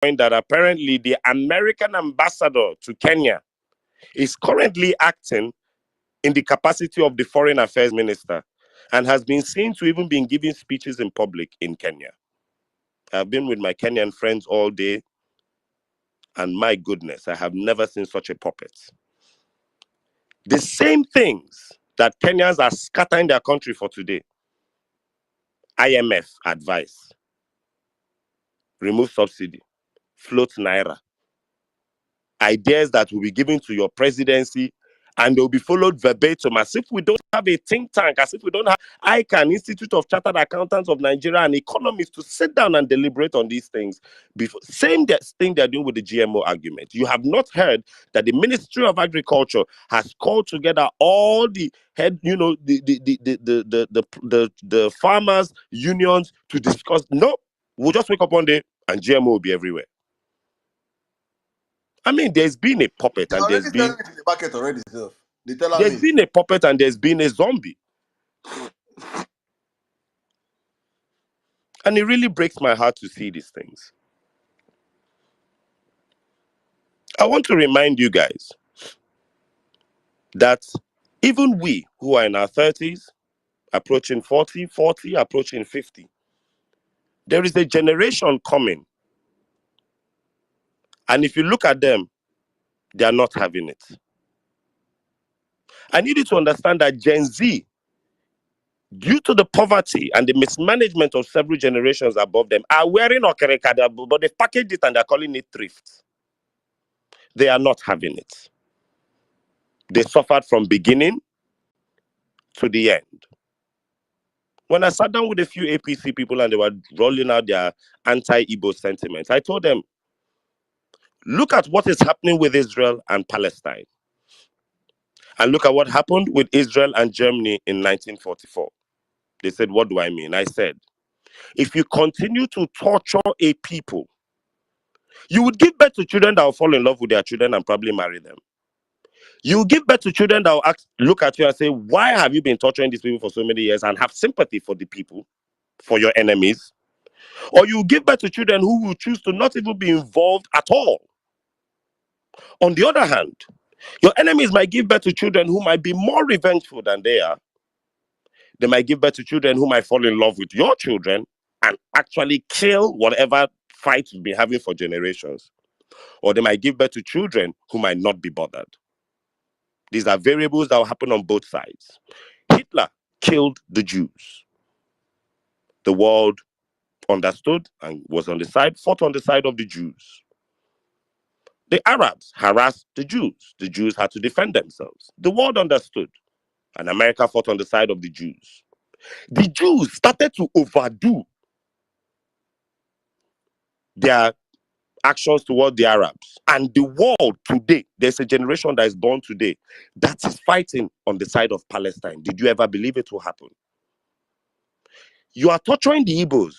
point that apparently the American ambassador to Kenya is currently acting in the capacity of the foreign affairs minister and has been seen to even been giving speeches in public in Kenya. I've been with my Kenyan friends all day, and my goodness, I have never seen such a puppet. The same things that Kenyans are scattering their country for today. IMF advice, remove subsidy, float naira, ideas that will be given to your presidency, and they'll be followed verbatim as if we don't have a think tank, as if we don't have ICANN, Institute of Chartered Accountants of Nigeria, and economists to sit down and deliberate on these things. Same thing they're doing with the GMO argument. You have not heard that the Ministry of Agriculture has called together all the head, the farmers unions to discuss. No, we'll just wake up one day and GMO will be everywhere. I mean, there's been a puppet and there's been the market already. There's been a puppet and there's been a zombie. And it really breaks my heart to see these things. I want to remind you guys that even we who are in our 30s, approaching 40, approaching 50, there is a generation coming. And if you look at them, they are not having it. I need you to understand that Gen Z, due to the poverty and the mismanagement of several generations above them, are wearing okereka, but they've packaged it and they're calling it thrift. They are not having it. They suffered from beginning to the end. When I sat down with a few APC people and they were rolling out their anti-Igbo sentiments, I told them, look at what is happening with Israel and Palestine. And look at what happened with Israel and Germany in 1944. They said, what do I mean? I said, if you continue to torture a people, you would give birth to children that will fall in love with their children and probably marry them. You give birth to children that will look at you and say, why have you been torturing these people for so many years, and have sympathy for the people, for your enemies? Or you give birth to children who will choose to not even be involved at all. On the other hand, your enemies might give birth to children who might be more revengeful than they are. They might give birth to children who might fall in love with your children and actually kill whatever fight you've been having for generations. Or they might give birth to children who might not be bothered. These are variables that will happen on both sides. Hitler killed the Jews. The world understood and was on the side, fought on the side of the Jews. The Arabs harassed the Jews. The Jews had to defend themselves. The world understood, and America fought on the side of the Jews. The Jews started to overdo their actions toward the Arabs. And the world today, there's a generation that is born today that is fighting on the side of Palestine. Did you ever believe it will happen? You are torturing the Igbos.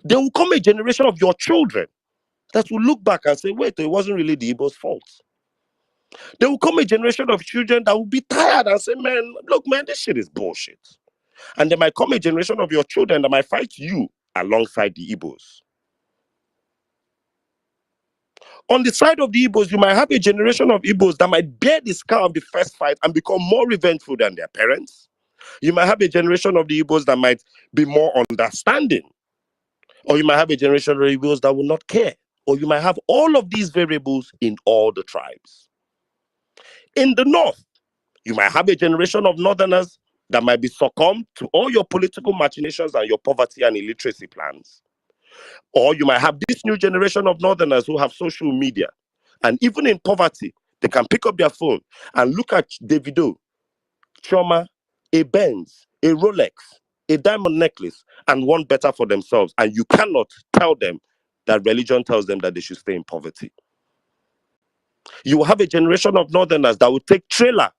There will come a generation of your children that will look back and say, wait, it wasn't really the Igbos' fault. There will come a generation of children that will be tired and say, man, look, man, this shit is bullshit. And there might come a generation of your children that might fight you alongside the Igbos. On the side of the Igbos, you might have a generation of Igbos that might bear the scar of the first fight and become more revengeful than their parents. You might have a generation of the Igbos that might be more understanding. Or you might have a generation of Igbos that will not care. Or you might have all of these variables in all the tribes. In the north, you might have a generation of northerners that might be succumbed to all your political machinations and your poverty and illiteracy plans. Or you might have this new generation of northerners who have social media. And even in poverty, they can pick up their phone and look at Davido, Chioma, a Benz, a Rolex, a diamond necklace, and want better for themselves. And you cannot tell them that religion tells them that they should stay in poverty. You will have a generation of northerners that will take trailer,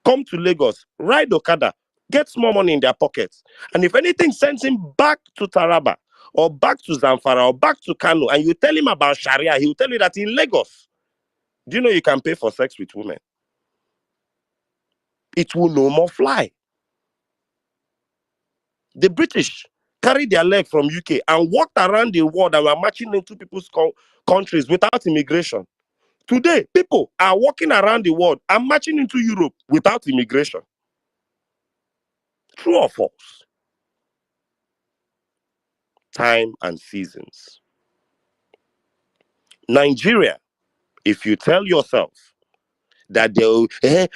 come to Lagos, ride Okada, get small money in their pockets. And if anything sends him back to Taraba, or back to Zamfara, or back to Kano, and you tell him about Sharia, he will tell you that in Lagos, do you know you can pay for sex with women? It will no more fly. The British carry their leg from UK and walked around the world and were marching into people's countries without immigration. Today, people are walking around the world and marching into Europe without immigration. True or false? Time and seasons. Nigeria, if you tell yourself that they'll, hey,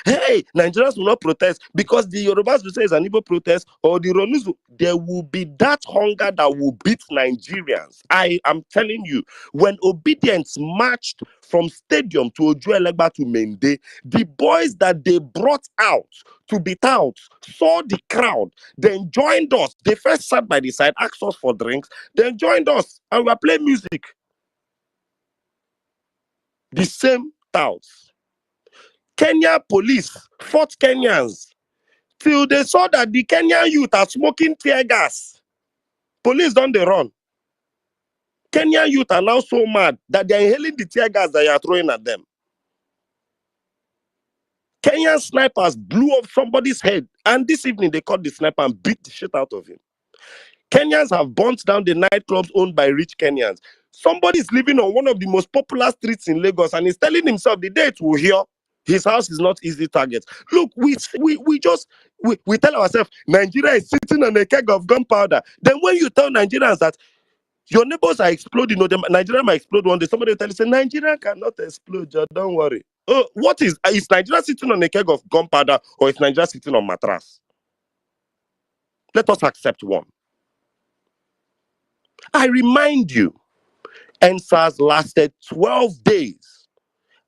Nigerians will not protest because the Yorubas will say it's an Igbo protest, or the Ronus, there will be that hunger that will beat Nigerians. I am telling you, when Obedience marched from Stadium to Ojuelegba to Mende, the boys that they brought out to beat out saw the crowd, then joined us. They first sat by the side, asked us for drinks, then joined us, and we were playing music. The same touts. Kenya police fought Kenyans till they saw that the Kenyan youth are smoking tear gas. Police don't they run. Kenyan youth are now so mad that they're inhaling the tear gas that you are throwing at them. Kenyan snipers blew up somebody's head, and this evening they caught the sniper and beat the shit out of him. Kenyans have burnt down the nightclubs owned by rich Kenyans. Somebody is living on one of the most popular streets in Lagos and he's telling himself the day it will hear his house is not easy target. Look, we tell ourselves Nigeria is sitting on a keg of gunpowder. Then when you tell Nigerians that your neighbors are exploding, or Nigeria might explode one day, somebody will tell you, say, Nigeria cannot explode, don't worry. What is Nigeria sitting on a keg of gunpowder, or is Nigeria sitting on mattress? Let us accept one. I remind you, NSAS lasted 12 days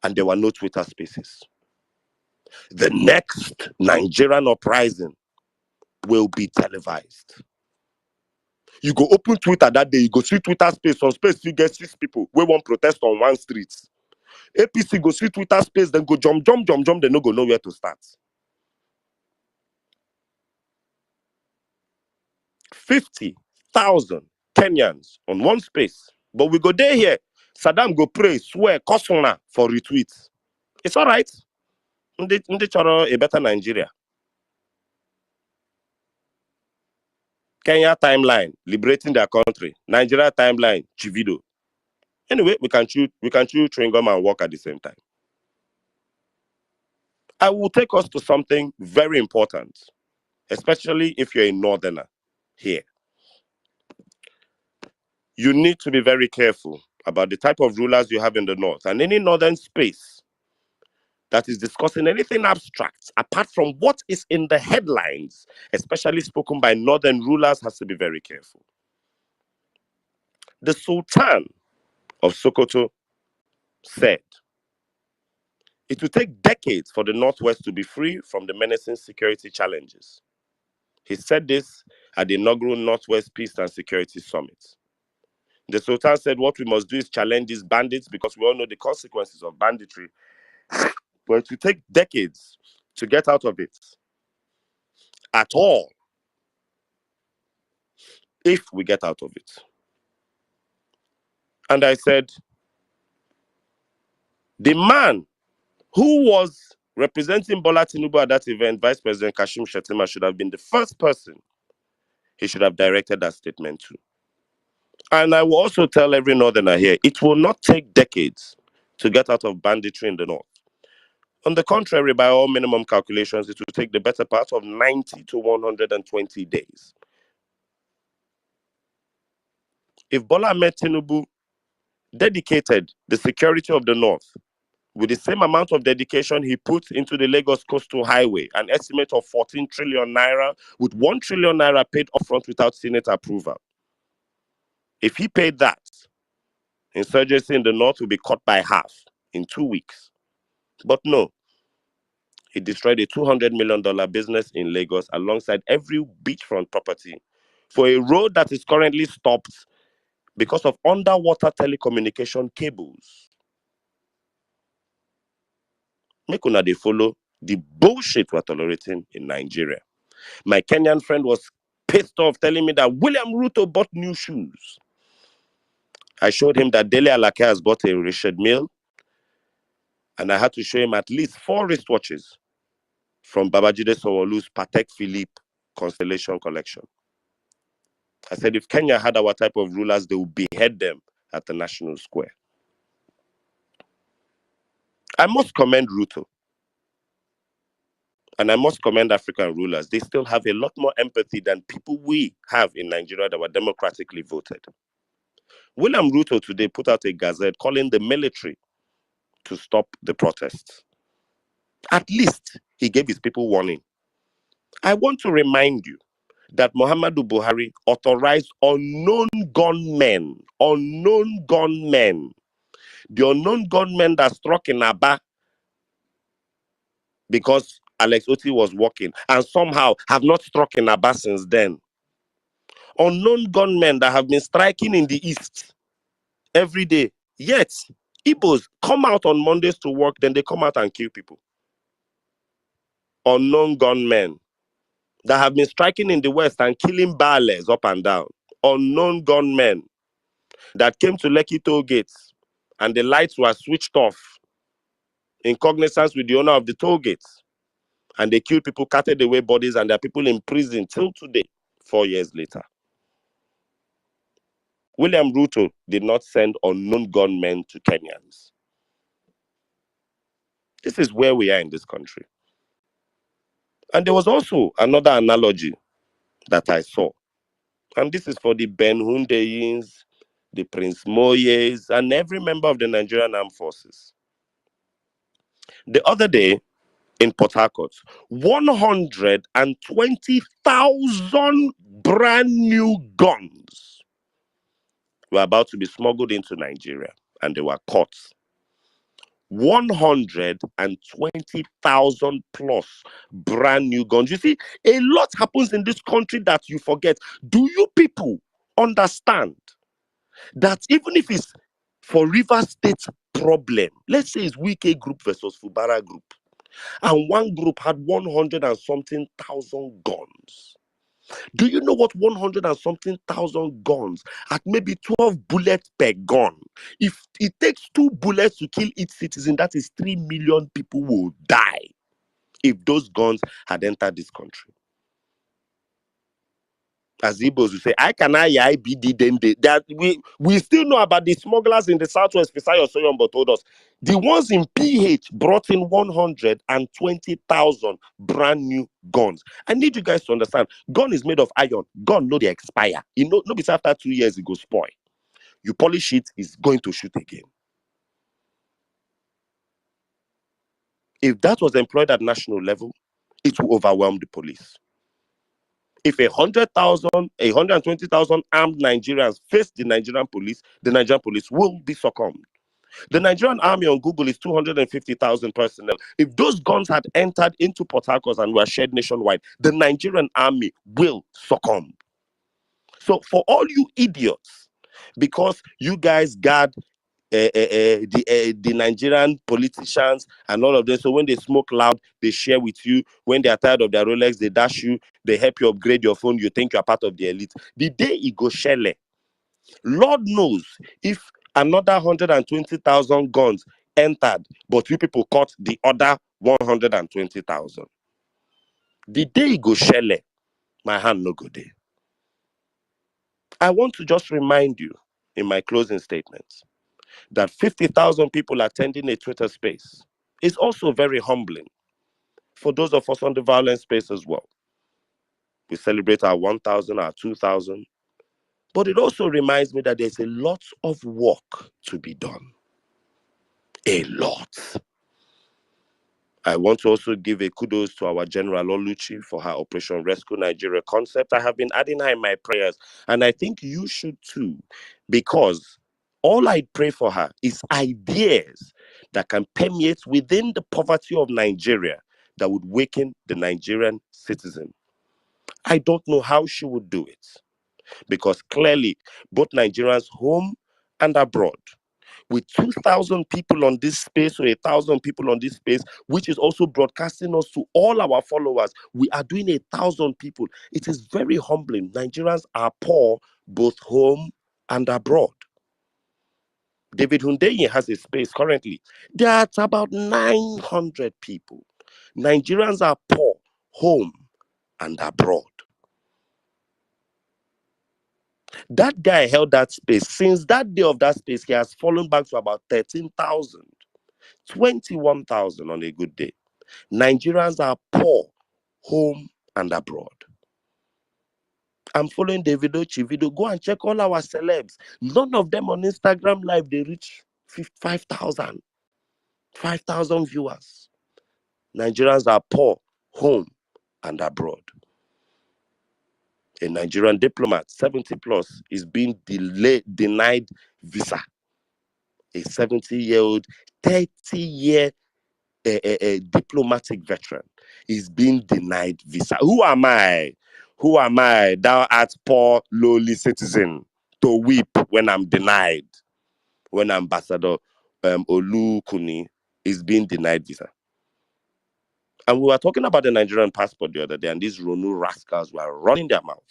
and there were no Twitter spaces. The next Nigerian uprising will be televised. You go open Twitter that day, you go see Twitter space. On space, you get 6 people. We won't protest on one street. APC go see Twitter space, then go jump. They no go know where to start. 50,000 Kenyans on one space. But we go there here. Saddam go pray, swear, Kosona for retweets. It's all right. Ndị chọrọ a better Nigeria. Kenya timeline, liberating their country. Nigeria timeline, Chivido. Anyway, we can chew chewing gum and walk at the same time. I will take us to something very important, especially if you're a northerner here. You need to be very careful about the type of rulers you have in the north, and any northern space that is discussing anything abstract apart from what is in the headlines, especially spoken by northern rulers, has to be very careful. The Sultan of Sokoto said it will take decades for the Northwest to be free from the menacing security challenges. He said this at the inaugural Northwest Peace and Security Summit. The Sultan said what we must do is challenge these bandits because we all know the consequences of banditry, but it will take decades to get out of it at all, if we get out of it. And I said, the man who was representing Bola Tinubu at that event, Vice President Kashim Shettima, should have been the first person he should have directed that statement to. And I will also tell every northerner here, it will not take decades to get out of banditry in the north. On the contrary, by all minimum calculations, it will take the better part of 90 to 120 days. If Bola Ahmed Tinubu dedicated the security of the north with the same amount of dedication he put into the Lagos Coastal Highway, an estimate of 14 trillion naira, with 1 trillion naira paid upfront without Senate approval. If he paid that, insurgency in the north will be cut by half in 2 weeks. But no, he destroyed a $200 million business in Lagos alongside every beachfront property for a road that is currently stopped because of underwater telecommunication cables. Make una dey follow the bullshit we're tolerating in Nigeria. My Kenyan friend was pissed off telling me that William Ruto bought new shoes. I showed him that Dele Alake has bought a Richard Mille, and I had to show him at least 4 wristwatches from Babajide Sanwo-Olu's Patek Philippe Constellation collection. I said, if Kenya had our type of rulers, they would behead them at the National Square. I must commend Ruto. And I must commend African rulers. They still have a lot more empathy than people we have in Nigeria that were democratically voted. William Ruto today put out a gazette calling the military to stop the protests. At least he gave his people warning. I want to remind you that Muhammadu Buhari authorized unknown gunmen, the unknown gunmen that struck in Aba because Alex Oti was walking and somehow have not struck in Aba since then. Unknown gunmen that have been striking in the east every day. Yet, Igbos come out on Mondays to work, then they come out and kill people. Unknown gunmen that have been striking in the west and killing Bales up and down. Unknown gunmen that came to Lekki toll gates and the lights were switched off in cognizance with the owner of the toll gates. And they killed people, carted away bodies, and there are people in prison till today, 4 years later. William Ruto did not send unknown gunmen to Kenyans. This is where we are in this country. And there was also another analogy that I saw. And this is for the Ben Hundeyins, the Prince Moyes, and every member of the Nigerian Armed Forces. The other day in Port Harcourt, 120,000 brand new guns were about to be smuggled into Nigeria, and they were caught. 120,000 plus brand new guns. You see, a lot happens in this country that you forget. Do you people understand that even if it's for Rivers State problem, let's say it's Wike group versus Fubara group, and one group had 100 and something thousand guns. Do you know what 100 and something thousand guns at maybe 12 bullets per gun? If it takes 2 bullets to kill each citizen, that is 3 million people will die if those guns had entered this country. As Igbos will say, I can I be that we still know about the smugglers in the southwest. Fisayo Soyombo told us the ones in PH brought in 120,000 brand new guns. I need you guys to understand, gun is made of iron. Gun no they expire. You know, no be after 2 years it goes spoil. You polish it, it's going to shoot again. If that was employed at national level, it will overwhelm the police. If 100,000, 120,000 armed Nigerians face the Nigerian police will be succumbed. The Nigerian army on Google is 250,000 personnel. If those guns had entered into Port Harcourt and were shared nationwide, the Nigerian army will succumb. So for all you idiots, because you guys guard the Nigerian politicians and all of them. So when they smoke loud, they share with you. When they are tired of their Rolex, they dash you. They help you upgrade your phone. You think you are part of the elite. The day it goes shelle, Lord knows if another 120,000 guns entered, but you people caught the other 120,000. The day it goes shelle, my hand no go there. I want to just remind you in my closing statements that 50,000 people attending a Twitter space is also very humbling for those of us on the violent space as well. We celebrate our 1,000, our 2,000, but it also reminds me that there's a lot of work to be done. A lot. I want to also give a kudos to our General Oluchi for her Operation Rescue Nigeria concept. I have been adding her in my prayers, and I think you should too, because all I pray for her is ideas that can permeate within the poverty of Nigeria that would waken the Nigerian citizen. I don't know how she would do it, because clearly both Nigerians home and abroad, with 2,000 people on this space or 1,000 people on this space, which is also broadcasting us to all our followers. We are doing 1,000 people. It is very humbling. Nigerians are poor both home and abroad. David Hundeyin has a space currently. There are about 900 people. Nigerians are poor home and abroad. That guy held that space. Since that day of that space, he has fallen back to about 13,000, 21,000 on a good day. Nigerians are poor, home and abroad. I'm following Davido Chivido. Go and check all our celebs. None of them on Instagram Live, they reach 5,000, 5,000 viewers. Nigerians are poor, home and abroad. A Nigerian diplomat, 70 plus, is being denied visa. A 70-year-old, 30-year a diplomatic veteran is being denied visa. Who am I? Who am I, thou art poor, lowly citizen, to weep when I'm denied? When Ambassador Olu Kuni is being denied visa. And we were talking about the Nigerian passport the other day, and these Ronu rascals were running their mouth.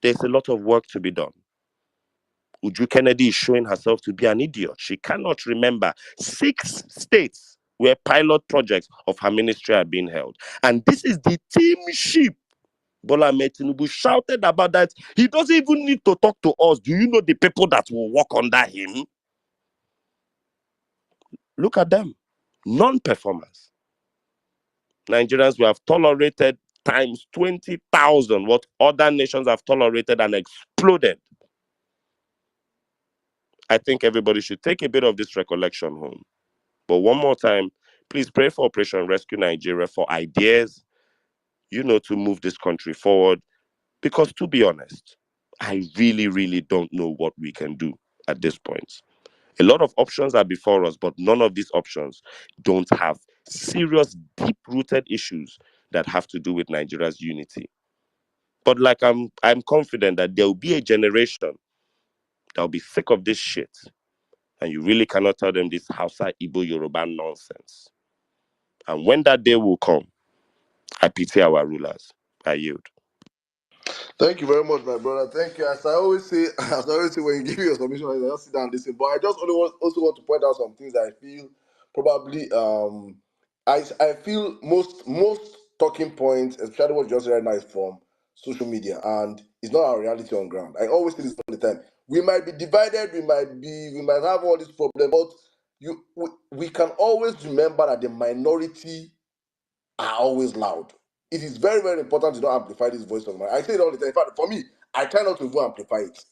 There's a lot of work to be done. Uju Kennedy is showing herself to be an idiot. She cannot remember 6 states where pilot projects of her ministry are being held. And this is the team ship. Bola Ahmed Tinubu shouted about that. He doesn't even need to talk to us. Do you know the people that will work under him? Look at them. Non-performers. Nigerians, we have tolerated times 20,000 what other nations have tolerated and exploded. I think everybody should take a bit of this recollection home. But one more time, please pray for Operation Rescue Nigeria for ideas, to move this country forward. Because to be honest, I really, really don't know what we can do at this point. A lot of options are before us, but none of these options don't have serious, deep-rooted issues that have to do with Nigeria's unity. But like I'm confident that there will be a generation that will be sick of this shit. And you really cannot tell them this Hausa, Igbo, Yoruba nonsense. And when that day will come, I pity our rulers. I yield. Thank you very much, my brother. Thank you. As I always say, when you give me your submission, I just sit down and listen. But I just also want to point out some things that I feel probably I feel most talking points, especially what you just said right now, is from social media, and it's not our reality on ground. I always say this all the time. We might be divided, we might have all these problems, but we can always remember that the minority are always loud. It is very, very important to not amplify this voice of mine. I say it all the time. In fact, for me, I try not to even amplify it.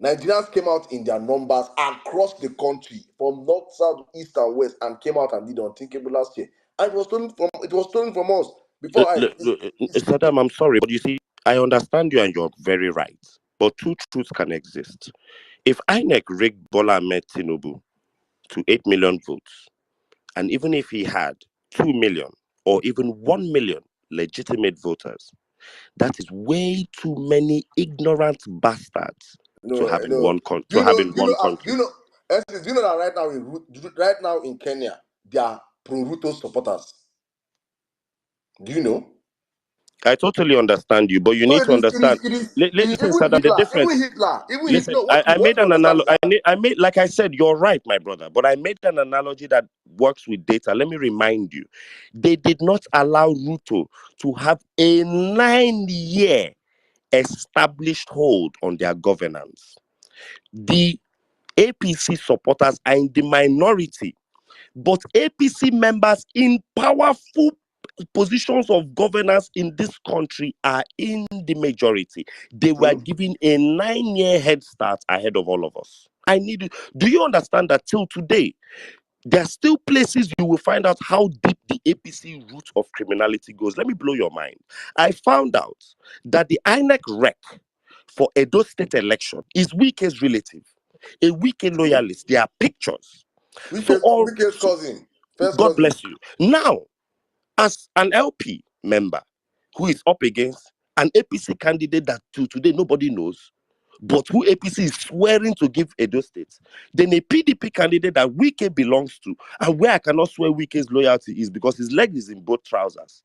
Nigerians came out in their numbers across the country, from north, south, east, and west, and came out and did the unthinkable last year. And it was stolen from us. Before Saddam, I'm sorry, but you see, I understand you and you're very right. But two truths can exist. If INEC rigged Bola Ahmed Tinubu to 8 million votes, and even if he had 2 million or even 1 million legitimate voters, that is way too many ignorant bastards to have in one country. Do you know that right now in Kenya, they are pro-Ruto supporters? Do you know? I totally understand you, but you need to understand. Listen, Saddam, the difference. Even Listen, Hitler. I made an analogy. I made, like I said, you're right, my brother. But I made an analogy that works with data. Let me remind you, they did not allow Ruto to have a 9-year established hold on their governance. The APC supporters are in the minority, but APC members in powerful positions of governance in this country are in the majority. They were given a 9-year head start ahead of all of us. Do you understand that till today, there are still places you will find out how deep the APC root of criminality goes? Let me blow your mind. I found out that the INEC rec for Edo State election is Wike's relative, a Wike loyalist. There are pictures. Wike's cousin. God bless you. Now, as an LP member who is up against an APC candidate that to today nobody knows, but who APC is swearing to give Edo State, then a PDP candidate that Wike belongs to, and where I cannot swear Wike's loyalty is because his leg is in both trousers.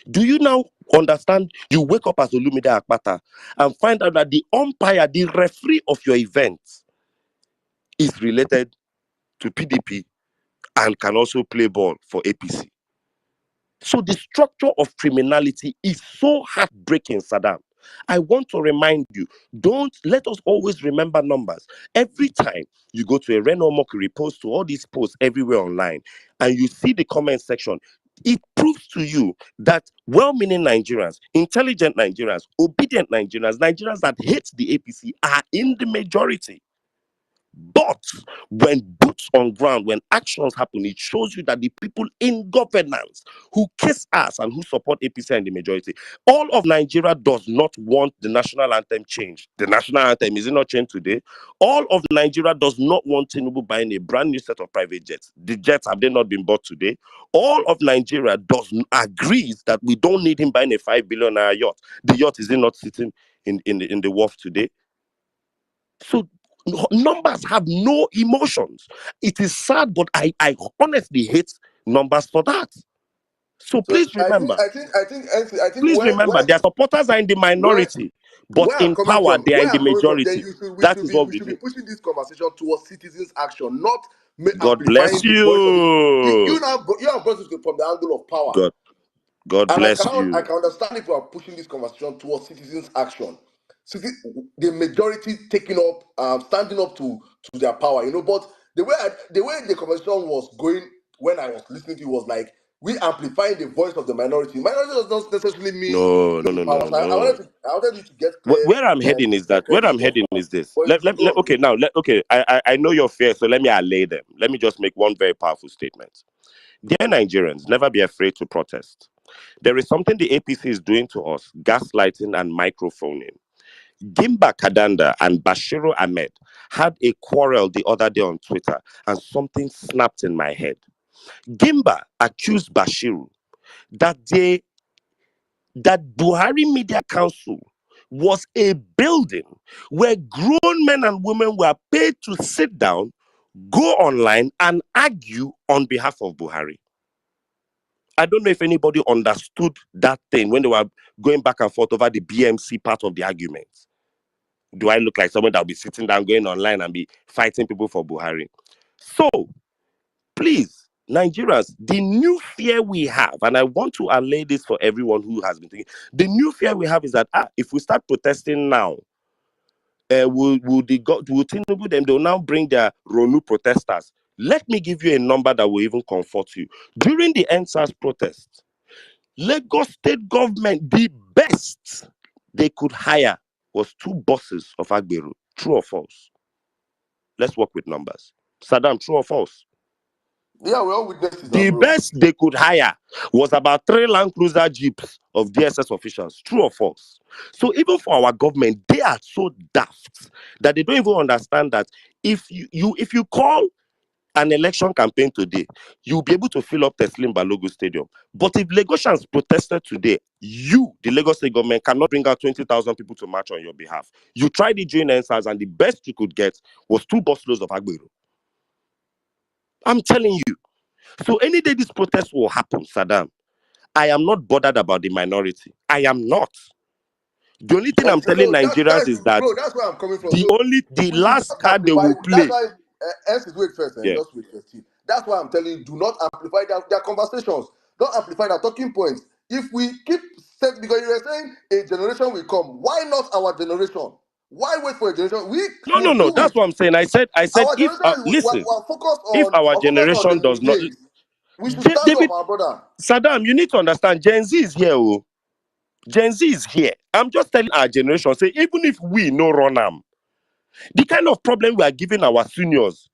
Do you now understand? You wake up as Olumide Akpata and find out that the umpire, the referee of your event, is related to PDP and can also play ball for APC. So the structure of criminality is so heartbreaking, Saddam, I want to remind you, don't let us always remember numbers. Every time you go to a Renault Mockery post to all these posts everywhere online and you see the comment section, it proves to you that well-meaning Nigerians, intelligent Nigerians, obedient Nigerians, Nigerians that hate the APC are in the majority. But when boots on ground, when actions happen, it shows you that the people in governance who kiss ass and who support APC and the majority, all of Nigeria does not want the national anthem changed. The national anthem, is it not changed today? All of Nigeria does not want Tinubu buying a brand new set of private jets. The jets, have they not been bought today? All of Nigeria agrees that we don't need him buying a 5 billion yacht. The yacht, is it not sitting in the wharf today? So numbers have no emotions. It is sad, but I honestly hate numbers for that. So So please remember, I think their supporters are in the minority, but where I'm in coming power from, they are in the then majority. That is what we we should be do. pushing this conversation towards citizens' action, not God amplifying bless the voice of you. you have brought it from the angle of power. God And bless I you. can understand if we are pushing this conversation towards citizens' action. The majority taking up, standing up to their power, But the way the conversation was going when I was listening to it was like we amplifying the voice of the minority. Minority does not necessarily mean No. power. So I wanted you to get clear. Where I'm heading is that this. But it's go. Okay, now I know your fear, so let me allay them. Let me just make one very powerful statement. Dear Nigerians, never be afraid to protest. There is something the APC is doing to us, gaslighting and microphoning. Gimba Kadanda and Bashiru Ahmed had a quarrel the other day on Twitter, and something snapped in my head. Gimba accused Bashiru that that Buhari Media Council was a building where grown men and women were paid to sit down, go online, and argue on behalf of Buhari. I don't know if anybody understood that thing when they were going back and forth over the BMC part of the argument. Do I look like someone that will be sitting down, going online and be fighting people for Buhari? So, please, Nigerians, the new fear we have, and I want to allay this for everyone who has been thinking, the new fear we have is that if we start protesting now, will Tinubu them, they'll now bring their Ronu protesters. Let me give you a number that will even comfort you. During the NSAS protest, Lagos state government, the best they could hire was 2 buses of Agberu. True or false? Let's work with numbers. Saddam, true or false? Yeah, we all witnessed it now, The bro. best they could hire was about 3 Land Cruiser Jeeps of DSS officials. True or false? So even for our government, they are so daft that they don't even understand that if you call an election campaign today, you'll be able to fill up Teslim Balogun Stadium. But if Lagosians protested today, the Lagos State government, cannot bring out 20,000 people to march on your behalf. You tried it during NSAS, and the best you could get was 2 busloads of Agberu. I'm telling you. So any day this protest will happen, Saddam, I am not bothered about the minority. I am not. The only thing I'm telling Nigerians is that that's where I'm coming from. So the we should last just card they amplify. will That's play. why wait first and Yeah. just wait first. That's why I'm telling you, do not amplify their conversations. Don't amplify their talking points. If we keep because you were saying a generation will come, why not our generation? Why wait for a generation? We will No. do That's it. what I'm saying. I said Our if generation listen, we're focused if on our the generation does good not, days. We should stand up, David, our brother. Saddam, you need to understand, Gen Z is here. Oh. Gen Z is here. I'm just telling our generation, say, even if we no run the kind of problem we are giving our seniors,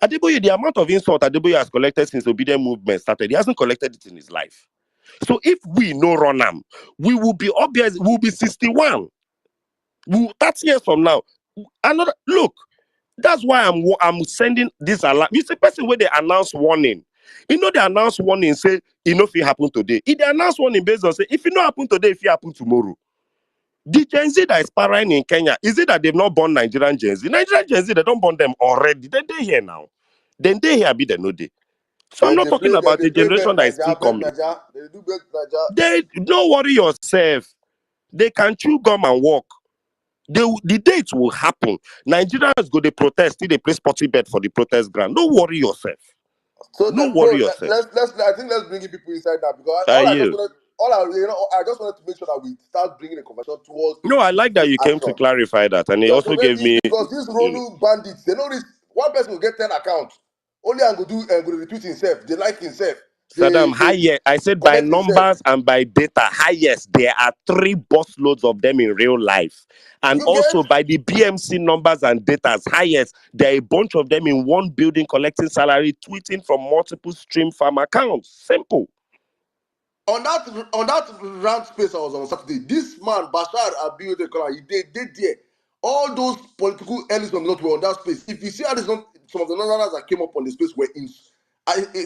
Adeboye, the amount of insult Adeboye has collected since obedient movement started, he hasn't collected it in his life. So if we no run we will be obvious, we'll be 61. 30 years from now. Another look, that's why I'm sending this alarm. It's a person where they announce warning. They announce warning, say, if it happen today. If they announce warning based on say, if it not happen today, if it happen tomorrow. The Gen Z that is partying in Kenya, is it that they've not born Nigerian Gen Z? Nigerian Gen Z, they don't born them already. Then they here now. Then they here be the no day. So I'm not talking about the generation that is still coming. They do beg Naija. They don't worry yourself. They can chew gum and walk. The date will happen. Nigerians go they protest, till they play sporty bet for the protest ground. Don't worry yourself. So, No bro, worry yourself. let's I think let's bring in people inside that because I all I just yield. wanted I just wanted to make sure that we start bringing the conversation towards No, I like that this you came to action. clarify that, and it Just to also make gave me, it, because these Rolu bandits, they know this. One person will get 10 accounts. Only I go do go retweet himself. They like himself. Saddam, They highest, I said by comment himself. numbers and by data, highest, there are 3 busloads of them in real life. And You also get by the BMC numbers and data, highest, there are a bunch of them in one building collecting salary, tweeting from multiple stream farm accounts. Simple. on that rant space I was on Saturday. This man Bashar Abiodun, he did there. All those political elites from North were on that space. If you see how some of the Northerners that came up on the space were in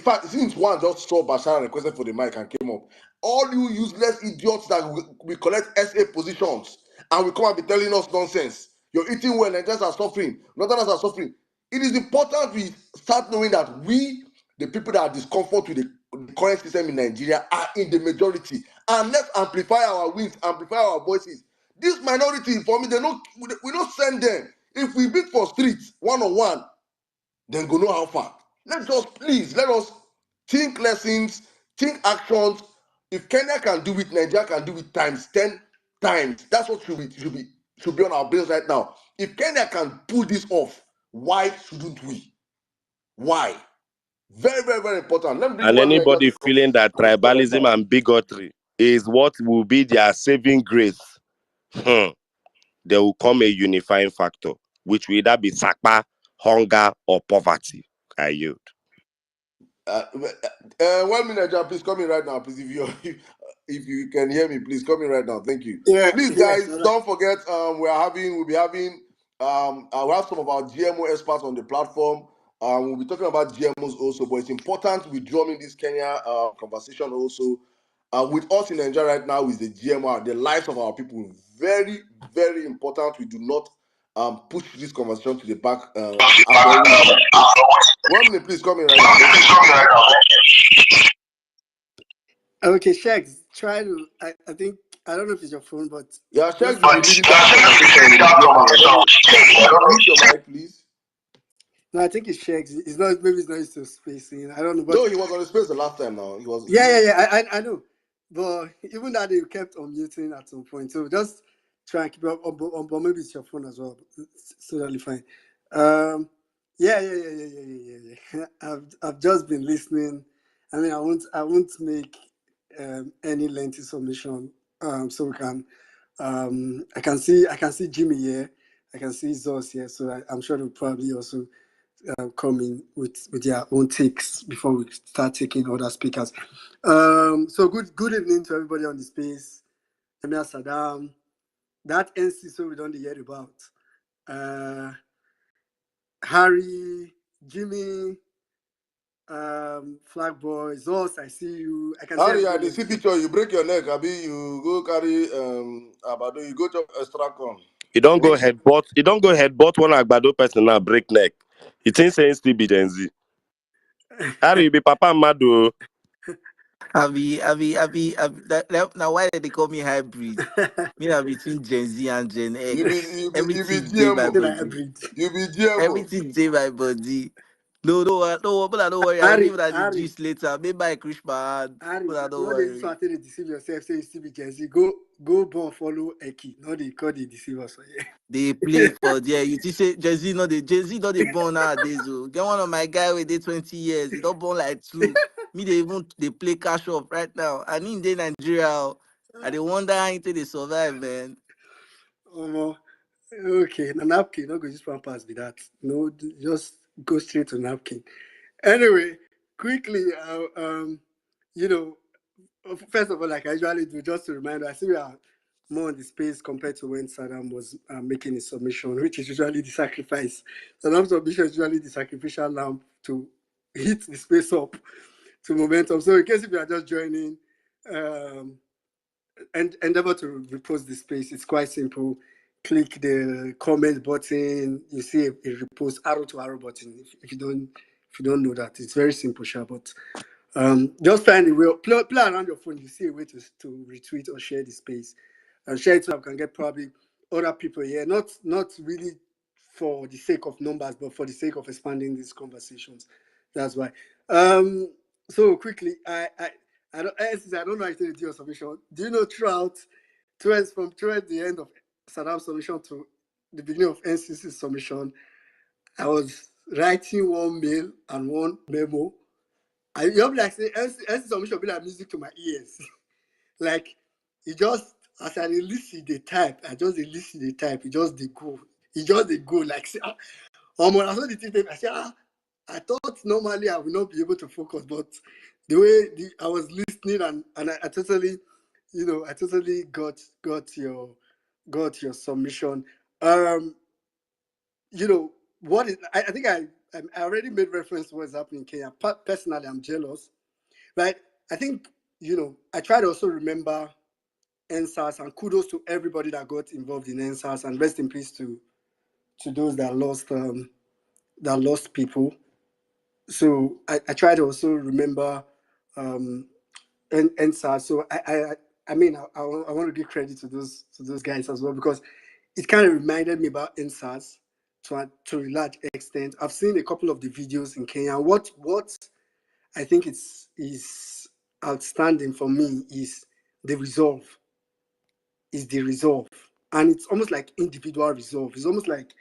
fact, since one just saw Bashar and requested for the mic and came up. All you useless idiots that we collect SA positions and we come and be telling us nonsense. You're eating well, Nigerians are suffering, Northerners are suffering. It is important we start knowing that we, the people that are discomfort with the current system in Nigeria, are in the majority. And let's amplify our wins, amplify our voices. This minority, for me, we don't send them. If we beat for streets, one-on-one, then go know how far. Let us think lessons, think actions. If Kenya can do it, Nigeria can do it times 10 times. That's what should be on our brains right now. If Kenya can pull this off, why shouldn't we? Why? Very, very, very important. Let me bring And one Nigeria anybody to the feeling that right now. tribalism and bigotry is what will be their saving grace, there will come a unifying factor, which will either be sakpa, hunger, or poverty. I yield. One minute, Nigeria, please come in right now, please. If you can hear me, please come in right now. Thank you. Yeah, Please, yes, guys, don't forget. We'll be having. I'll have some of our GMO experts on the platform. We'll be talking about GMOs also, but it's important we drum in this Kenya conversation also. With us in Nigeria right now is the GMO, the lives of our people. Very, very important. We do not push this conversation to the back as always do. 1 minute, please come in right now. Okay, Shags, try to. I think I don't know if it's your phone, but Yeah, Sheikh just will be leading that conversation with the GMO. Sheikh, please mute your mic, please. no, I think it's Shags. It's not. Maybe it's not used to spacing. I don't know, but No, he was on the space the last time. Now he was. yeah. I know, but even that they kept on muting at some point. So just try and keep up. But maybe it's your phone as well. It's totally fine. Yeah. I've just been listening. I mean, I won't make any lengthy submission. So we can. I can see Jimmy here. I can see Zos here. So I'm sure they'll probably also come in with their own takes before we start taking other speakers. So good evening to everybody on the space. Emir Saddam, that NC so we don't hear about. Harry, Jimmy, Flag Boy, Zos, I see you. I can see Harry, I everybody. see picture. You break your neck, Abi. You go carry Abado. You go to extra con. You don't go headbutt. You don't go headbutt one Agbado person now break neck. It ain't saying still be Gen Z. Harry, you be Papa Mado. Now why did they call me hybrid? Me are between Gen Z and Gen X. You be Everything day my GMO. body. You be GMO. Everything day my body. No, but don't worry. I will give that the Harry, juice later. Maybe by Christmas. Harry, But don't not they worry. try to deceive yourself. Say you still be Gen Z. Go born follow Eki. Not they call the deceiver. So yeah. They play for there. You see, say Gen Z not they born nowadays. Oh. Get one of my guy with they 20 years. He don't born like two. Me they play cash up right now. And in the Nigeria, oh, I they wonder how they survive, man. Okay, na napkin. Not go use pampers with that. No, just go straight to napkin. Anyway, quickly, you know, first of all, like I usually do, just to remind, I see we are more on the space compared to when Saddam was making his submission, which is usually the sacrifice. Saddam's submission is usually the sacrificial lamp to hit the space up to momentum. So in case if you are just joining, um, and endeavor to repost the space. It's quite simple. Click the comment button. You see a repost arrow to arrow button. If you don't know that, it's very simple, sure. But just find a way. Play around your phone. You see a way to retweet or share the space, and share it so I can get probably other people here. Not really for the sake of numbers, but for the sake of expanding these conversations. That's why. So quickly, I don't know actually do your submission. Do you know towards the end of Saddam's submission to the beginning of NCC's submission, I was writing one mail and one memo. You'll be like say NC submission be like music to my ears. Like it just as I listen the type, I just listen the type, it just they go. It just they go like say when I saw the thing, I said, I thought normally I would not be able to focus, but the way I was listening and I totally, I totally got your submission. Um, what is I think I already made reference to what's happening in Kenya. Personally, I'm jealous, right? I think I try to also remember NSAS and kudos to everybody that got involved in NSAS and rest in peace to those that lost people. So I try to also remember NSAS. So I mean I want to give credit to those guys as well because it kind of reminded me about NSAS to a large extent. I've seen a couple of the videos in Kenya. What I think is outstanding for me is the resolve. And it's almost like individual resolve. It's almost like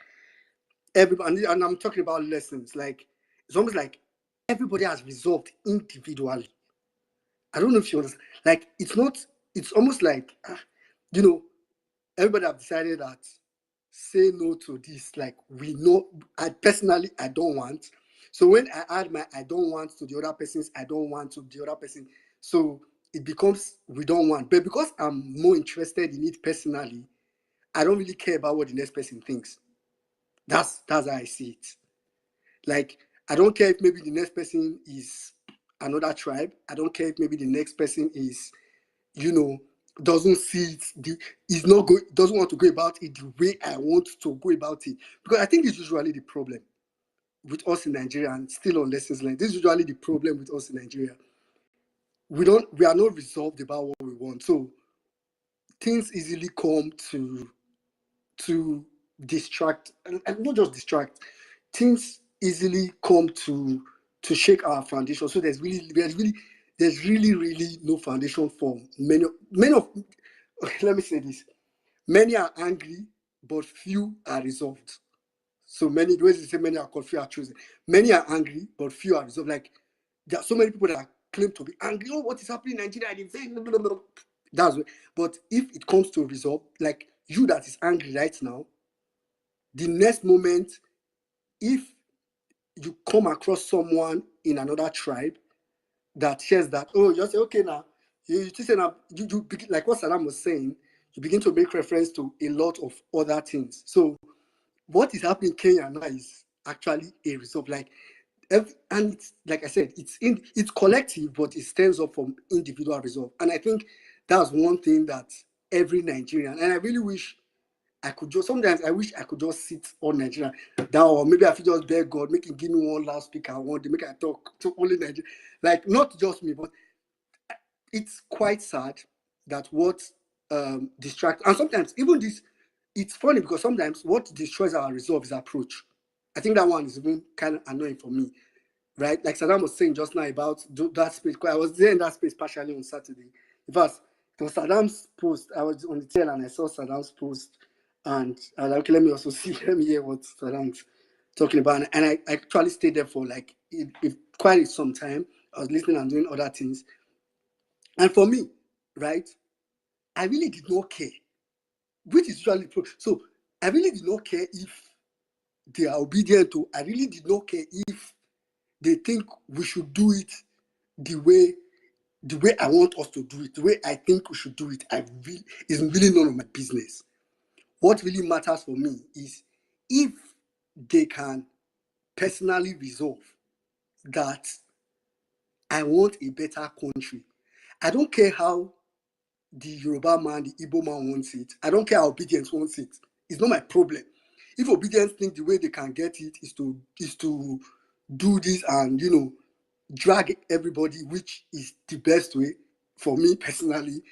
everybody, and I'm talking about lessons. Like it's almost like everybody has resolved individually. I don't know if you understand. Like it's not. It's almost like everybody have decided that say no to this. Like we know. I personally I don't want. So when I add my I don't want to the other person's I don't want to the other person, so it becomes we don't want. But because I'm more interested in it personally, I don't really care about what the next person thinks. That's how I see it. Like, I don't care if maybe the next person is another tribe. I don't care if maybe the next person is, doesn't see it, is not go, doesn't want to go about it the way I want to go about it. Because I think it's usually the problem with us in Nigeria and still on lessons learned. This is usually the problem with us in Nigeria. We are not resolved about what we want. So things easily come to distract and not just distract, things easily come to shake our foundation. So there's really no foundation for many of let me say this. Many are angry, but few are resolved. So many, the way they say many are called, few are chosen. Many are angry, but few are resolved. Like there are so many people that claim to be angry. Oh, what is happening in Nigeria? That's what, but if it comes to resolve, like you that is angry right now, the next moment, if you come across someone in another tribe that shares that, oh, you say, okay, now, you say now, you begin, like what Saddam was saying, you begin to make reference to a lot of other things. So what is happening in Kenya now is actually a result. Like, and it's, like I said, it's collective, but it stems up from individual resolve. And I think that's one thing that every Nigerian, and I really wish I could just sometimes I wish I could just sit on Nigeria down, or maybe I should just beg God, make him give me one loudspeaker one day, make I talk to only Nigeria. Like not just me, but it's quite sad that what distracts and sometimes even this it's funny because sometimes what destroys our resolve is approach. I think that one is even kind of annoying for me, right? Like Saddam was saying just now about that space. I was there in that space partially on Saturday. In fact, it was Saddam's post. I was on the tail and I saw Saddam's post, and I was like, okay, let me also see, let me hear what Saddam's talking about. And I actually stayed there for like quite some time. I was listening and doing other things. And for me, right, I really did not care, which is usually so. I really did not care if they are obedient to. I really did not care if they think we should do it the way I want us to do it, the way I think we should do it. Is really none of my business. What really matters for me is if they can personally resolve that I want a better country. I don't care how the Yoruba man, the Igbo man wants it. I don't care how obedience wants it. It's not my problem. If obedience think the way they can get it is to do this and drag everybody, which is the best way for me personally,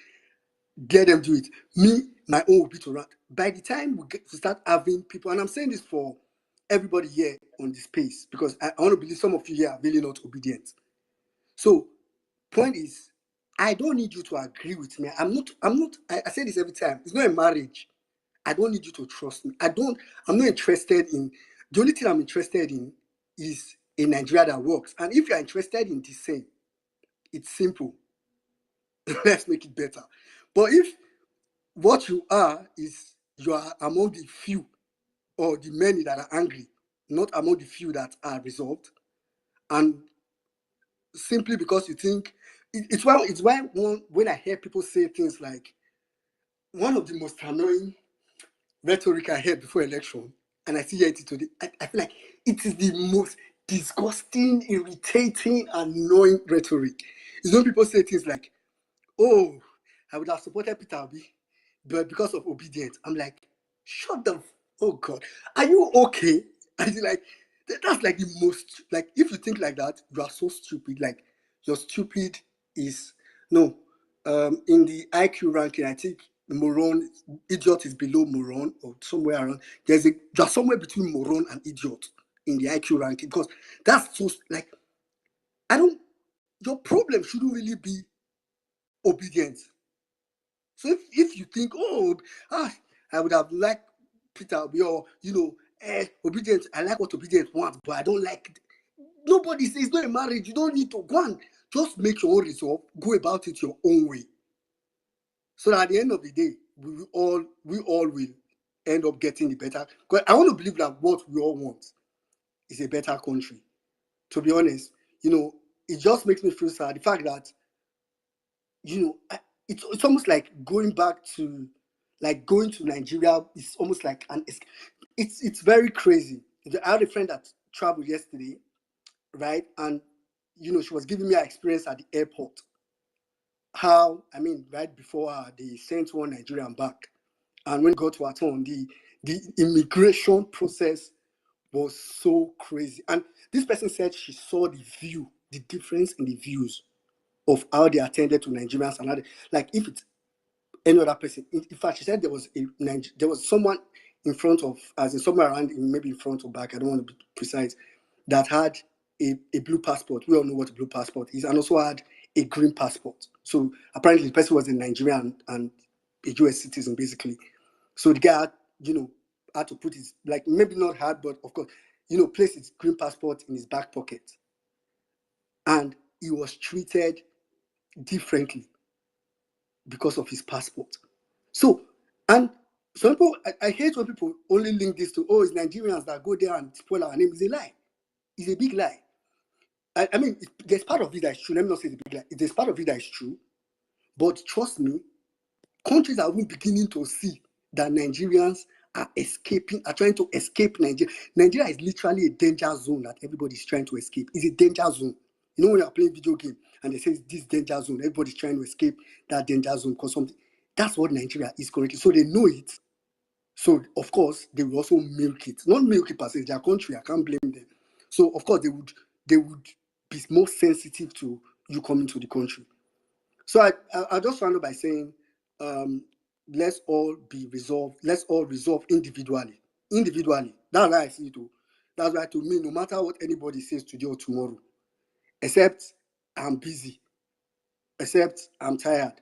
get them do it. Me, my own will be to run. By the time we get to start having people, and I'm saying this for everybody here on the space, because I want to believe some of you here are really not obedient. So, point is, I don't need you to agree with me. I say this every time. It's not a marriage. I don't need you to trust me. I'm not interested in, the only thing I'm interested in is a Nigeria that works. And if you're interested in the same, it's simple. Let's make it better. But if what you are is you are among the few or the many that are angry, not among the few that are resolved, and simply because you think it's why when I hear people say things like, one of the most annoying rhetoric I heard before election, and I still hear it today, I feel like it is the most disgusting, irritating, annoying rhetoric. It's when people say things like, oh, I would have supported Peter Obi, but because of obedience. I'm like, shut the oh God. Are you okay? I feel like that's like the most, like, if you think like that, you are so stupid. Like, your stupid is no. In the IQ ranking, I think moron, idiot is below moron or somewhere around. There's somewhere between moron and idiot in the IQ ranking, because that's so like, I don't. Your problem shouldn't really be obedience. So if you think, oh, I would have liked Peter Obi, or obedience, I like what obedience wants, but I don't like it. Nobody says it's not a marriage. You don't need to go and just make your own resolve, go about it your own way. So that at the end of the day, we all will end up getting the better. Because I want to believe that what we all want is a better country. To be honest, it just makes me feel sad. The fact that it's almost like going back to, like, going to Nigeria is almost like it's very crazy. I had a friend that traveled yesterday, right? And she was giving me her experience at the airport. How, I mean, right before they sent one Nigerian back, and when it got to her turn, the immigration process was so crazy. And this person said she saw the difference in the views of how they attended to Nigerians and how like, if it's any other person. In fact, she said there was someone in front of, as in somewhere around, maybe in front or back, I don't want to be precise, that had a blue passport. We all know what a blue passport is, and also had a green passport. So apparently the person was a Nigerian and a US citizen, basically. So the guy had to put his, like, maybe not hard, but of course, place his green passport in his back pocket. And he was treated differently because of his passport. So, and some people, I hate when people only link this to, oh, it's Nigerians that go there and spoil our name. It's a lie. It's a big lie. I mean, there's part of it that is true. Let me not say it's a big lie. There's part of it that is true. But trust me, countries are even beginning to see that Nigerians are trying to escape Nigeria. Nigeria is literally a danger zone that everybody's trying to escape. It's a danger zone. When you're playing video game and they say this danger zone, everybody's trying to escape that danger zone because something. That's what Nigeria is currently. So they know it. So of course they will also milk it. Not milk it per se, their country, I can't blame them. So of course they would be more sensitive to you coming to the country. So I just round up by saying, let's all resolve individually. Individually. That's why I see it too. That's why, to me, no matter what anybody says today or tomorrow, except I'm busy, except I'm tired,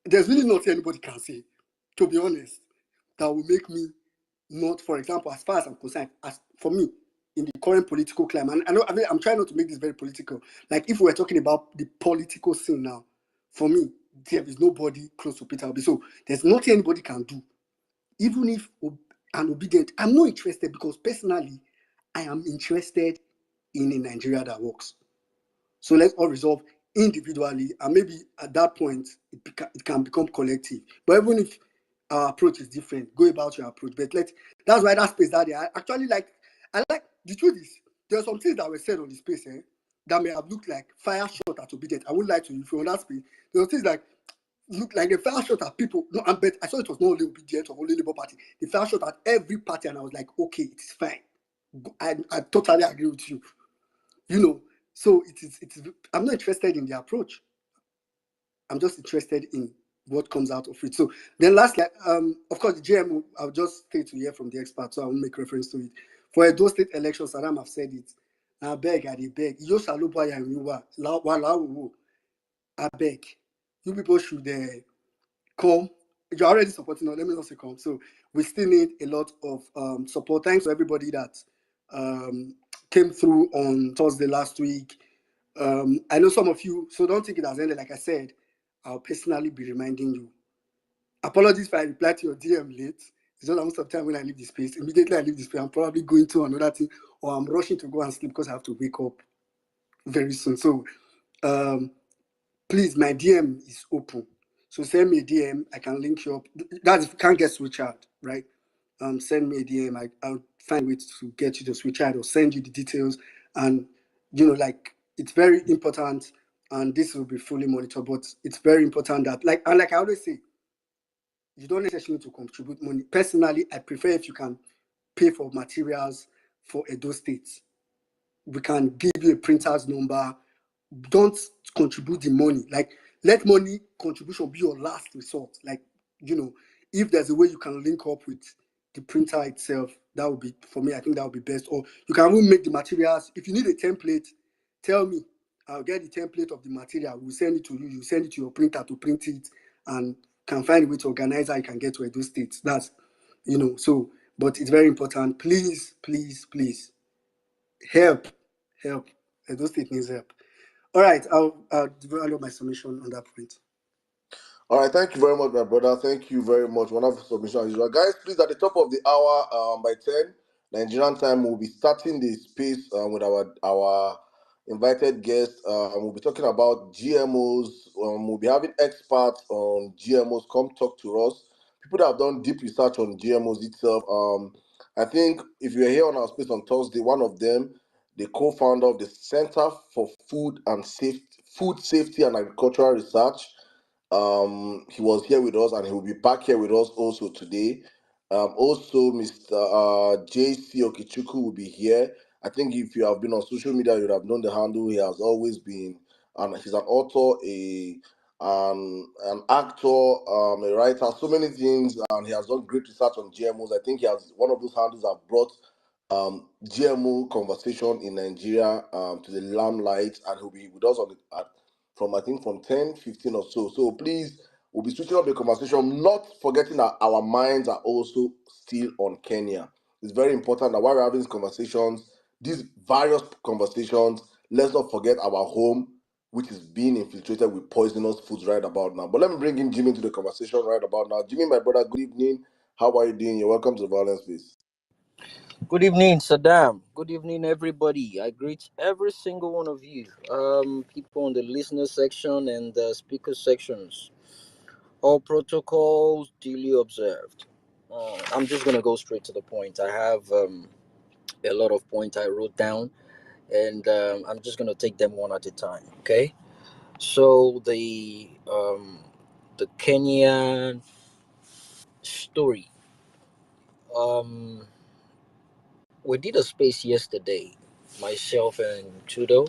there's really nothing anybody can say, to be honest, that will make me not, for example, as far as I'm concerned, as for me, in the current political climate, and I'm trying not to make this very political. Like, if we're talking about the political scene now, for me, there is nobody close to Peter Obi. So there's nothing anybody can do. Even if I'm obedient, I'm not interested, because personally, I am interested in a Nigeria that works. So let's all resolve individually, and maybe at that point it can become collective. But even if our approach is different, go about your approach. But that's why that space that I actually like. I like, the truth is, there are some things that were said on the space that may have looked like fire shot at obedient. I won't lie to you. If you're on that space, there were things like look like the fire shot at people. No, but I saw it was not only obedient or only Labour Party. The fire shot at every party, and I was like, okay, it's fine. I totally agree with you. So it is. I'm not interested in the approach. I'm just interested in what comes out of it. So then lastly, of course, the GMO, I'll just stay to hear from the experts, so I won't make reference to it. For those state elections, Saddam have said it. I beg, I beg. I beg, you people should come. You're already supporting us. Let me not say come. So we still need a lot of support. Thanks to everybody that came through on Thursday last week. I know some of you, so don't think it has ended. Like I said, I'll personally be reminding you. Apologies if I reply to your DM late. It's just that most of the time when I leave the space, immediately I leave the space, I'm probably going to another thing, or I'm rushing to go and sleep because I have to wake up very soon. So please, my DM is open. So send me a DM. I can link you up. That's if you can't get switch out, right? Send me a DM. I'll find ways to get you to switch out or send you the details. And like it's very important. And this will be fully monitored. But it's very important that, like I always say, you don't necessarily need to contribute money. Personally, I prefer if you can pay for materials for Edo State. We can give you a printer's number. Don't contribute the money. Like, let money contribution be your last resort. Like, if there's a way you can link up with the printer itself, that would be, for me, I think that would be best. Or you can even make the materials. If you need a template, tell me. I'll get the template of the material. We'll send it to you. You send it to your printer to print it, and can find a way to organize how you can get to Edo State. That's, so, but it's very important. Please, please, please, help. Edo State needs help. All right, I'll develop my submission on that point. All right, thank you very much, my brother. Thank you very much. Wonderful submission as usual. Guys, please, at the top of the hour, by 10 Nigerian time, we'll be starting the space with our invited guests. We'll be talking about GMOs. We'll be having experts on GMOs come talk to us. People that have done deep research on GMOs itself. I think if you're here on our space on Thursday, one of them, the co-founder of the Center for Food Safety and Agricultural Research, he was here with us and he will be back here with us also today. Also, Mr. JC Okichuku will be here. I think if you have been on social media, you would have known the handle. He has always been, and he's an author, an actor, a writer, so many things, and he has done great research on GMOs. I think he has one of those handles that brought GMO conversation in Nigeria to the limelight, and he'll be with us from 10, 15 or so. So please, we'll be switching up the conversation, not forgetting that our minds are also still on Kenya. It's very important that while we're having these various conversations, let's not forget our home, which is being infiltrated with poisonous foods right about now. But let me bring in Jimmy to the conversation right about now. Jimmy, my brother, good evening. How are you doing? You're welcome to the Violence Space. Good evening, Saddam. Good evening, everybody. I greet every single one of you, people in the listener section and the speaker sections. All protocols duly observed. I'm just gonna go straight to the point. I have a lot of points I wrote down, and I'm just gonna take them one at a time. Okay. So the Kenyan story. Um, we did a space yesterday, myself and Tudo.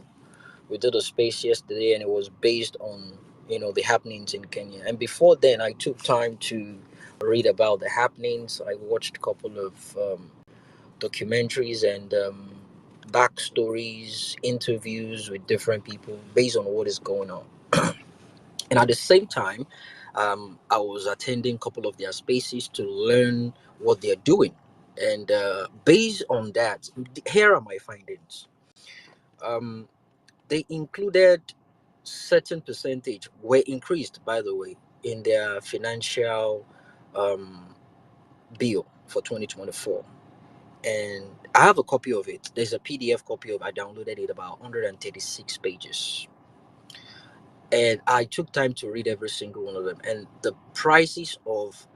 We did a space yesterday, and it was based on the happenings in Kenya. And before then, I took time to read about the happenings. I watched a couple of documentaries and backstories, interviews with different people based on what is going on. And at the same time, I was attending a couple of their spaces to learn what they're doing. And based on that, here are my findings. Um, they included certain percentage were increased, by the way, in their financial um, bill for 2024. And I have a copy of it. There's a PDF copy of. I downloaded it, about 136 pages, and I took time to read every single one of them. And the prices of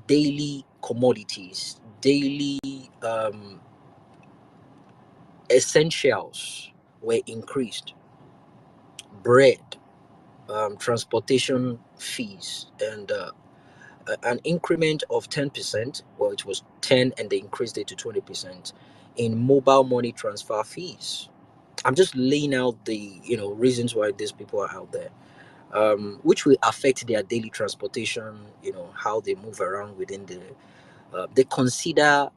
daily commodities, daily essentials were increased. Bread, transportation fees, and an increment of 10%. Well, it was 10 and they increased it to 20% in mobile money transfer fees. I'm just laying out the reasons why these people are out there, which will affect their daily transportation, how they move around within they consider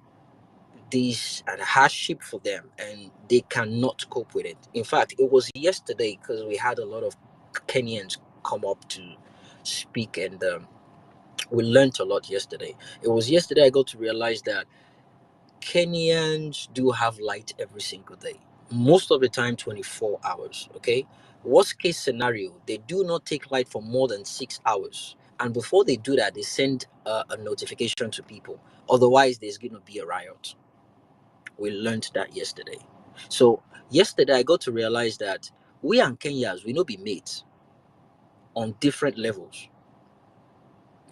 this a hardship for them, and they cannot cope with it. In fact, it was yesterday because we had a lot of Kenyans come up to speak, and we learned a lot yesterday. It was yesterday I got to realize that Kenyans do have light every single day, most of the time 24 hours. Okay, worst case scenario, they do not take light for more than 6 hours, and before they do that, they send a notification to people. Otherwise, there's going to be a riot. We learned that yesterday. So yesterday I got to realize that we and Kenyans, we no be mates on different levels.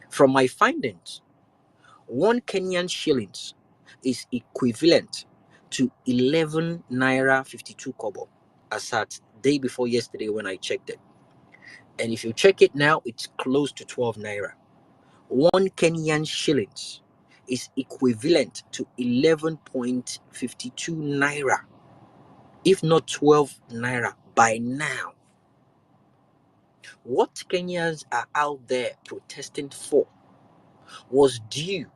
From my findings, 1 Kenyan shillings is equivalent to 11 naira 52 kobo as at day before yesterday when I checked it. And if you check it now, it's close to 12 naira. 1 Kenyan shillings is equivalent to 11.52 naira, if not 12 naira by now. What Kenyans are out there protesting for was due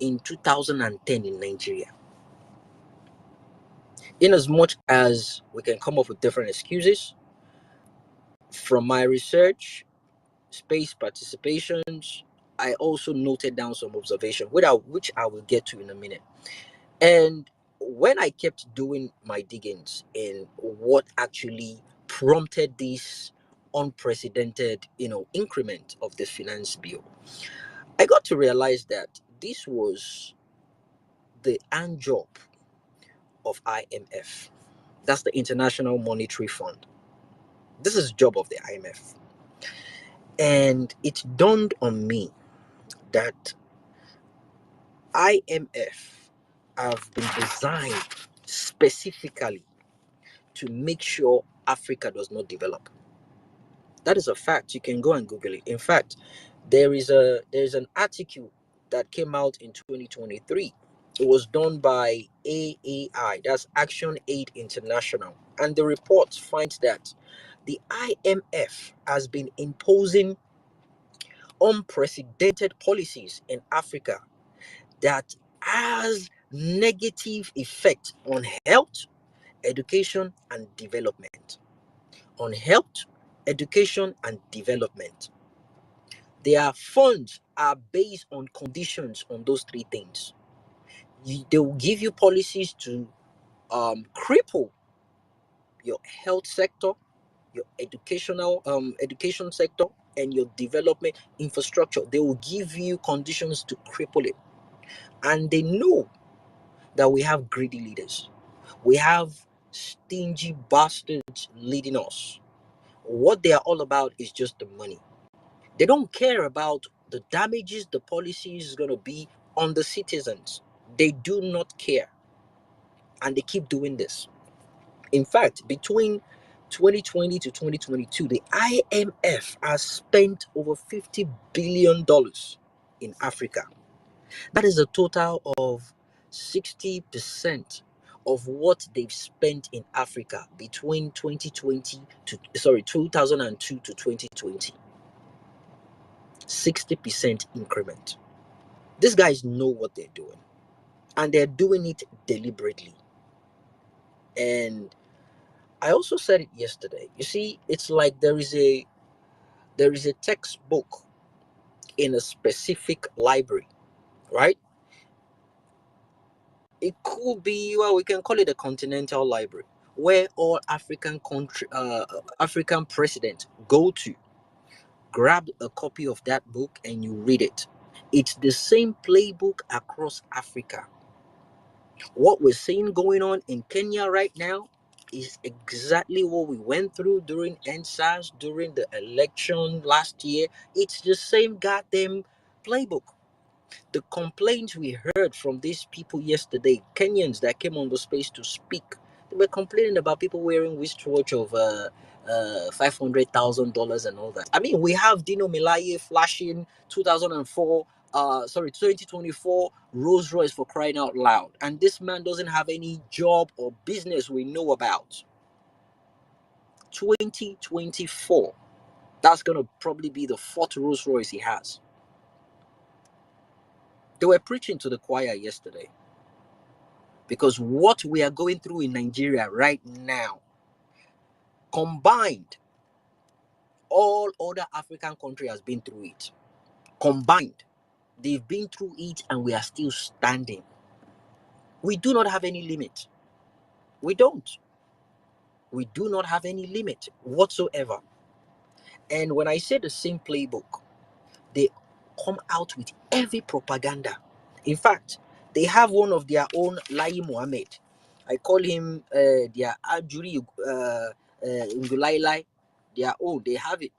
in 2010 in Nigeria. In as much as we can come up with different excuses, from my research, space participations, I also noted down some observation, which I will get to in a minute. And when I kept doing my diggings in what actually prompted this unprecedented, increment of the finance bill, I got to realize that this was the hand job of IMF. That's the International Monetary Fund. This is the job of the IMF. And it dawned on me that IMF have been designed specifically to make sure Africa does not develop. That is a fact. You can go and Google it. In fact, there's an article that came out in 2023. It was done by AAI, that's Action Aid International, and the report finds that the IMF has been imposing unprecedented policies in Africa that has negative effect on health, education, and development. On health, education, and development. Their funds are based on conditions on those three things. They will give you policies to cripple your health sector, your education sector, and your development infrastructure. They will give you conditions to cripple it. And they know that we have greedy leaders. We have stingy bastards leading us. What they are all about is just the money. They don't care about the damages the policy is going to be on the citizens. They do not care. And they keep doing this. In fact, between 2020 to 2022, the IMF has spent over $50 billion in Africa. That is a total of 60% of what they've spent in Africa between 2002 to 2020. 60% increment. These guys know what they're doing, and they're doing it deliberately. And I also said it yesterday. You see, it's like there is a textbook in a specific library, right? It could be, well, we can call it a continental library, where all African presidents go to grab a copy of that book and you read it. It's the same playbook across Africa. What we're seeing going on in Kenya right now is exactly what we went through during NSAS, during the election last year. It's the same goddamn playbook. The complaints we heard from these people yesterday, Kenyans that came on the space to speak, they were complaining about people wearing wristwatch of $500,000 and all that. I mean, we have Dino Melaye flashing 2024 Rolls Royce, for crying out loud, and this man doesn't have any job or business we know about. 2024, that's gonna probably be the fourth Rolls Royce he has. They were preaching to the choir yesterday. Because what we are going through in Nigeria right now, combined all other African countries has been through it. Combined, they've been through it and we are still standing. We do not have any limit. We don't. We do not have any limit whatsoever. And when I say the same playbook, they come out with every propaganda. In fact, they have one of their own, Lai Mohammed. I call him their Ajuri Ngulailai. Their own, they have it.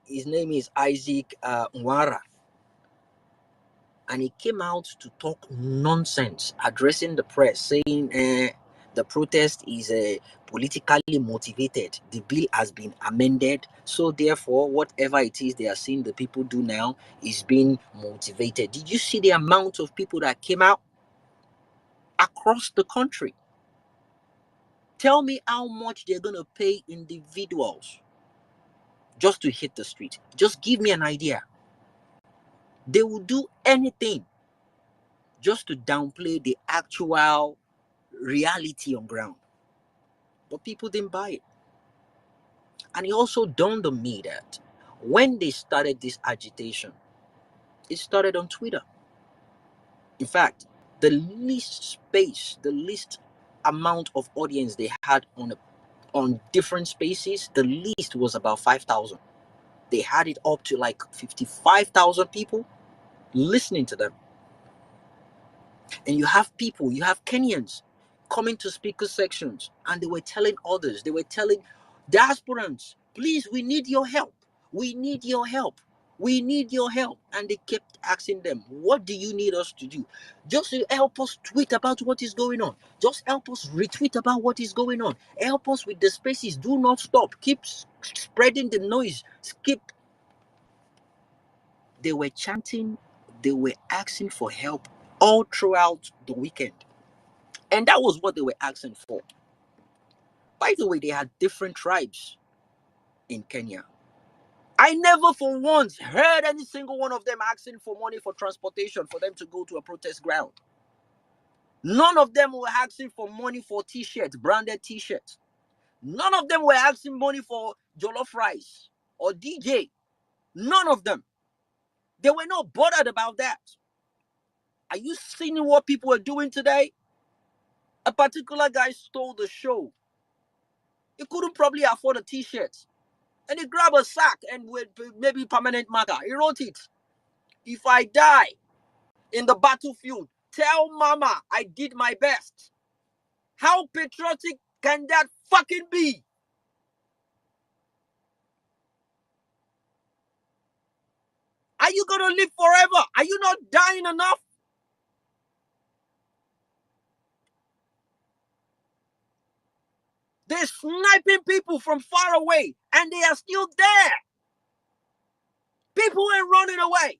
His name is Isaac Nwara. And he came out to talk nonsense, addressing the press, saying the protest is politically motivated. The bill has been amended, so therefore, whatever it is they are seeing the people do now is being motivated. Did you see the amount of people that came out across the country? Tell me how much they're going to pay individuals just to hit the street. Just give me an idea. They will do anything just to downplay the actual reality on ground. But people didn't buy it. And it also dawned on me that when they started this agitation, it started on Twitter. In fact, the least space, the least amount of audience they had on different spaces, the least was about 5,000. They had it up to like 55,000 people listening to them. And you have people, you have Kenyans coming to speaker sections, and they were telling others, they were telling diasporans, please, we need your help. We need your help. We need your help. And they kept asking them, what do you need us to do? Just help us tweet about what is going on. Just help us retweet about what is going on. Help us with the spaces. Do not stop. Keep spreading the noise. They were chanting, they were asking for help all throughout the weekend. And that was what they were asking for. By the way, they had different tribes in Kenya. I never for once heard any single one of them asking for money for transportation for them to go to a protest ground. None of them were asking for money for t-shirts, branded t-shirts. None of them were asking money for jollof rice or DJ. None of them. They were not bothered about that. Are you seeing what people are doing today? A particular guy stole the show. He couldn't probably afford a t-shirt. And he grabbed a sack and with maybe permanent marker, he wrote it. If I die in the battlefield, tell mama I did my best. How patriotic can that fucking be? Are you gonna live forever? Are you not dying enough? They're sniping people from far away and they are still there. People ain't running away.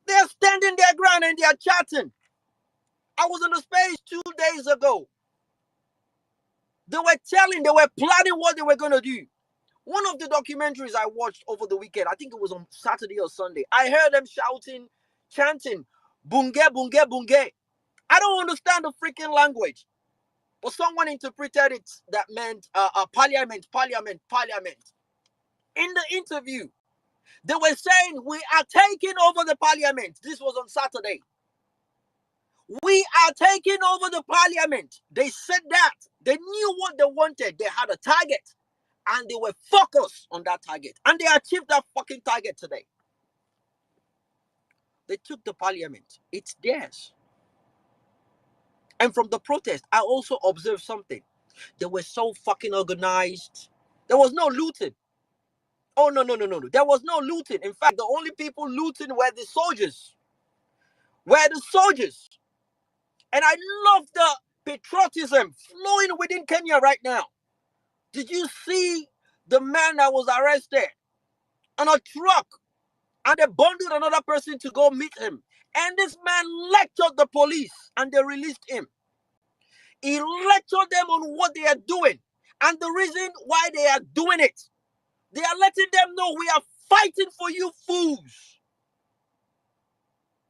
They're standing their ground and they're chatting. I was in the space 2 days ago. They were planning what they were going to do. One of the documentaries I watched over the weekend, I think it was on Saturday or Sunday, I heard them shouting, chanting, bunge, bunge, bunge. I don't understand the freaking language. But someone interpreted it that meant parliament, parliament, parliament. In the interview, they were saying, we are taking over the parliament. This was on Saturday. We are taking over the parliament. They said that. They knew what they wanted. They had a target. And they were focused on that target. And they achieved that fucking target today. They took the parliament. It's theirs. And from the protest, I also observed something. They were so fucking organized. There was no looting. Oh, no. There was no looting. In fact, the only people looting were the soldiers. And I love the patriotism flowing within Kenya right now. Did you see the man that was arrested on a truck and they bundled another person to go meet him? And this man lectured the police and they released him. He lectured them on what they are doing and the reason why they are doing it. They are letting them know we are fighting for you fools.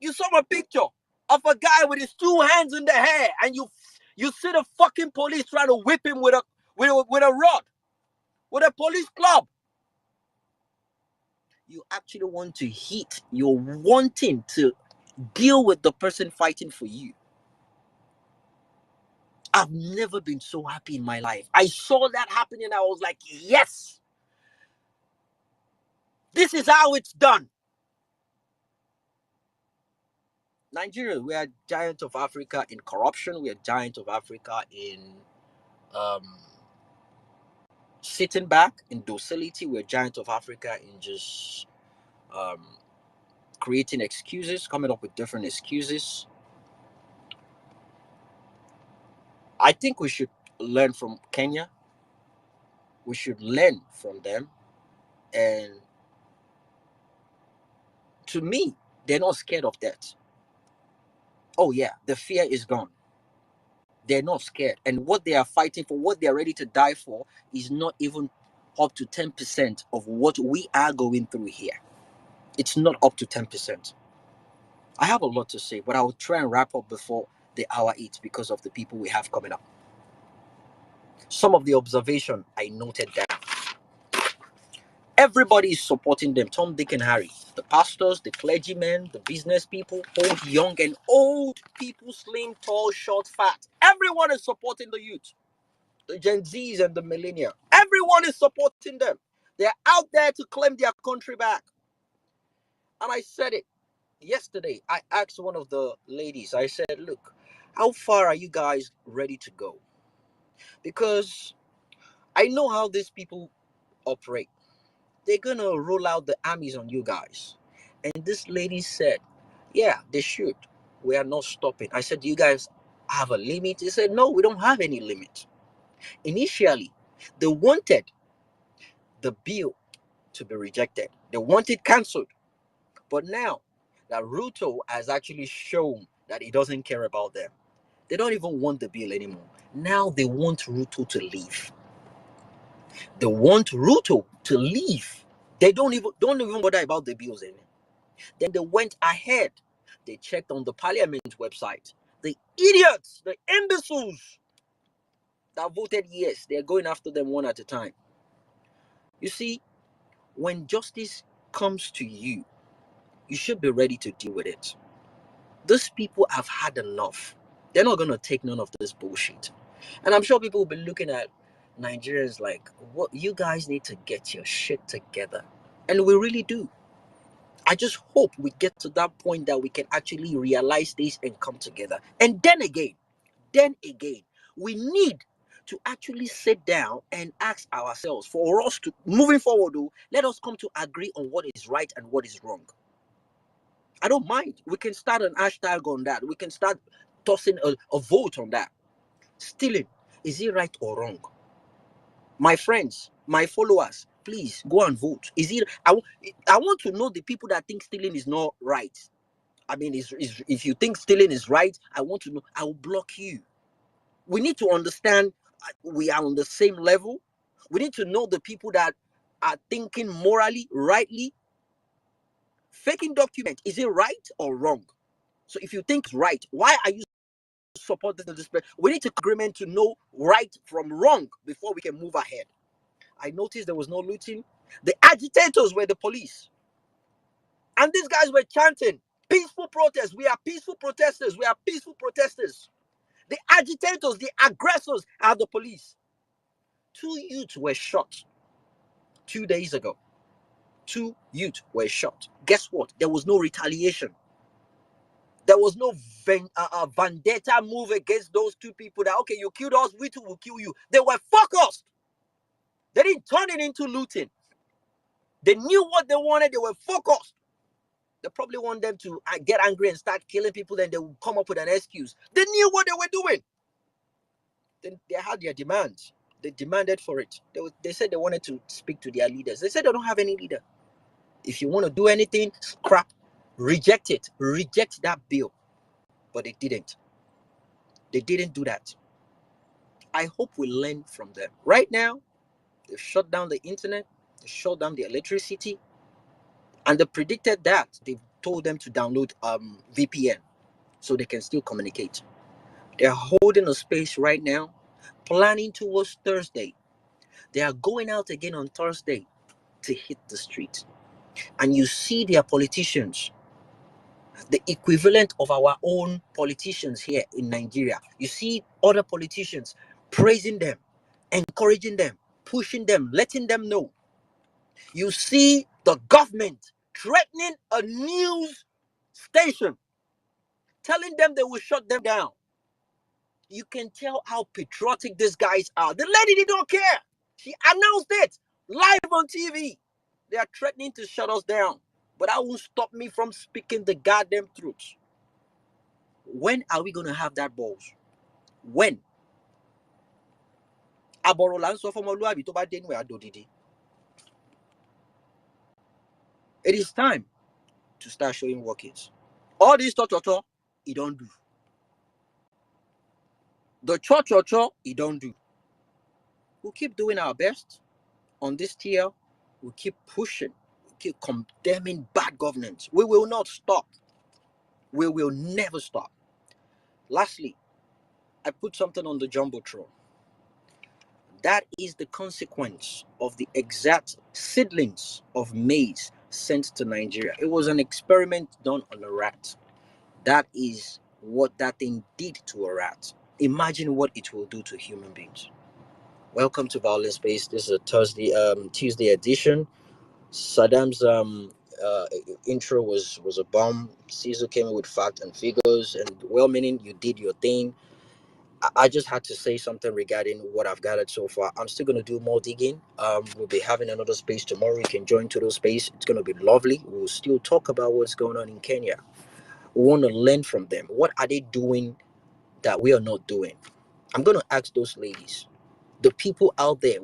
You saw a picture of a guy with his two hands in the hair and you see the fucking police trying to whip him with a rod. with a police club. You actually want to hit. You're wanting to deal with the person fighting for you. I've never been so happy in my life. I saw that happening. I was like, yes, this is how it's done. Nigeria, we are giant of Africa in corruption. We are giant of Africa in um, sitting back, in docility. We're giant of Africa in just um, creating excuses, coming up with different excuses. I think we should learn from Kenya. We should learn from them. And to me, they're not scared of that. Oh, yeah, the fear is gone. They're not scared. And what they are fighting for, what they're ready to die for, is not even up to 10% of what we are going through here. It's not up to 10%. I have a lot to say, but I will try and wrap up before the hour eats because of the people we have coming up. Some of the observation I noted down. Everybody is supporting them. Tom, Dick, and Harry. The pastors, the clergymen, the business people, old, young, and old people, slim, tall, short, fat. Everyone is supporting the youth. The Gen Zs and the millennials. Everyone is supporting them. They're out there to claim their country back. And I said it yesterday. I asked one of the ladies, I said, look, how far are you guys ready to go? Because I know how these people operate. They're going to roll out the armies on you guys. And this lady said, yeah, they should. We are not stopping. I said, do you guys have a limit? They said, no, we don't have any limit. Initially, they wanted the bill to be rejected. They want it cancelled. But now that Ruto has actually shown that he doesn't care about them, they don't even want the bill anymore. Now they want Ruto to leave. They want Ruto to leave. They don't even bother about the bills anymore. Then they went ahead. They checked on the parliament website. The idiots, the imbeciles that voted yes, they're going after them one at a time. You see, when justice comes to you, you should be ready to deal with it. These people have had enough. They're not going to take none of this bullshit. And I'm sure people will be looking at Nigerians like, what, you guys need to get your shit together. And we really do. I just hope we get to that point that we can actually realize this and come together. And then again, we need to actually sit down and ask ourselves, for us to, moving forward, though, let us come to agree on what is right and what is wrong. I don't mind. We can start an hashtag on that. We can start tossing a vote on that. Stealing, is it right or wrong? My friends, my followers, please go and vote. Is it? I want to know the people that think stealing is not right. I mean, if you think stealing is right, I want to know. I will block you. We need to understand we are on the same level. We need to know the people that are thinking morally, rightly. Faking document, is it right or wrong? So if you think it's right, why are you supporting this? We need to agreement to know right from wrong before we can move ahead. I noticed there was no looting. The agitators were the police. And these guys were chanting, peaceful protest. We are peaceful protesters. We are peaceful protesters. The agitators, the aggressors are the police. 2 youths were shot 2 days ago. 2 youths were shot. Guess what? There was no retaliation. There was no vendetta move against those 2 people that, okay, you killed us, we too will kill you. They were focused. They didn't turn it into looting. They knew what they wanted. They were focused. They probably want them to get angry and start killing people, then they will come up with an excuse. They knew what they were doing. Then they had their demands. They demanded for it. They said they wanted to speak to their leaders. They said they don't have any leader. If you want to do anything, scrap, reject it. Reject that bill. But they didn't. They didn't do that. I hope we learn from them. Right now, they've shut down the internet. They shut down the electricity. And they predicted that. They told them to download VPN so they can still communicate. They're holding a space right now, planning towards Thursday. They are going out again on Thursday to hit the street. And you see their politicians, the equivalent of our own politicians here in Nigeria. You see other politicians praising them, encouraging them, pushing them, letting them know. You see the government threatening a news station, telling them they will shut them down. You can tell how patriotic these guys are. The lady did not care. She announced it live on TV. They are threatening to shut us down. But that won't stop me from speaking the goddamn truth. When are we going to have that balls? When? It is time to start showing workings. All this talk, it don't do. The church, it don't do. We'll keep doing our best on this tier. We'll keep pushing. We'll keep condemning bad governance. We will not stop. We will never stop. Lastly, I put something on the Jumbotron. That is the consequence of the exact seedlings of maize sent to Nigeria. It was an experiment done on a rat. That is what that thing did to a rat. Imagine what it will do to human beings. Welcome to Violence Space. This is a Tuesday edition. Saddam's uh, intro was a bomb. Caesar came in with facts and figures, and well-meaning. You did your thing. I just had to say something regarding what I've gathered so far. I'm still gonna do more digging. We'll be having another space tomorrow. You can join to those space. It's gonna be lovely. We'll still talk about what's going on in Kenya. We want to learn from them. What are they doing that we are not doing? I'm gonna ask those ladies, the people out there.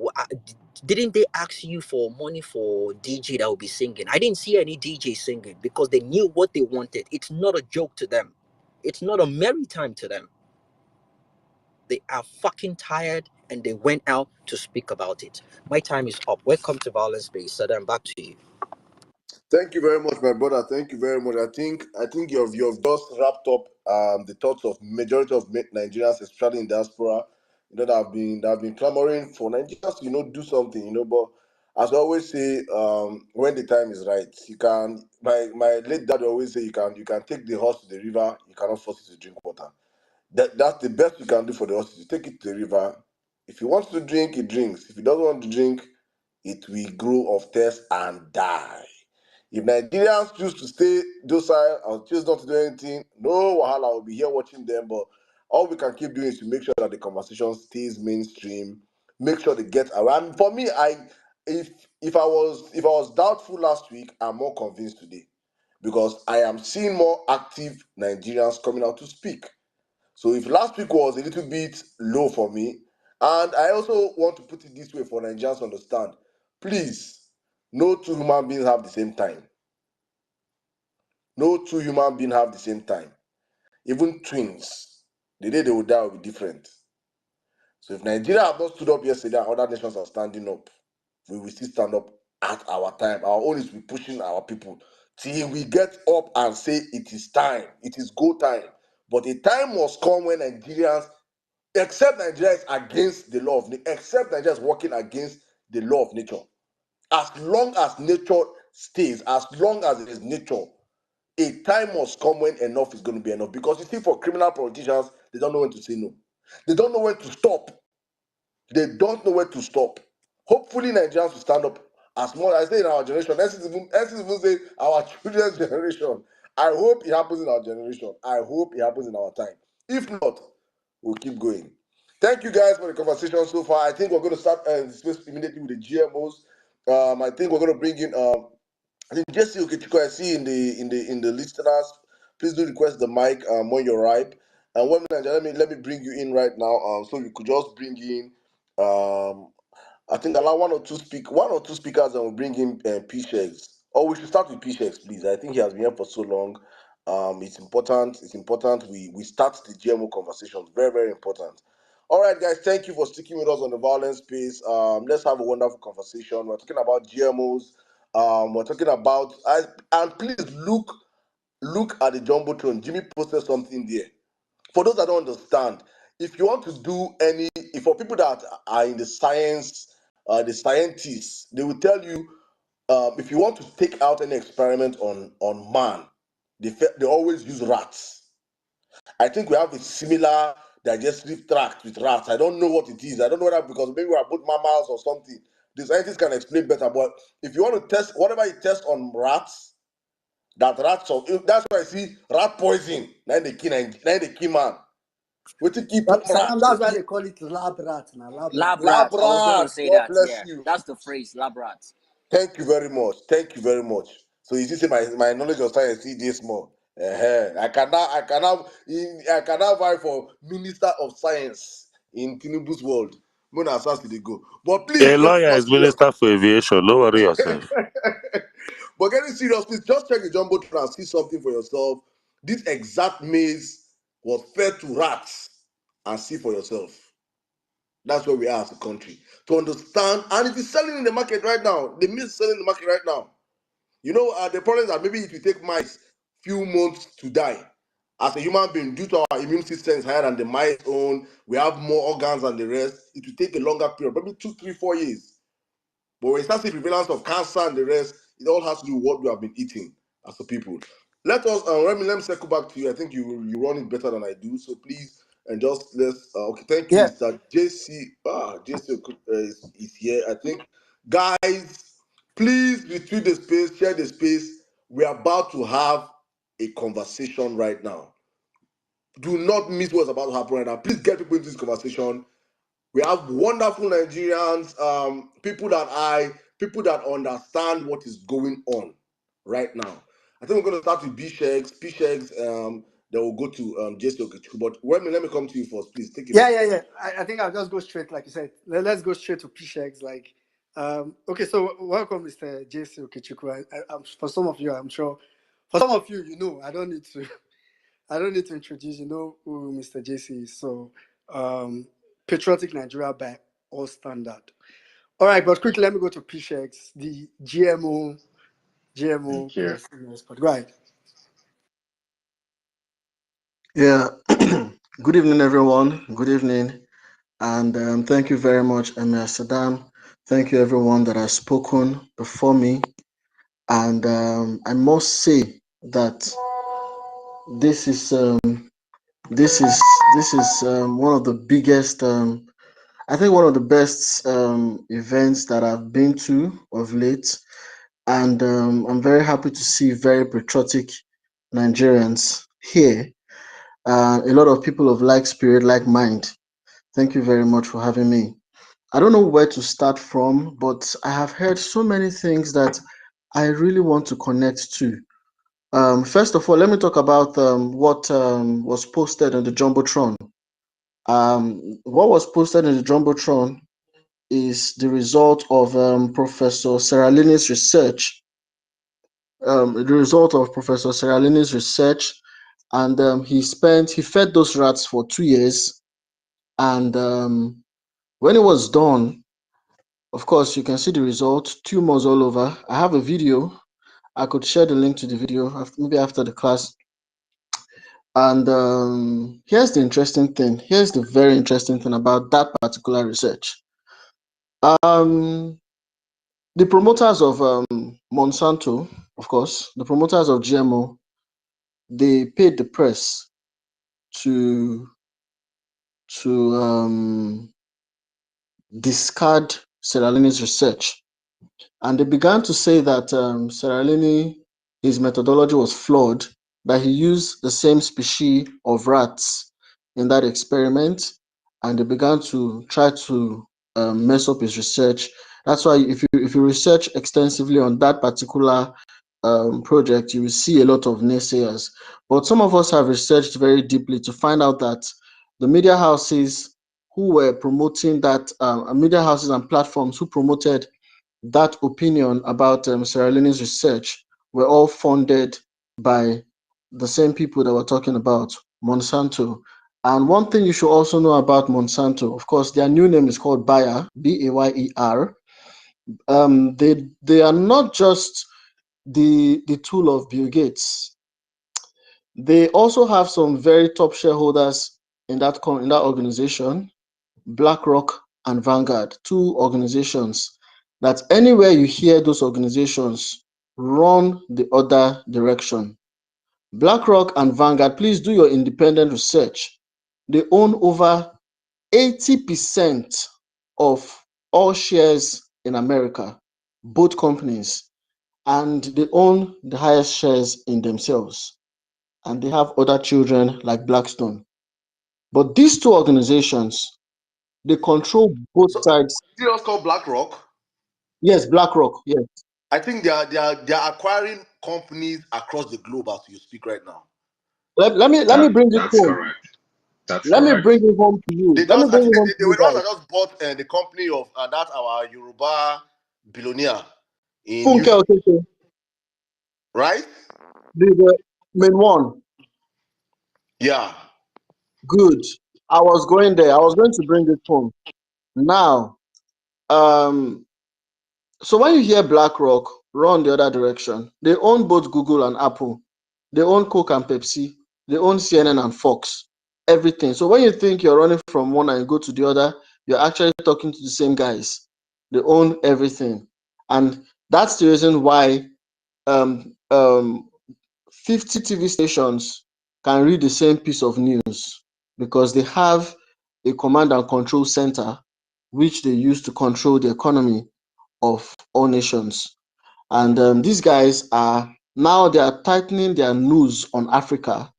Didn't they ask you for money for DJ that will be singing? I didn't see any DJ singing because they knew what they wanted. It's not a joke to them. It's not a merry time to them. They are fucking tired and they went out to speak about it. My time is up. Welcome to Violence Space. Saddam, back to you. Thank you very much, my brother. Thank you very much. I think you've just wrapped up the thoughts of majority of Nigerians, especially in diaspora, that have been clamoring for Nigerians to do something, But as I always say, when the time is right, you can. My late dad always say you can take the horse to the river, you cannot force it to drink water. That's the best you can do for the horse. You take it to the river. If he wants to drink, he drinks. If he doesn't want to drink, it will grow of thirst and die. If Nigerians choose to stay docile or choose not to do anything, no wahala will be here watching them. But all we can keep doing is to make sure that the conversation stays mainstream. Make sure they get around. For me, if I was doubtful last week, I'm more convinced today because I am seeing more active Nigerians coming out to speak. So if last week was a little bit low for me, and I also want to put it this way for Nigerians to understand, please, no two human beings have the same time. No two human beings have the same time. Even twins, the day they will die will be different. So if Nigeria have not stood up yesterday and other nations are standing up, we will still stand up at our time. Our own is to be pushing our people till we get up and say it is time. It is go time. But a time must come when Nigerians, except Nigeria is against the law of nature, except Nigeria is working against the law of nature. As long as nature stays, as long as it is nature, a time must come when enough is going to be enough. Because you see, for criminal politicians, they don't know when to say no. They don't know when to stop. They don't know when to stop. Hopefully, Nigerians will stand up as more. I say in our generation. Let's even say our children's generation. I hope it happens in our generation. I hope it happens in our time. If not, we'll keep going. Thank you guys for the conversation so far. I think we're going to start the space immediately with the GMOs. I think we're going to bring in I think Jesse Okechukwu, I see in the listeners. Please do request the mic when you're ripe. And let me bring you in right now. So we could just bring in I think allow one or two speakers and we'll bring in P-Shegs. Or we should start with P-Shegs, please. I think he has been here for so long. It's important we start the GMO conversation. Very, very important. All right, guys, thank you for sticking with us on the violence space. Let's have a wonderful conversation. We're talking about GMOs. We're talking about and please look at the jumbotron. Jimmy posted something there. For those that don't understand, if you want to do any, if for people that are in the science the scientists, they will tell you, if you want to take out any experiment on man, they always use rats. I think we have a similar digestive tract with rats. I don't know what it is. I don't know whether because maybe we are both mammals or something. The scientists can explain better. But if you want to test whatever you test on rats, that rats of that's why I see rat poison. Now they kill man. What to keep Saddam, rat? that's why they call it lab rat now. Lab rat. Lab Lab rats. I was gonna rat. say God that. bless Yeah, you. that's the phrase, lab rats. Thank you very much. Thank you very much. So you see, say my knowledge of science is this small. I cannot vie for Minister of Science in Tinubu's world. Mona Asas they go. But A please, getting lawyer more is serious. minister for aviation. Don't worry yourself. But getting serious, please just check the jumbotron and see something for yourself. This exact maize was fed to rats, and see for yourself. That's where we are as a country. To understand, and it is selling in the market right now. The maize is selling in the market right now. The problem is that maybe it will take mice few months to die. As a human being, due to our immune system is higher than the mice own, we have more organs than the rest. It will take a longer period, maybe 2, 3, 4 years. But when it starts the prevalence of cancer and the rest, it all has to do with what we have been eating as a people. Let me circle back to you. I think you run it better than I do. So please, and just let's okay. Thank you, Yeah. Mr. JC. JC is here. I think, guys, please retweet the space, share the space. We are about to have a conversation right now. Do not miss what's about to happen right now. Please get people into this conversation. We have wonderful Nigerians, people that understand what is going on right now. I think we're going to start with P-Shegs, then we'll go to JC Okechukwu. But let me come to you first, please. Take it. Yeah. I think I'll just go straight, like you said. Let's go straight to PSHEX. Okay, so welcome, Mr. JC Okechukwu. For some of you, I'm sure. For some of you, I don't need to. I don't need to introduce. You know who Mr. JC is. So, patriotic Nigeria by all standard. All right, but quickly, let me go to PSHEX, the GMO person. But go ahead. Yeah, good evening, everyone. Good evening, and thank you very much, Emir Saddam. Thank you, everyone that has spoken before me. And I must say that this is this is this is one of the biggest, I think, one of the best events that I've been to of late, and I'm very happy to see very patriotic Nigerians here. A lot of people of like spirit, like mind. Thank you very much for having me. I don't know where to start from, but I have heard so many things that I really want to connect to. First of all, let me talk about what was posted on the Jumbotron. What was posted in the Jumbotron is the result of Professor Seralini's research. And he fed those rats for 2 years, and when it was done, of course, you can see the result, tumors all over. I have a video. I could share the link to the video maybe after the class. And here's the interesting thing. Here's the very interesting thing about that particular research. The promoters of Monsanto, of course, the promoters of GMO, they paid the press to discard Seralini's research. And they began to say that Seralini, his methodology was flawed, that he used the same species of rats in that experiment, and they began to try to mess up his research. That's why if you research extensively on that particular project, you will see a lot of naysayers. But some of us have researched very deeply to find out that the media houses who were promoting that, media houses and platforms who promoted that opinion about Seralini's research were all funded by the same people that we're talking about, Monsanto. And one thing you should also know about Monsanto, of course, their new name is called Bayer, Bayer. They are not just the tool of Bill Gates. They also have some very top shareholders in that organization, BlackRock and Vanguard, two organizations that anywhere you hear those organizations run the other direction. BlackRock and Vanguard, please do your independent research. They own over 80% of all shares in America, both companies, and they own the highest shares in themselves. And they have other children like Blackstone. But these two organizations, they control both So sides. is it called BlackRock? Yes, BlackRock, yes. I think they are acquiring companies across the globe as you speak right now. Let me bring it That's home. correct. That's Let me correct. bring it home to you. They Let me just, I bring it think home to they you were the ones guys. that just bought the company of that our Yoruba billionaire in Funke Houston, Okeke, right? the main one. Yeah. Good. I was going there. I was going to bring it home. Now, um, so when you hear BlackRock, run the other direction. They own both Google and Apple. They own Coke and Pepsi. They own CNN and Fox. Everything. So when you think you're running from one and you go to the other, you're actually talking to the same guys. They own everything. And that's the reason why um, um, 50 TV stations can read the same piece of news because they have a command and control center which they use to control the economy of all nations. And these guys are now they are tightening their noose on Africa.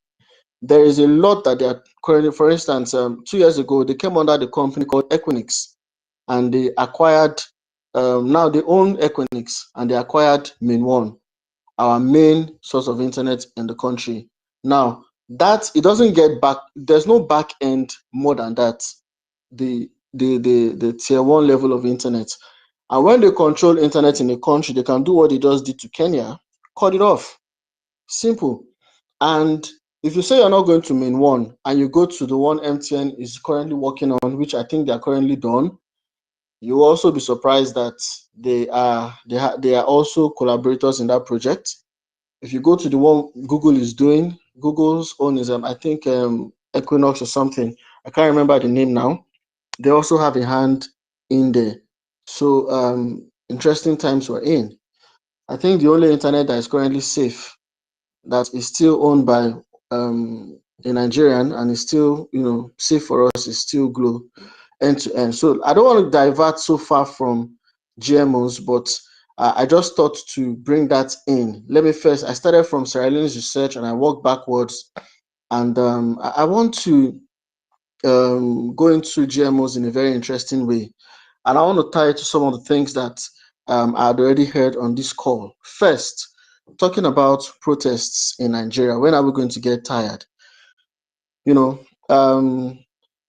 There is a lot that they are currently, for instance, 2 years ago, they came under the company called Equinix and they acquired, now they own Equinix and they acquired Main One, our main source of internet in the country. Now, that it doesn't get back, there's no back end more than that. The tier one level of internet. And when they control internet in a country, they can do what they just did to Kenya, cut it off. Simple. And if you say you're not going to main one and you go to the one MTN is currently working on, which I think they are currently done, you will also be surprised that they are also collaborators in that project. If you go to the one Google is doing, Google's own is I think Equinox or something. I can't remember the name now. They also have a hand in there. So interesting times we're in. I think the only internet that is currently safe that is still owned by a Nigerian and is still safe for us is still Glo end to end. So I don't want to divert so far from GMOs, but I just thought to bring that in. Let me first. I started from Sierra Leone's research and I worked backwards, and I want to go into GMOs in a very interesting way. And I want to tie it to some of the things that I had already heard on this call. First, talking about protests in Nigeria. When are we going to get tired? You know,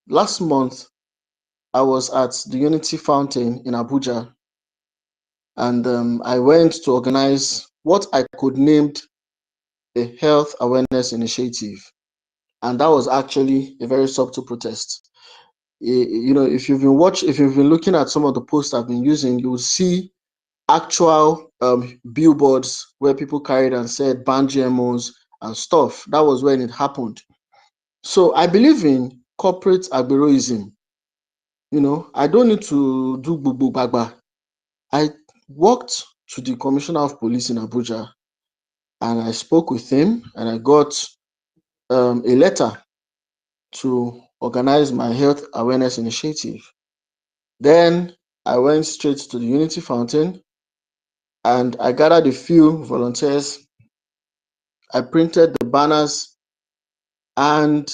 last month I was at the Unity Fountain in Abuja, and I went to organize what I could name a health awareness initiative. And that was actually a very subtle protest. If if you've been looking at some of the posts I've been using, you will see actual billboards where people carried and said ban GMOs and stuff. That was when it happened. So I believe in corporate agberoism. I don't need to do bubu bagba. I walked to the commissioner of police in Abuja and I spoke with him and I got a letter to organize my health awareness initiative. Then I went straight to the Unity Fountain and I gathered a few volunteers. I printed the banners, and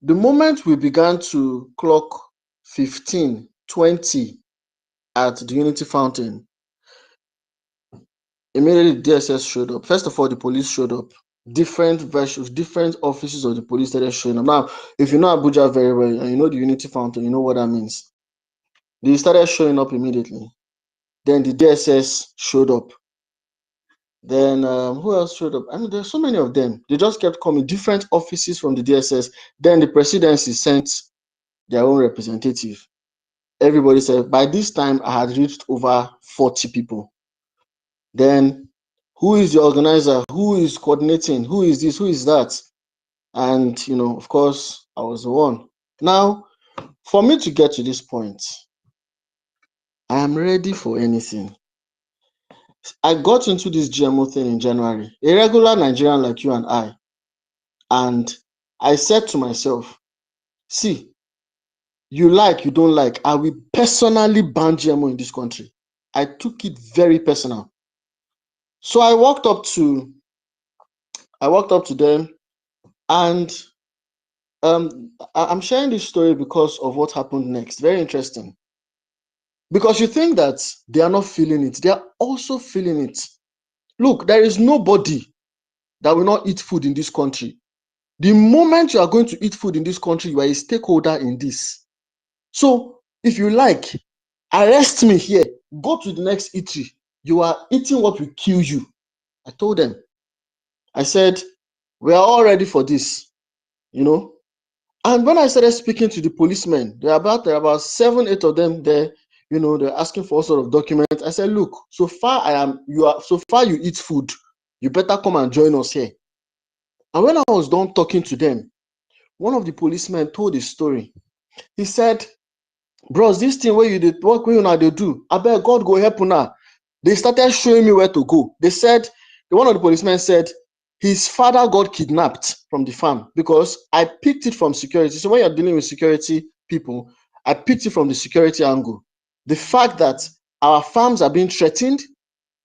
the moment we began to clock 15, 20 at the Unity Fountain, immediately the DSS showed up. First of all, the police showed up. Different versions, different offices of the police started showing up. Now, if you know Abuja very well and you know the Unity Fountain, you know what that means. They started showing up immediately. Then the DSS showed up. Then who else showed up? I mean, there's so many of them. They just kept coming, different offices from the DSS. Then the presidency sent their own representative. Everybody said, by this time, I had reached over 40 people. Then, who is the organizer? Who is coordinating? Who is this? Who is that? And, of course, I was the one. Now, For me to get to this point, I am ready for anything. I got into this GMO thing in January, a regular Nigerian like you and I said to myself, see, you like, you don't like, I will personally ban GMO in this country. I took it very personal. So I walked up to them, and I'm sharing this story because of what happened next. Very interesting. Because you think that they are not feeling it, they are also feeling it. Look, there is nobody that will not eat food in this country. The moment you are going to eat food in this country, you are a stakeholder in this. So if you like, arrest me here, go to the next eatery. You are eating what will kill you. I told them. I said, we are all ready for this, you know. And when I started speaking to the policemen, there are about 7, 8 of them there, you know, they're asking for all sort of documents. I said, look, so far you eat food, you better come and join us here. And when I was done talking to them, one of the policemen told a story. He said, bros, this thing where you did work, where you they do, I bet God go help now. They started showing me where to go. They said, one of the policemen said, his father got kidnapped from the farm because I picked it from security. So when you're dealing with security people, I picked it from the security angle. The fact that our farms are being threatened,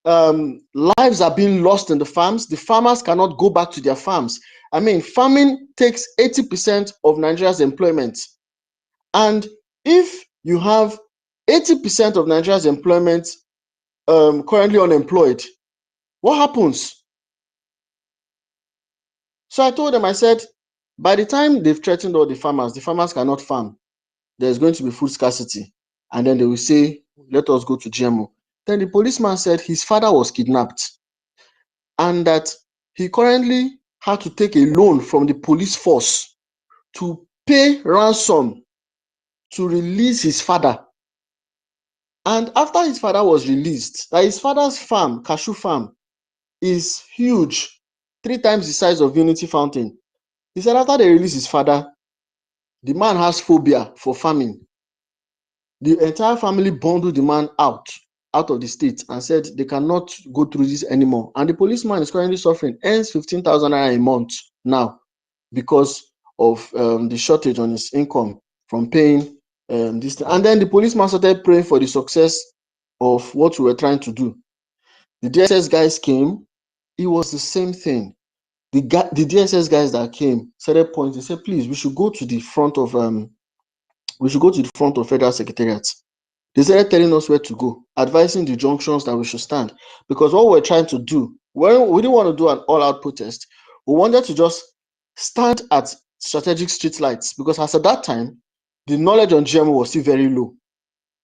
lives are being lost in the farms. The farmers cannot go back to their farms. I mean, farming takes 80% of Nigeria's employment. And if you have 80% of Nigeria's employment currently unemployed, what happens? So I told them, I said, by the time they've threatened all the farmers cannot farm. There's going to be food scarcity. And then they will say, let us go to GMO. Then the policeman said his father was kidnapped and that he currently had to take a loan from the police force to pay ransom to release his father. And after his father was released, that his father's farm, cashew farm, is huge, 3 times the size of Unity Fountain. He said after they release his father, the man has phobia for farming. The entire family bundled the man out of the state and said they cannot go through this anymore. And the policeman is currently suffering, earns 15,000 naira a month now because of the shortage on his income from paying this thing. And then the policeman started praying for the success of what we were trying to do. The DSS guys came, it was the same thing. The DSS guys that came started pointing, said, please, we should go to the front of Federal Secretariat. They started telling us where to go, advising the junctions that we should stand. Because what we're trying to do, well, we didn't want to do an all-out protest. We wanted to just stand at strategic street lights because as at that time, the knowledge on GMO was still very low.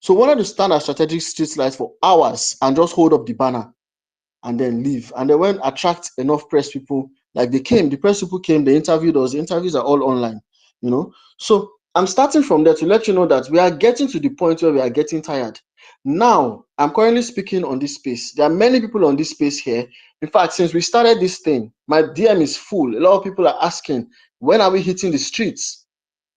So we wanted to stand at strategic street lights for hours and just hold up the banner and then leave. And then when attract enough press people, like they came, the press people came, they interviewed us. The interviews are all online, you know. So I'm starting from there to let you know that we are getting to the point where we are getting tired. Now, I'm currently speaking on this space. There are many people on this space here. In fact, since we started this thing, my DM is full. A lot of people are asking, when are we hitting the streets?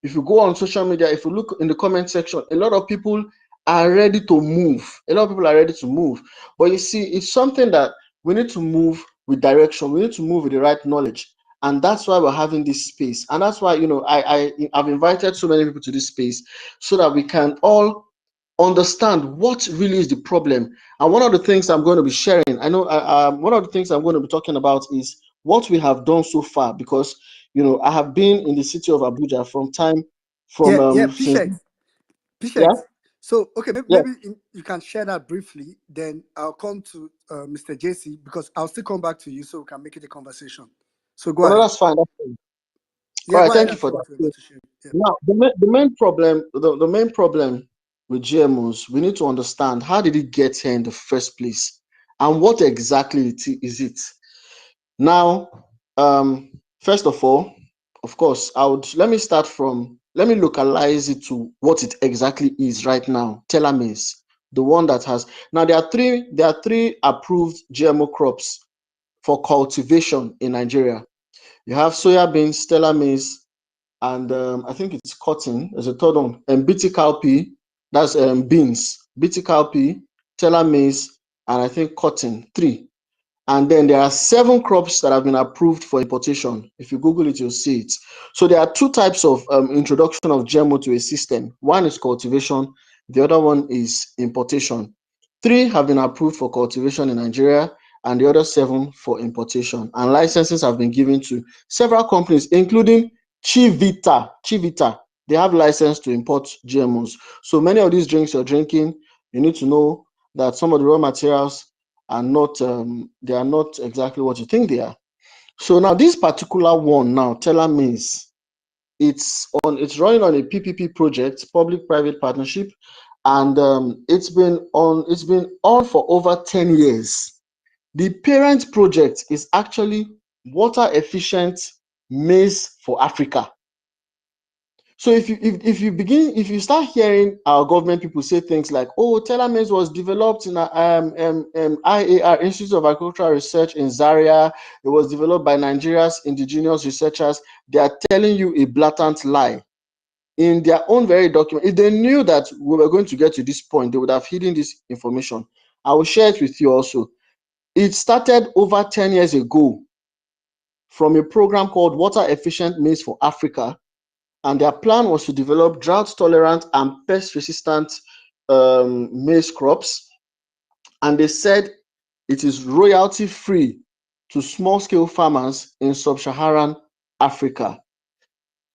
If you go on social media, if you look in the comment section, a lot of people are ready to move. A lot of people are ready to move. But you see, it's something that we need to move with direction. We need to move with the right knowledge. And that's why we're having this space. And that's why, you know, I've invited so many people to this space so that we can all understand what really is the problem. And one of the things I'm going to be sharing, I know one of the things I'm going to be talking about is what we have done so far, because you know I have been in the city of Abuja from Yeah, since. Yeah, Pichet. So, okay, yeah. you can share that briefly. Then I'll come to Mr. JC because I'll still come back to you so we can make it a conversation. So go Oh, no, ahead. that's fine. That's fine. All Yeah, right, go ahead thank you and for share that. what you're So about to share. Yeah. now, the main problem with GMOs, we need to understand how did it get here in the first place, and what exactly is it. Now, first of all, of course, let me localize it to what it exactly is right now. Telomeres, the one that has, now there are three approved GMO crops for cultivation in Nigeria. You have soya beans, stellar maize, and I think it's cotton. There's a third one, and BT cowpea. That's beans, BT cowpea, teller maize, and I think cotton. Three. And then there are 7 crops that have been approved for importation. If you Google it, you'll see it. So there are 2 types of introduction of GMO to a system. One is cultivation, the other one is importation. 3 have been approved for cultivation in Nigeria, and the other 7 for importation. And licenses have been given to several companies, including Chivita. Chivita, they have license to import GMOs. So many of these drinks you're drinking, you need to know that some of the raw materials are not they are not exactly what you think they are. So now this particular one now, Teller means it's running on a PPP project, public-private partnership, and it's been on for over 10 years. The parent project is actually water efficient maize for Africa. So if you start hearing our government people say things like, "Oh, telomeres was developed in IAR, Institute of Agricultural Research in Zaria. It was developed by Nigeria's indigenous researchers," they are telling you a blatant lie. In their own very document, if they knew that we were going to get to this point, they would have hidden this information. I will share it with you also. It started over 10 years ago from a program called Water Efficient Maize for Africa, and their plan was to develop drought-tolerant and pest-resistant maize crops. And they said it is royalty-free to small-scale farmers in sub-Saharan Africa.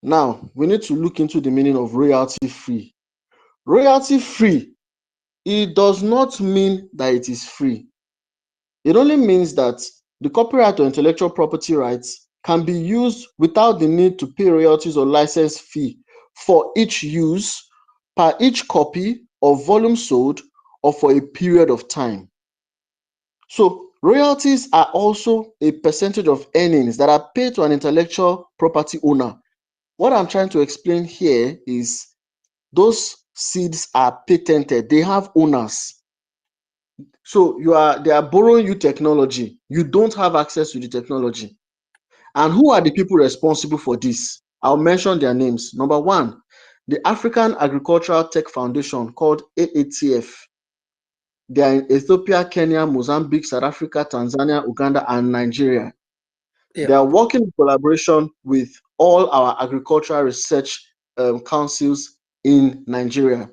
Now, we need to look into the meaning of royalty-free. Royalty-free, it does not mean that it is free. It only means that the copyright or intellectual property rights can be used without the need to pay royalties or license fee for each use, per each copy or volume sold, or for a period of time. So royalties are also a percentage of earnings that are paid to an intellectual property owner. What I'm trying to explain here is those seeds are patented, they have owners. So they are borrowing you technology. You don't have access to the technology. And who are the people responsible for this? I'll mention their names. Number one, the African Agricultural Tech Foundation, called AATF. They are in Ethiopia, Kenya, Mozambique, South Africa, Tanzania, Uganda, and Nigeria. Yeah. They are working in collaboration with all our agricultural research councils in Nigeria.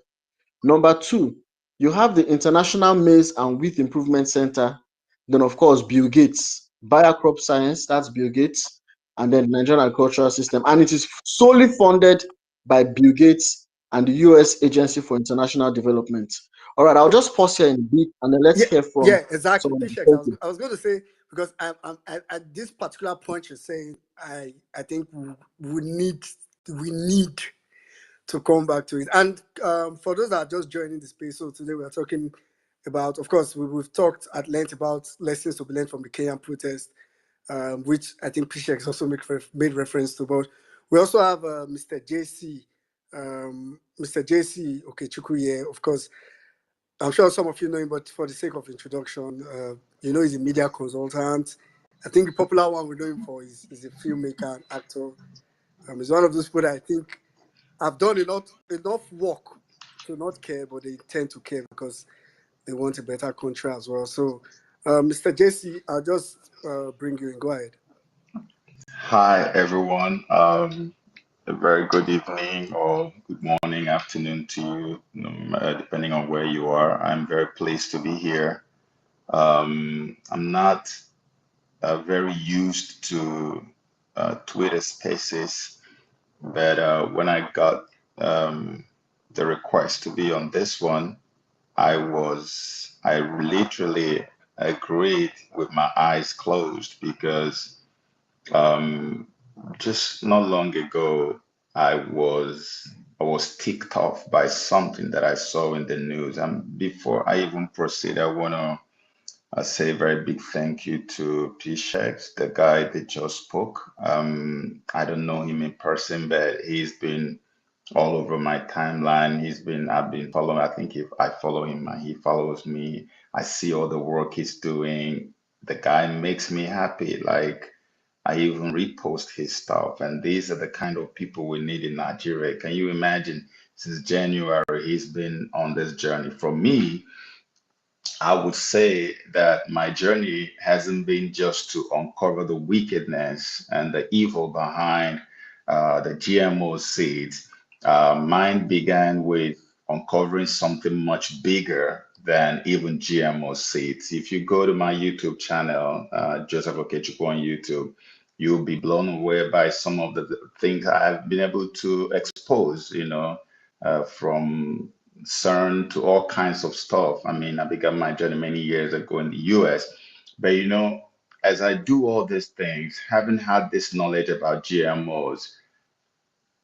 Number two, you have the International Maize and Wheat Improvement Center. Then, of course, Bill Gates, Bayer Crop Science, that's Bill Gates, and then Nigerian Agricultural System. And it is solely funded by Bill Gates and the US Agency for International Development. All right, I'll just pause here in a bit and then let's Yeah, hear from yeah, exactly. someone. Appreciate. Thank you. I was going to say because at this particular point you're saying, I think we need to come back to it. And for those that are just joining the space, so today we are talking about, of course, we've talked at length about lessons to be learned from the Kenyan protest, which I think PCX also made reference to. But we also have Mr. JC, Mr. JC Okechukwu here. Of course, I'm sure some of you know him, but for the sake of introduction, he's a media consultant. I think the popular one we know him for is a filmmaker and actor. He's one of those people that I think have done enough work to not care, but they tend to care because they want a better country as well. So, Mr. JC, I'll just bring you in. Go ahead. Hi, everyone. A very good evening or good morning, afternoon to you, depending on where you are. I'm very pleased to be here. I'm not very used to Twitter spaces, but when I got the request to be on this one, I literally agreed with my eyes closed because um, just not long ago, I was ticked off by something that I saw in the news. And before I even proceed, I want to say a very big thank you to P-Shex, the guy that just spoke. I don't know him in person, but he's been all over my timeline. I've been following. I think if I follow him, he follows me. I see all the work he's doing. The guy makes me happy. Like I even repost his stuff. And these are the kind of people we need in Nigeria. Can you imagine? Since January, he's been on this journey. For me, I would say that my journey hasn't been just to uncover the wickedness and the evil behind the GMO seeds. Mine began with uncovering something much bigger than even GMO seeds. If you go to my YouTube channel, Joseph Okechukwu on YouTube, you'll be blown away by some of the things I've been able to expose, from CERN to all kinds of stuff. I mean, I began my journey many years ago in the US. But as I do all these things, having had this knowledge about GMOs,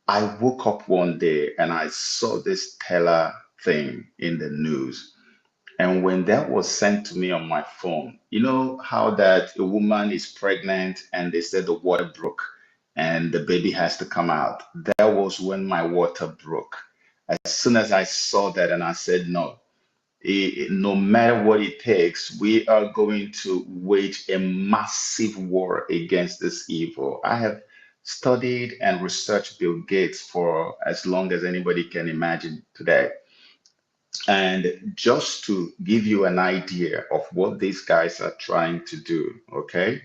I woke up one day and I saw this stellar thing in the news. And when that was sent to me on my phone, you know how that a woman is pregnant and they said the water broke and the baby has to come out. That was when my water broke. As soon as I saw that, and I said, no, no matter what it takes, we are going to wage a massive war against this evil. I have studied and researched Bill Gates for as long as anybody can imagine today. And just to give you an idea of what these guys are trying to do, okay?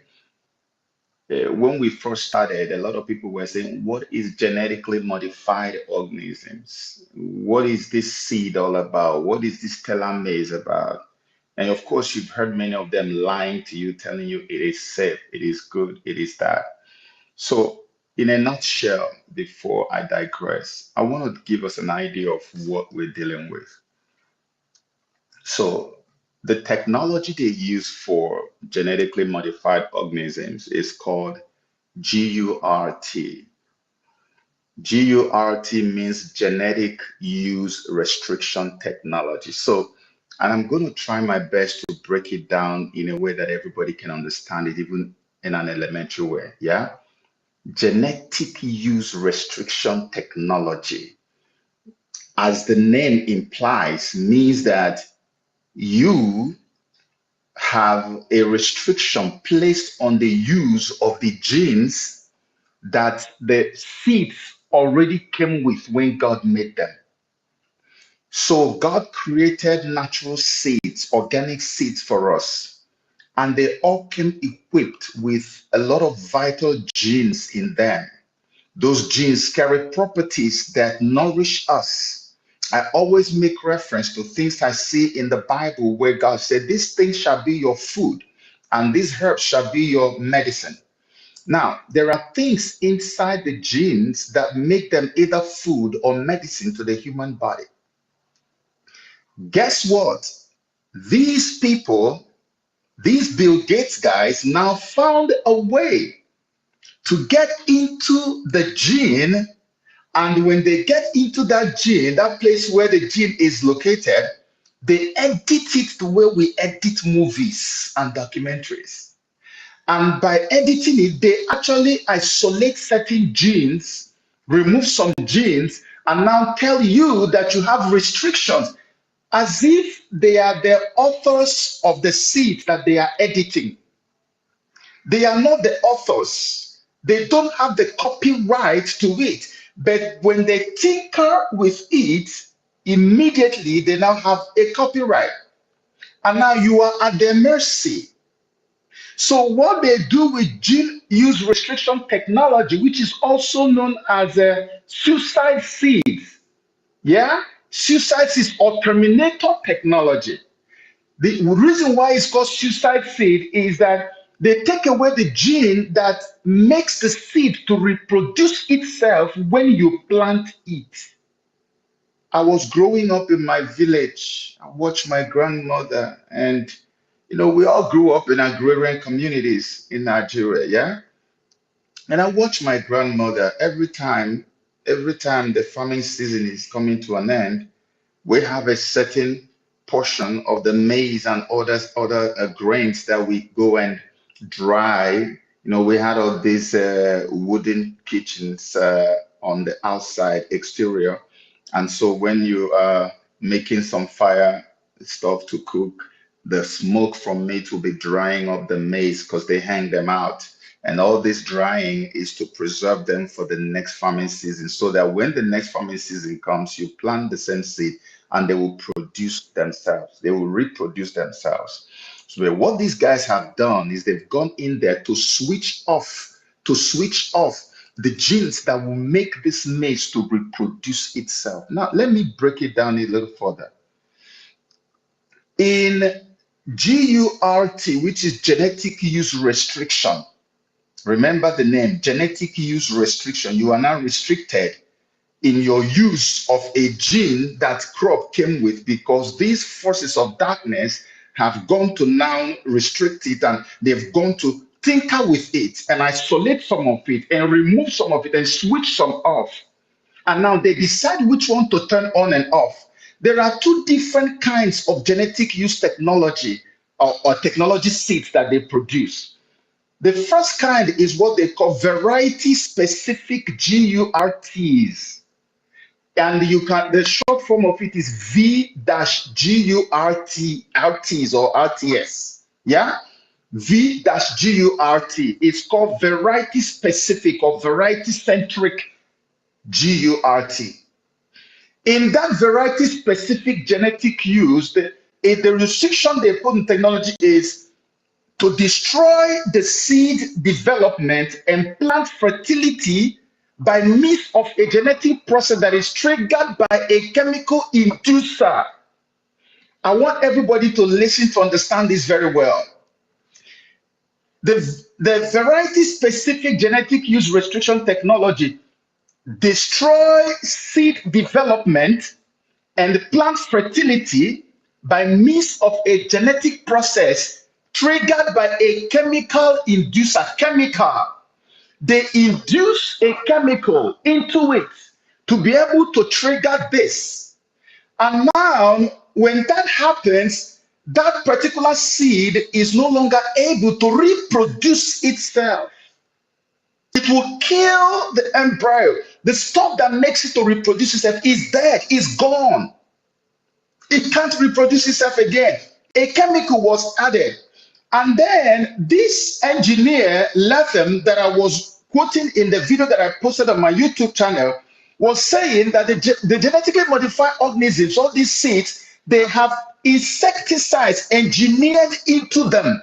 When we first started, a lot of people were saying, what is genetically modified organisms? What is this seed all about? What is this telomerase about? And of course, you've heard many of them lying to you, telling you it is safe, it is good, it is that. So, in a nutshell, before I digress, I want to give us an idea of what we're dealing with. So, the technology they use for genetically modified organisms is called GURT. GURT means genetic use restriction technology. So, and I'm going to try my best to break it down in a way that everybody can understand it, even in an elementary way. Yeah. Genetic use restriction technology, as the name implies, means that you have a restriction placed on the use of the genes that the seeds already came with when God made them. So God created natural seeds, organic seeds for us, and they all came equipped with a lot of vital genes in them. Those genes carry properties that nourish us. I always make reference to things I see in the Bible where God said, "These things shall be your food, and these herbs shall be your medicine." Now, there are things inside the genes that make them either food or medicine to the human body. Guess what? These people, these Bill Gates guys, now found a way to get into the gene. And when they get into that gene, that place where the gene is located, they edit it the way we edit movies and documentaries. And by editing it, they actually isolate certain genes, remove some genes, and now tell you that you have restrictions as if they are the authors of the seed that they are editing. They are not the authors. They don't have the copyright to it. But when they tinker with it, immediately they now have a copyright. And now you are at their mercy. So what they do with gene use restriction technology, which is also known as a suicide seeds, yeah, suicide seeds or terminator technology. The reason why it's called suicide seed is that they take away the gene that makes the seed to reproduce itself when you plant it. I was growing up in my village. I watched my grandmother, and we all grew up in agrarian communities in Nigeria, yeah? And I watched my grandmother every time the farming season is coming to an end, we have a certain portion of the maize and other grains that we go and dry. We had all these wooden kitchens on the outside exterior, and so when you are making some fire stuff to cook, the smoke from it will be drying up the maize because they hang them out. And all this drying is to preserve them for the next farming season, so that when the next farming season comes, you plant the same seed and they will produce themselves. They will reproduce themselves. So what these guys have done is they've gone in there to switch off the genes that will make this maize to reproduce itself. Now, let me break it down a little further. In GURT, which is genetic use restriction, remember the name, genetic use restriction. You are now restricted in your use of a gene that crop came with, because these forces of darkness have gone to now restrict it, and they've gone to tinker with it and isolate some of it and remove some of it and switch some off. And now they decide which one to turn on and off. There are two different kinds of genetic use technology or technology seeds that they produce. The first kind is what they call variety specific GURTs. And the short form of it is V-GURTs or RTS. Yeah? V-GURT. It's called variety specific or variety centric GURT. In that variety specific genetic use, the restriction they put in technology is to destroy the seed development and plant fertility by means of a genetic process that is triggered by a chemical inducer. I want everybody to listen to understand this very well. The variety specific genetic use restriction technology destroy seed development and plant fertility by means of a genetic process triggered by a chemical inducer. They induce a chemical into it to be able to trigger this. And now, when that happens, that particular seed is no longer able to reproduce itself. It will kill the embryo. The stuff that makes it to reproduce itself is dead, is gone. It can't reproduce itself again. A chemical was added. And then this engineer, Latham, that I was quoting in the video that I posted on my YouTube channel, was saying that the genetically modified organisms, all these seeds, they have insecticides engineered into them.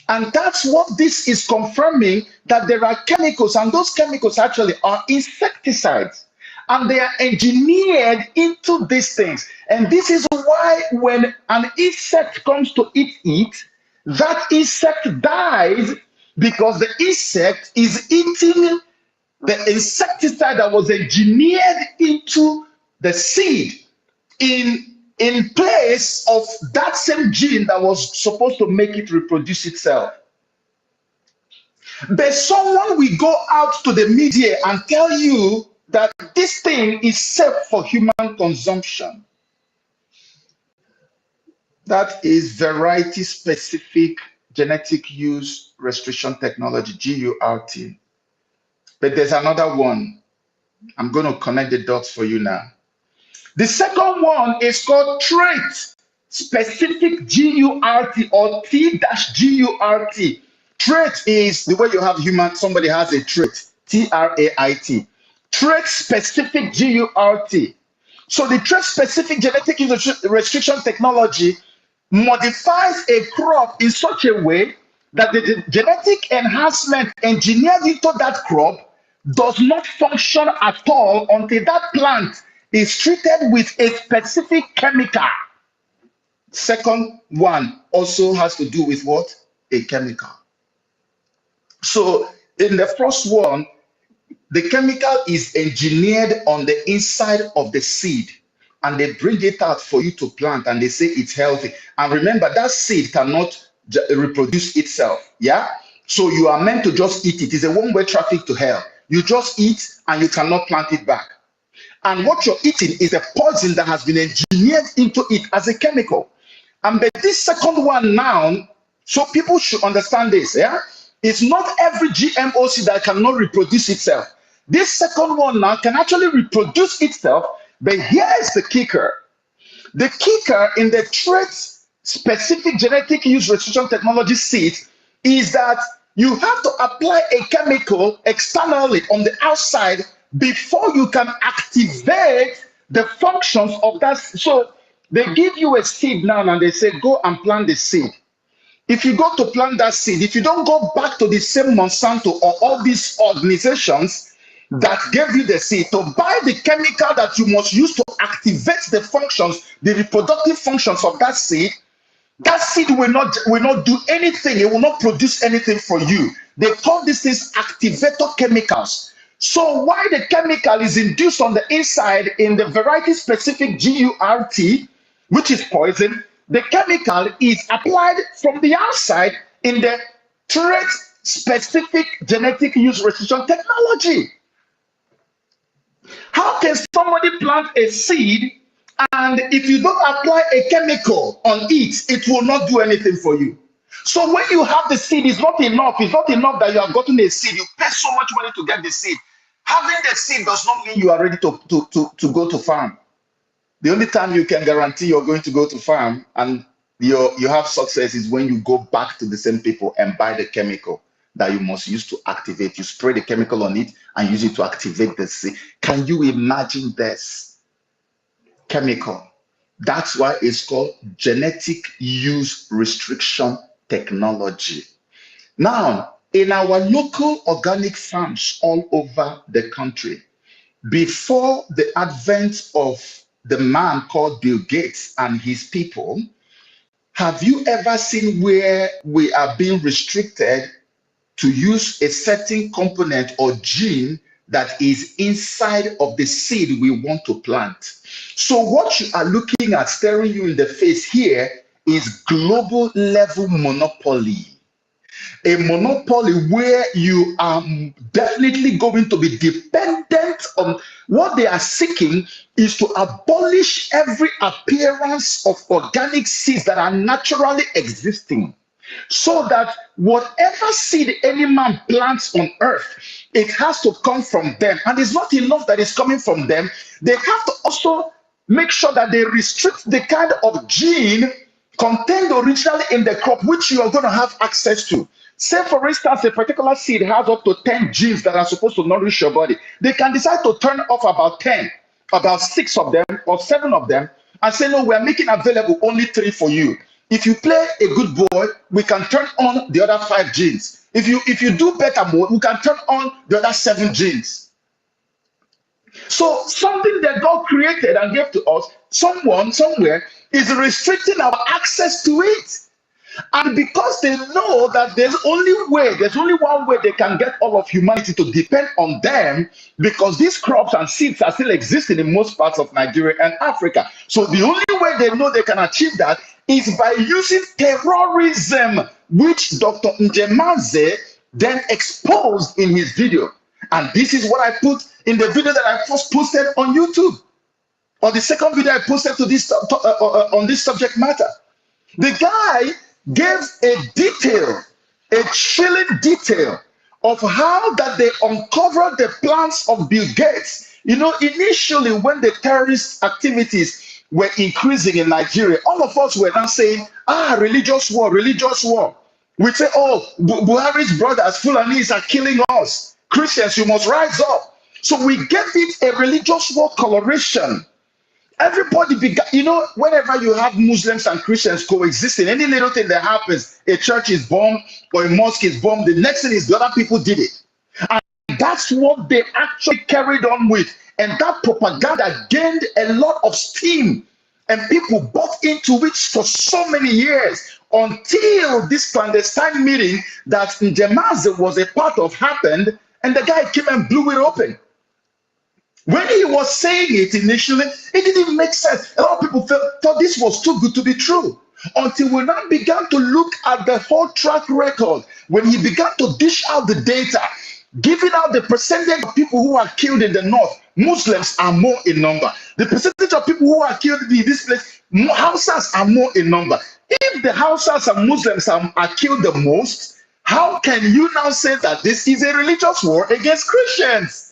And that's what this is confirming, that there are chemicals, and those chemicals actually are insecticides. And they are engineered into these things. And this is why when an insect comes to eat it, that insect dies, because the insect is eating the insecticide that was engineered into the seed in place of that same gene that was supposed to make it reproduce itself. But someone will go out to the media and tell you that this thing is safe for human consumption. That is variety specific genetic use restriction technology, GURT. But there's another one. I'm going to connect the dots for you now. The second one is called trait specific GURT or T-GURT. Trait is the way you have human, somebody has a trait, TRAIT. Trait specific GURT. So the trait specific genetic restriction technology modifies a crop in such a way that the genetic enhancement engineered into that crop does not function at all until that plant is treated with a specific chemical. Second one also has to do with what? A chemical. So in the first one, the chemical is engineered on the inside of the seed, and they bring it out for you to plant, and they say it's healthy. And remember, that seed cannot reproduce itself. Yeah. So you are meant to just eat it. It's a one-way traffic to hell. You just eat and you cannot plant it back. And what you're eating is a poison that has been engineered into it as a chemical. And but this second one now, so people should understand this. Yeah. It's not every GMO seed that cannot reproduce itself. This second one now can actually reproduce itself, but here's the kicker. The kicker in the trait specific genetic use restriction technology seed is that You have to apply a chemical externally on the outside before you can activate the functions of that. So they give you a seed now and they say, go and plant the seed. If you go to plant that seed, if you don't go back to the same Monsanto or all these organizations that gave you the seed to buy the chemical that you must use to activate the functions, the reproductive functions of that seed will not do anything. It will not produce anything for you. They call these things activator chemicals. So why the chemical is induced on the inside in the variety specific GURT, which is poison, the chemical is applied from the outside in the trait specific genetic use restriction technology. How can somebody plant a seed and if you don't apply a chemical on it, it will not do anything for you? So when you have the seed, it's not enough. It's not enough that you have gotten a seed. You pay so much money to get the seed. Having the seed does not mean you are ready to go to farm. The only time you can guarantee you're going to go to farm and you have success is when you go back to the same people and buy the chemical that you must use to activate. You spray the chemical on it and use it to activate the seed. Can you imagine this chemical? That's why it's called genetic use restriction technology. Now, in our local organic farms all over the country, before the advent of the man called Bill Gates and his people, have you ever seen where we are being restricted to use a certain component or gene that is inside of the seed we want to plant? So what you are looking at staring you in the face here is global level monopoly. A monopoly where you are definitely going to be dependent on what they are seeking is to abolish every appearance of organic seeds that are naturally existing, so that whatever seed any man plants on earth, it has to come from them. And it's not enough that it's coming from them. They have to also make sure that they restrict the kind of gene contained originally in the crop which you are going to have access to. Say, for instance, a particular seed has up to 10 genes that are supposed to nourish your body. They can decide to turn off about 10, about 6 of them or 7 of them, and say, no, we're making available only 3 for you. If you play a good boy, we can turn on the other 5 genes. If you do better mode, we can turn on the other 7 genes. So something that God created and gave to us, someone somewhere is restricting our access to it. And because they know that there's only one way they can get all of humanity to depend on them, because these crops and seeds are still existing in most parts of Nigeria and Africa. So the only way they know they can achieve that is by using terrorism, which Dr. Njemaze then exposed in his video. And this is what I put in the video that I first posted on YouTube, or the second video I posted to this on this subject matter. The guy gave a chilling detail of how that they uncovered the plans of Bill Gates. You know, initially when the terrorist activities were increasing in Nigeria, all of us were now saying, religious war, religious war. We say, oh, Buhari's brothers, Fulanis are killing us. Christians, you must rise up. So we gave it a religious war coloration. Everybody began, whenever you have Muslims and Christians coexisting, any little thing that happens, a church is bombed or a mosque is bombed, the next thing is the other people did it. And that's what they actually carried on with. And that propaganda gained a lot of steam. And people bought into it for so many years until this clandestine meeting that Njemaze was a part of happened, and the guy came and blew it open. When he was saying it initially, it didn't make sense. A lot of people thought this was too good to be true. Until we now began to look at the whole track record, when he began to dish out the data, giving out the percentage of people who are killed in the north, Muslims are more in number. The percentage of people who are killed in this place, Hausas are more in number. If the Hausas and Muslims are killed the most, how can you now say that this is a religious war against Christians?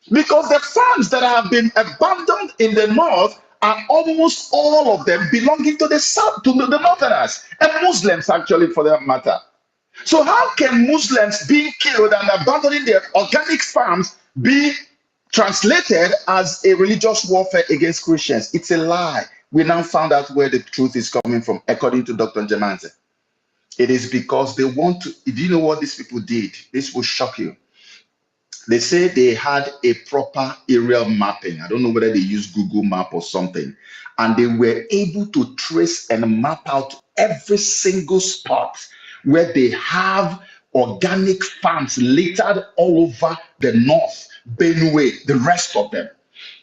Because the farms that have been abandoned in the north are almost all of them belonging to the south, to the northerners, and Muslims actually, for that matter. So how can Muslims being killed and abandoning their organic farms be translated as a religious warfare against Christians? It's a lie. We now found out where the truth is coming from, according to Dr. Njemanze. It is because they want to. Do you know what these people did? This will shock you. They say they had a proper aerial mapping. I don't know whether they used Google Map or something. And they were able to trace and map out every single spot where they have organic farms littered all over the north, Benue, the rest of them.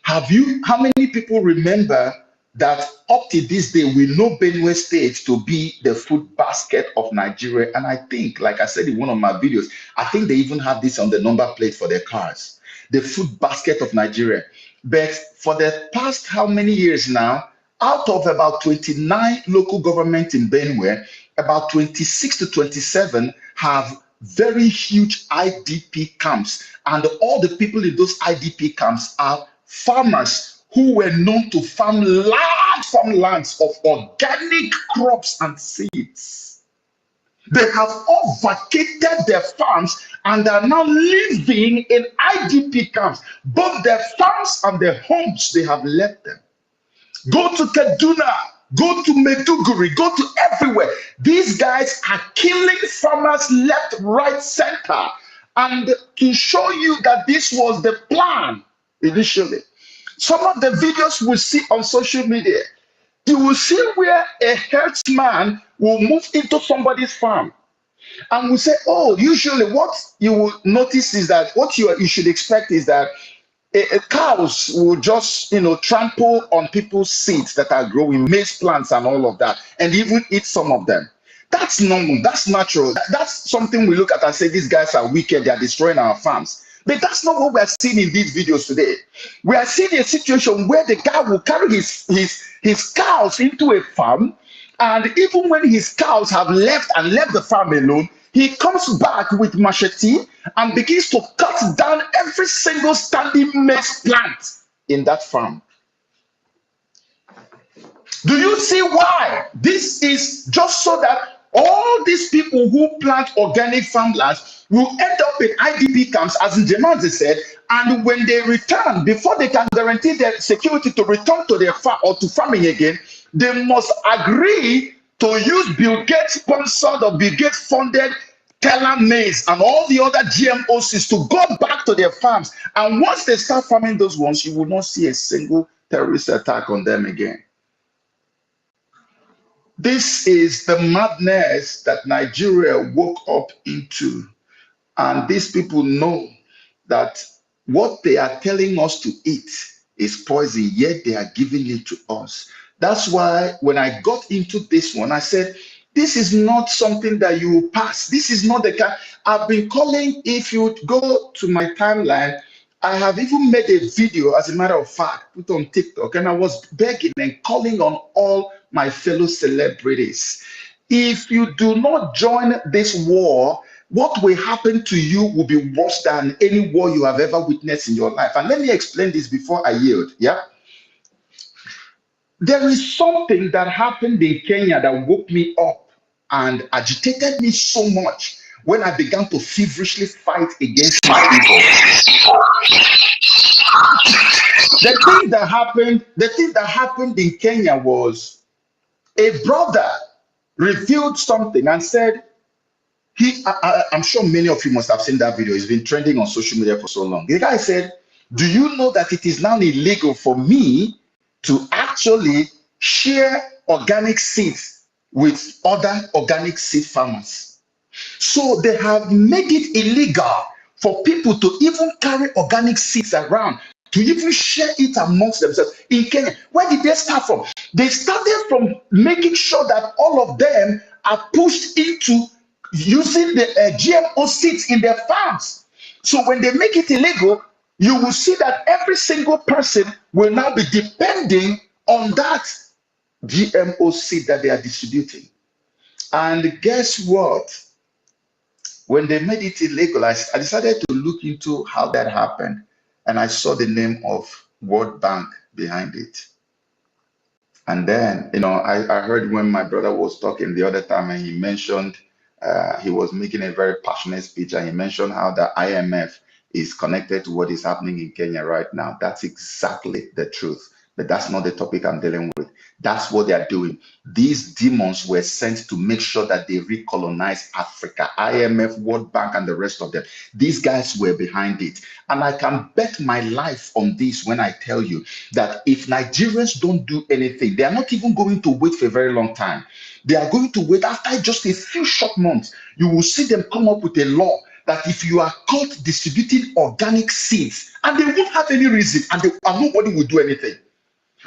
How many people remember that up to this day, we know Benue State to be the food basket of Nigeria? And I think, like I said in one of my videos, I think they even have this on the number plate for their cars, the food basket of Nigeria. But for the past how many years now, out of about 29 local governments in Benue, about 26 to 27 have very huge IDP camps. And all the people in those IDP camps are farmers who were known to farm large farmlands of organic crops and seeds. They have all vacated their farms and are now living in IDP camps. Both their farms and their homes, they have left them. Go to Kaduna, go to Meduguri, go to everywhere. These guys are killing farmers left, right, center. And to show you that this was the plan initially, some of the videos we see on social media, you will see where a herdsman will move into somebody's farm and we say, oh, usually what you will notice is that what you should expect is that cows will just trample on people's seeds that are growing, maize plants and all of that, and even eat some of them. That's normal, that's natural. That's something we look at and say these guys are wicked, they're destroying our farms. But that's not what we're seeing in these videos today. We are seeing a situation where the guy will carry his cows into a farm, and even when his cows have left the farm alone, he comes back with machete and begins to cut down every single standing maize plant in that farm. Do you see why? This is just so that all these people who plant organic farmlands will end up in IDP camps, as Njemazi said, and when they return, before they can guarantee their security to return to their farm or to farming again, they must agree to use Bill Gates sponsored or Bill Gates funded Teller maize and all the other GMO seeds to go back to their farms. And once they start farming those ones, you will not see a single terrorist attack on them again. This is the madness that Nigeria woke up into. And these people know that what they are telling us to eat is poison, yet they are giving it to us. That's why when I got into this one, I said, this is not something that you will pass. This is not the kind. I've been calling, if you go to my timeline, I have even made a video, as a matter of fact, put on TikTok, and I was begging and calling on all my fellow celebrities. If you do not join this war, what will happen to you will be worse than any war you have ever witnessed in your life. And let me explain this before I yield. Yeah. There is something that happened in Kenya that woke me up and agitated me so much when I began to feverishly fight against these people. The thing that happened in Kenya was a brother revealed something and said, I'm sure many of you must have seen that video. It's been trending on social media for so long. The guy said, do you know that it is now illegal for me to actually share organic seeds with other organic seed farmers? So they have made it illegal for people to even carry organic seeds around, to even share it amongst themselves in Kenya. Where did they start from? They started from making sure that all of them are pushed into using the GMO seeds in their farms. So when they make it illegal, you will see that every single person will now be depending on that GMO seed that they are distributing. And guess what? When they made it illegal, I decided to look into how that happened, and I saw the name of World Bank behind it. And then, I heard when my brother was talking the other time, and he mentioned he was making a very passionate speech, and he mentioned how the IMF is connected to what is happening in Kenya right now. That's exactly the truth. But that's not the topic I'm dealing with. That's what they are doing. These demons were sent to make sure that they recolonize Africa. IMF, World Bank, and the rest of them. These guys were behind it. And I can bet my life on this when I tell you that if Nigerians don't do anything, they are not even going to wait for a very long time. They are going to wait after just a few short months. You will see them come up with a law that if you are caught distributing organic seeds, and they won't have any reason, and nobody will do anything.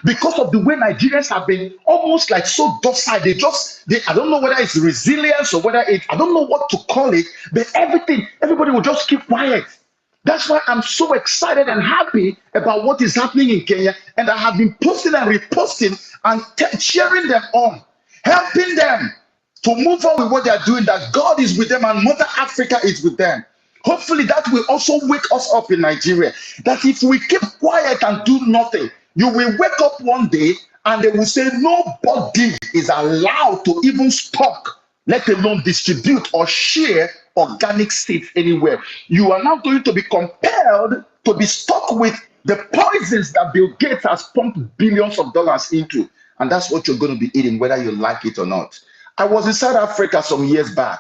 Because of the way Nigerians have been almost like so docile, I don't know whether it's resilience or whether I don't know what to call it, but everybody will just keep quiet. That's why I'm so excited and happy about what is happening in Kenya, and I have been posting and reposting and cheering them on, helping them to move on with what they are doing, that God is with them and Mother Africa is with them. Hopefully that will also wake us up in Nigeria, that if we keep quiet and do nothing, you will wake up one day and they will say nobody is allowed to even stock, let alone distribute or share organic seeds anywhere. You are now going to be compelled to be stuck with the poisons that Bill Gates has pumped billions of dollars into. And that's what you're going to be eating, whether you like it or not. I was in South Africa some years back.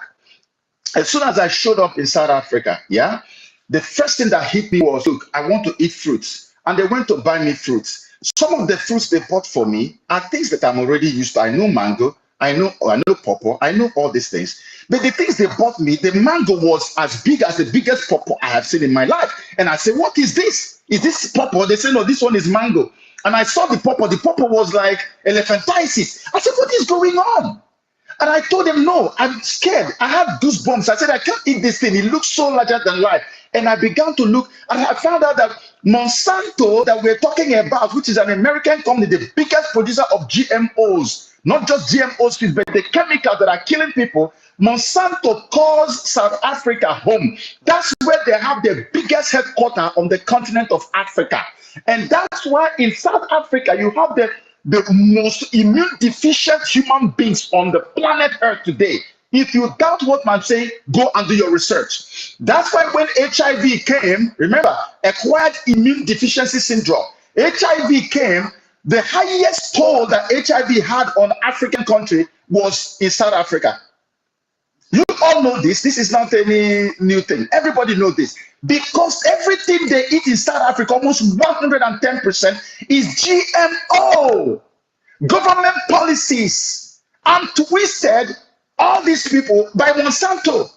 As soon as I showed up in South Africa, yeah, the first thing that hit me was, look, I want to eat fruits. And they went to buy me fruits. Some of the fruits they bought for me are things that I'm already used to. I know mango, I know pawpaw, I know all these things. But the things they bought me, the mango was as big as the biggest pawpaw I have seen in my life. And I said, what is this? Is this pawpaw? They said, no, this one is mango. And I saw the pawpaw. The pawpaw was like elephantiasis. I said, what is going on? And I told him, no, I'm scared. I have goosebumps. I said, I can't eat this thing. It looks so larger than life. And I began to look, and I found out that Monsanto, that we're talking about, which is an American company, the biggest producer of GMOs, not just GMOs, but the chemicals that are killing people, Monsanto calls South Africa home. That's where they have the biggest headquarters on the continent of Africa. And that's why in South Africa, you have the most immune deficient human beings on the planet Earth today. If you doubt what I'm saying, go and do your research. That's why when HIV came, remember, acquired immune deficiency syndrome, HIV came, the highest toll that HIV had on African country was in South Africa. You all know this. This is not any new thing. Everybody knows this. Because everything they eat in South Africa, almost 110%, is GMO. Government policies and twisted all these people by Monsanto.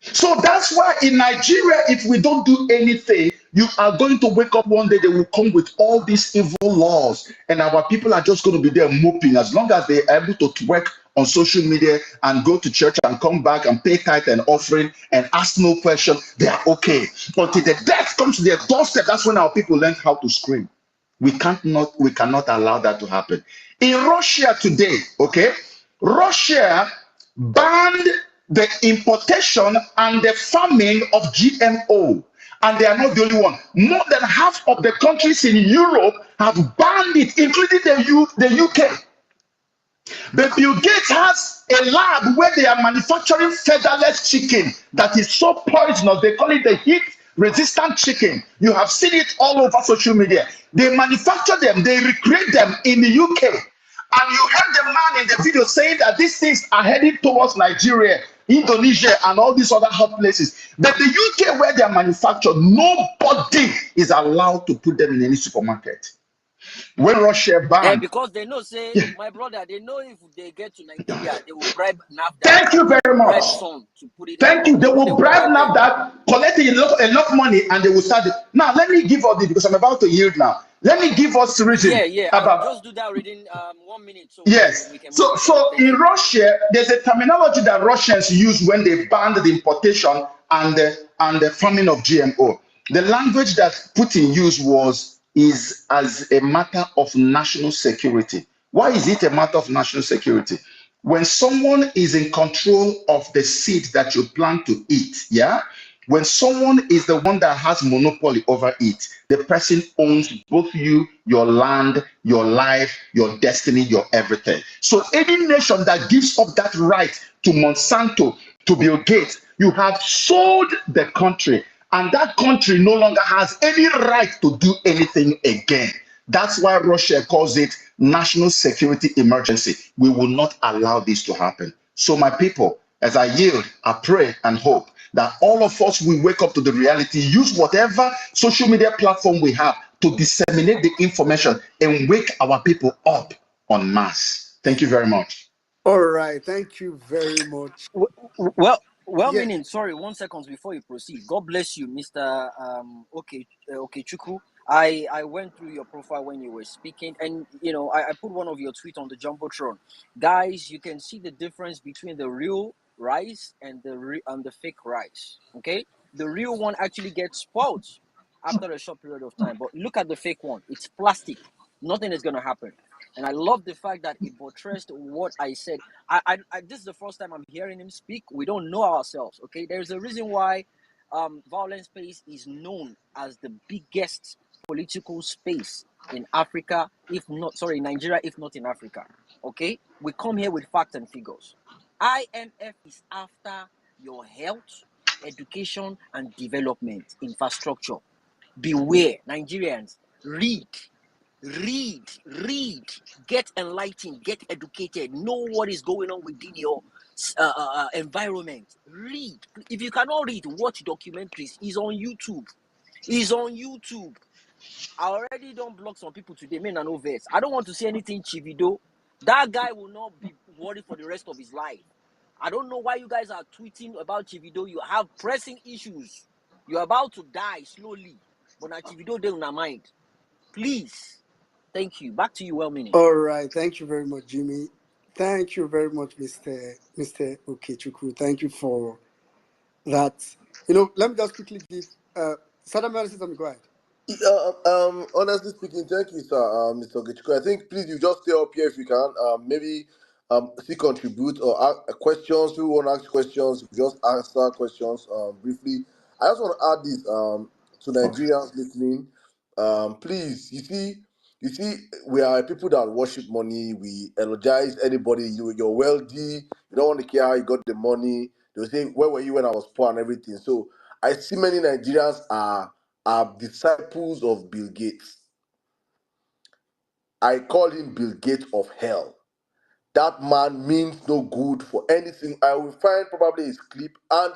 So that's why in Nigeria, if we don't do anything, you are going to wake up one day, they will come with all these evil laws, and our people are just going to be there moping. As long as they are able to twerk on social media and go to church and come back and pay tithe and offering and ask no question, they are okay. But if the death comes to their doorstep, that's when our people learn how to scream. We cannot allow that to happen. In Russia today, okay, Russia banned the importation and the farming of GMO. And they are not the only one. More than half of the countries in Europe have banned it, including the UK. But Bill Gates has a lab where they are manufacturing featherless chicken that is so poisonous. They call it the heat resistant chicken. You have seen it all over social media. They manufacture them, they recreate them in the UK. And you heard the man in the video saying that these things are heading towards Nigeria, Indonesia, and all these other hot places. But the UK, where they are manufactured, nobody is allowed to put them in any supermarket. When Russia banned, because they know, say, yeah. my brother, they know if they get to Nigeria, they will bribe NAFDAC. Thank you very much. Bribe some to put it. Thank you. They will bribe NAFDAC, collect enough money, and they will start it. Now, let me give us this, because I'm about to yield now. Let me give us the reason. Yeah. About, just do that within 1 minute. So yes. we can So in Russia, there's a terminology that Russians use when they banned the importation and the farming of GMO. The language that Putin used is as a matter of national security. Why is it a matter of national security? When someone is in control of the seed that you plan to eat, yeah? When someone is the one that has monopoly over it, the person owns both you, your land, your life, your destiny, your everything. So any nation that gives up that right to Monsanto to Bill Gates, you have sold the country, and that country no longer has any right to do anything again. That's why Russia calls it national security emergency. We will not allow this to happen. So, my people, as I yield, I pray and hope that all of us will wake up to the reality, use whatever social media platform we have to disseminate the information and wake our people up en masse. Thank you very much. All right. Thank you very much. Well, Yeah. meaning, sorry, 1 second before you proceed. God bless you, Mr. Okay, Chuku. I went through your profile when you were speaking, and I put one of your tweets on the jumbotron. Guys, you can see the difference between the real rice and the fake rice. Okay, the real one actually gets spoiled after a short period of time, but look at the fake one. It's plastic. Nothing is gonna happen. And I love the fact that it buttressed what I said. This is the first time I'm hearing him speak. We don't know ourselves, okay? There's a reason why violent space is known as the biggest political space in Africa, Nigeria, if not in Africa, okay? We come here with facts and figures. IMF is after your health, education, and development infrastructure. Beware, Nigerians, read, get enlightened, get educated, know what is going on within your environment. Read. If you cannot read, watch documentaries. It's on YouTube. I already don't block some people today, men and no verse. I don't want to see anything Chivido. That guy will not be worried for the rest of his life. I don't know why you guys are tweeting about Chivido. You have pressing issues. You're about to die slowly. But now Chivido they will mind. Please. Thank you. Back to you, well-meaning. All right. Thank you very much, Jimmy. Thank you very much, Mr. Okechukwu. Thank you for that. Let me just quickly give Sadam, go ahead. Honestly speaking, thank you, sir, Mr. Getchiko. I think please you just stay up here if you can. Maybe still contribute or ask questions. Who want to ask questions? Just answer questions briefly. I just want to add this to Nigerians listening. Please, you see, we are people that worship money. We eulogize anybody. You're wealthy. You don't want to care how you got the money. They'll say, "Where were you when I was poor?" and everything. So I see many Nigerians are disciples of Bill Gates. I call him Bill Gates of hell. That man means no good for anything. I will find probably his clip and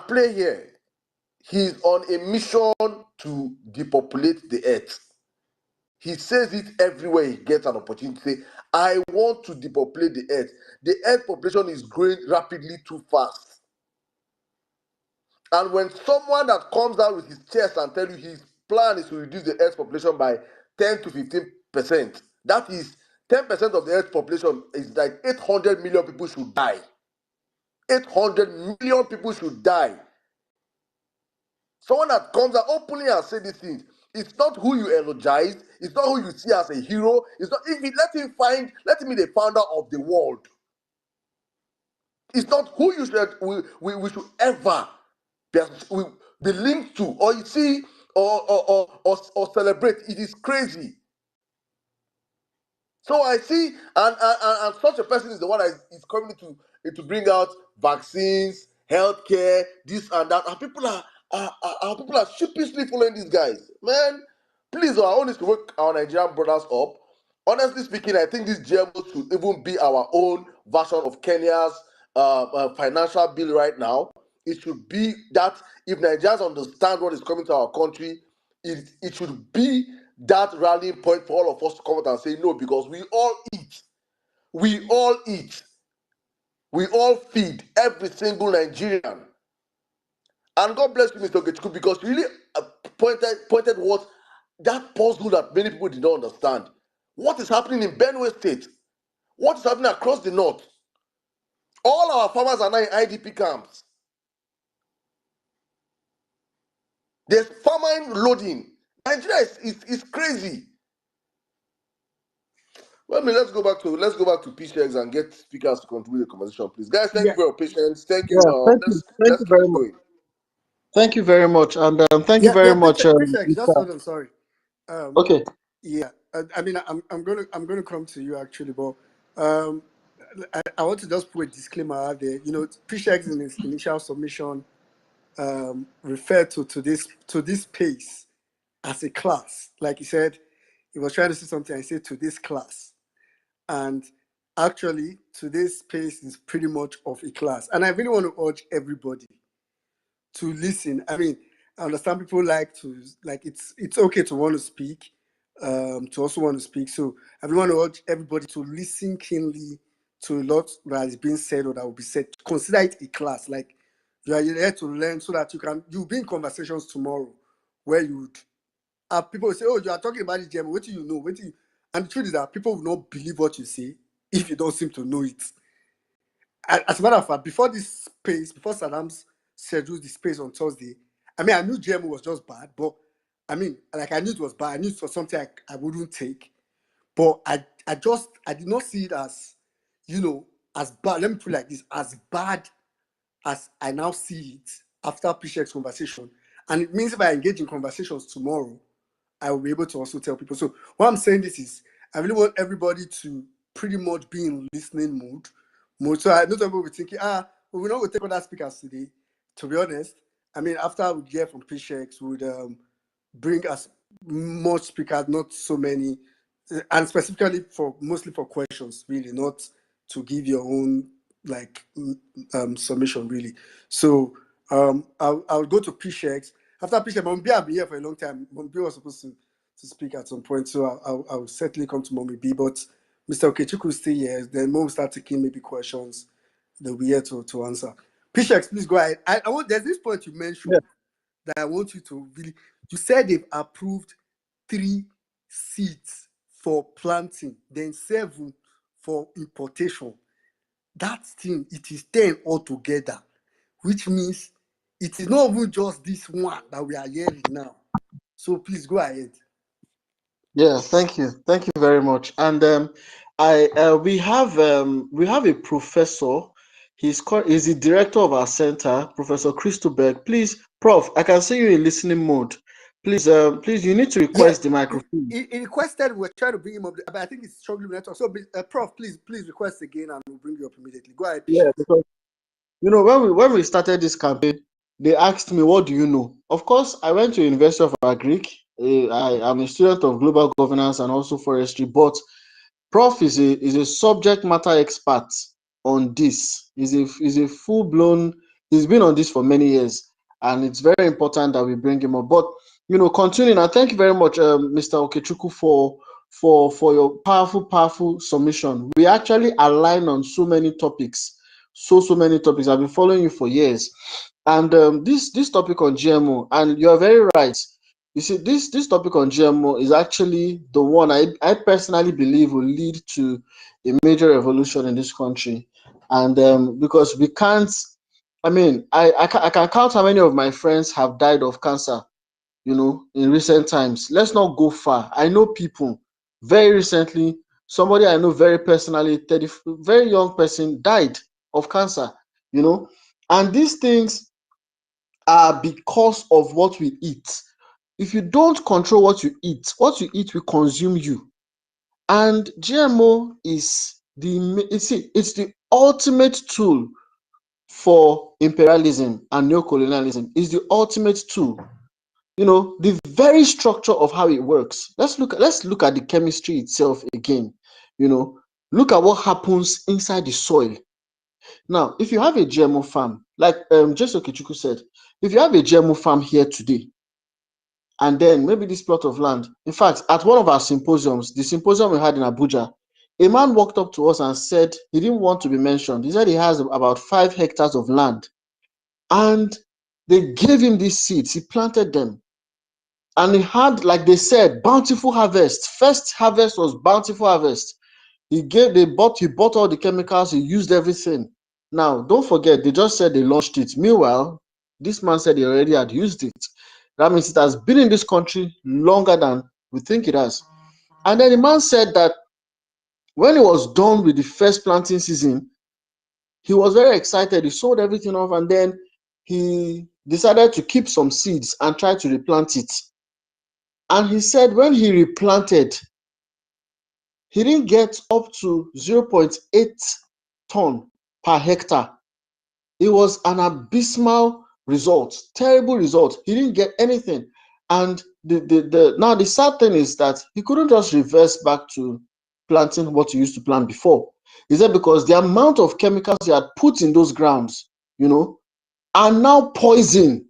play here. He's on a mission to depopulate the earth. He says it everywhere he gets an opportunity. Say, I want to depopulate the earth. The earth population is growing rapidly too fast. And when someone that comes out with his chest and tell you his plan is to reduce the earth population by 10 to 15%, that is 10% of the earth population is like 800 million people should die. 800 million people should die. Someone that comes out openly and say these things, it's not who you eulogize, it's not who you see as a hero, it's not if you let him be the founder of the world. It's not who you should we should ever be linked to, or you see, or celebrate. It is crazy. So I see, and such a person is the one that is coming to bring out vaccines, healthcare, this and that, and people are sheepishly following these guys. Man, please, I want us to wake our Nigerian brothers up. Honestly speaking, I think this GMO should even be our own version of Kenya's financial bill right now. It should be that if Nigerians understand what is coming to our country, it should be that rallying point for all of us to come out and say no, because we all eat, we all feed every single Nigerian. And God bless you, Mr. Getchku, because you really pointed what that puzzle that many people did not understand. What is happening in Benue State? What is happening across the north? All our farmers are now in IDP camps. There's famine loading. Nigeria is crazy. Well, let's go back to PCX and get speakers to contribute the conversation, please. Guys, thank you for your patience. Thank you. Yeah, thank Let's you keep very it much. going. Thank you very much, and thank you Yeah, very yeah, much. just Mr. hold on, sorry. Okay, Yeah, I mean, I'm gonna come to you actually, but um, I want to just put a disclaimer out there. You know, Pishex in his initial submission referred to this space as a class. Like he said, he was trying to say something. I said to this class, and actually, today's space is pretty much of a class. And I really want to urge everybody to listen. I mean, I understand people like to like it's okay to want to speak, to also want to speak. So I really want to urge everybody to listen keenly to a lot that is being said or that will be said. Consider it a class. Like you are here to learn so that you'll be in conversations tomorrow where you would have people say, "Oh, you are talking about the GMO. What do you know? What do you?" And the truth is that people will not believe what you say if you don't seem to know it. As a matter of fact, before this space, before Saddam's scheduled the space on Thursday, I mean, I knew GMO was just bad, but I mean, like I knew it was bad. I knew it was something I wouldn't take, but I did not see it as, as bad. Let me put it like this: as bad as I now see it after Pishek's conversation. And it means if I engage in conversations tomorrow, I will be able to also tell people. So what I'm saying this is, I really want everybody to pretty much be in listening mode. So I know some people will be thinking, well, we're not going to take other speakers today. To be honest, I mean, after we hear from Pishek, we would bring us much speakers, not so many, and specifically mostly for questions, really, not to give your own like submission, really. So I'll go to Pishek. After Pishek, Mombi, I've been here for a long time. Mombi was supposed to speak at some point, so I'll certainly come to Mommy B. But Mr. Okechukwu will stay here. Then Mom will start taking maybe questions. They'll be here to answer. Pishek, please go ahead. I want. There's this point you mentioned that I want you to really. You said they've approved 3 seeds for planting, then 7 for importation. That thing, it is 10 altogether, which means it is not even just this one that we are hearing now. So please go ahead. Yeah, thank you very much. And I we have a professor. He's the director of our center, Professor Christobert. Please, Prof, I can see you in listening mode. Please, you need to Yes, request the microphone. he requested. We're trying to bring him up, but I think it's struggling with network. So, Prof, please request again, and we'll bring you up immediately. Go ahead, Yeah, Pishek. because when we started this campaign, they asked me, "What do you know?" Of course, I went to University of Agric. I am a student of global governance and also forestry, but Prof is a subject matter expert on this. He's a full blown. He's been on this for many years, and it's very important that we bring him up. But continuing, and thank you very much, Mr. Okechukwu, for your powerful submission. We actually align on so many topics, so many topics. I've been following you for years, and this topic on GMO, and you are very right. You see, this topic on GMO is actually the one I personally believe will lead to a major revolution in this country. And because we can't, I mean, I can count how many of my friends have died of cancer, in recent times. Let's not go far. I know people very recently, somebody I know very personally, very young person died of cancer, and these things are because of what we eat. If you don't control what you eat will consume you. And GMO is it's the ultimate tool for imperialism and neocolonialism. Is the ultimate tool. The very structure of how it works. Let's look at the chemistry itself again. Look at what happens inside the soil. Now, if you have a GMO farm, like Jesu Kichuku said, if you have a GMO farm here today, and then maybe this plot of land. In fact, at one of our symposiums, the symposium we had in Abuja, a man walked up to us and said he didn't want to be mentioned. He said he has about 5 hectares of land, and they gave him these seeds. He planted them, and he had, like they said, bountiful harvest. First harvest was bountiful harvest. He bought all the chemicals. He used everything. Now, don't forget, they just said they launched it. Meanwhile, this man said he already had used it. That means it has been in this country longer than we think it has. And then the man said that when he was done with the first planting season, he was very excited. He sold everything off, and then he decided to keep some seeds and try to replant it. And he said when he replanted, he didn't get up to 0.8 ton per hectare. It was an abysmal result, terrible result. He didn't get anything. And now the sad thing is that he couldn't just reverse back to planting what he used to plant before. He said because the amount of chemicals he had put in those grounds, are now poison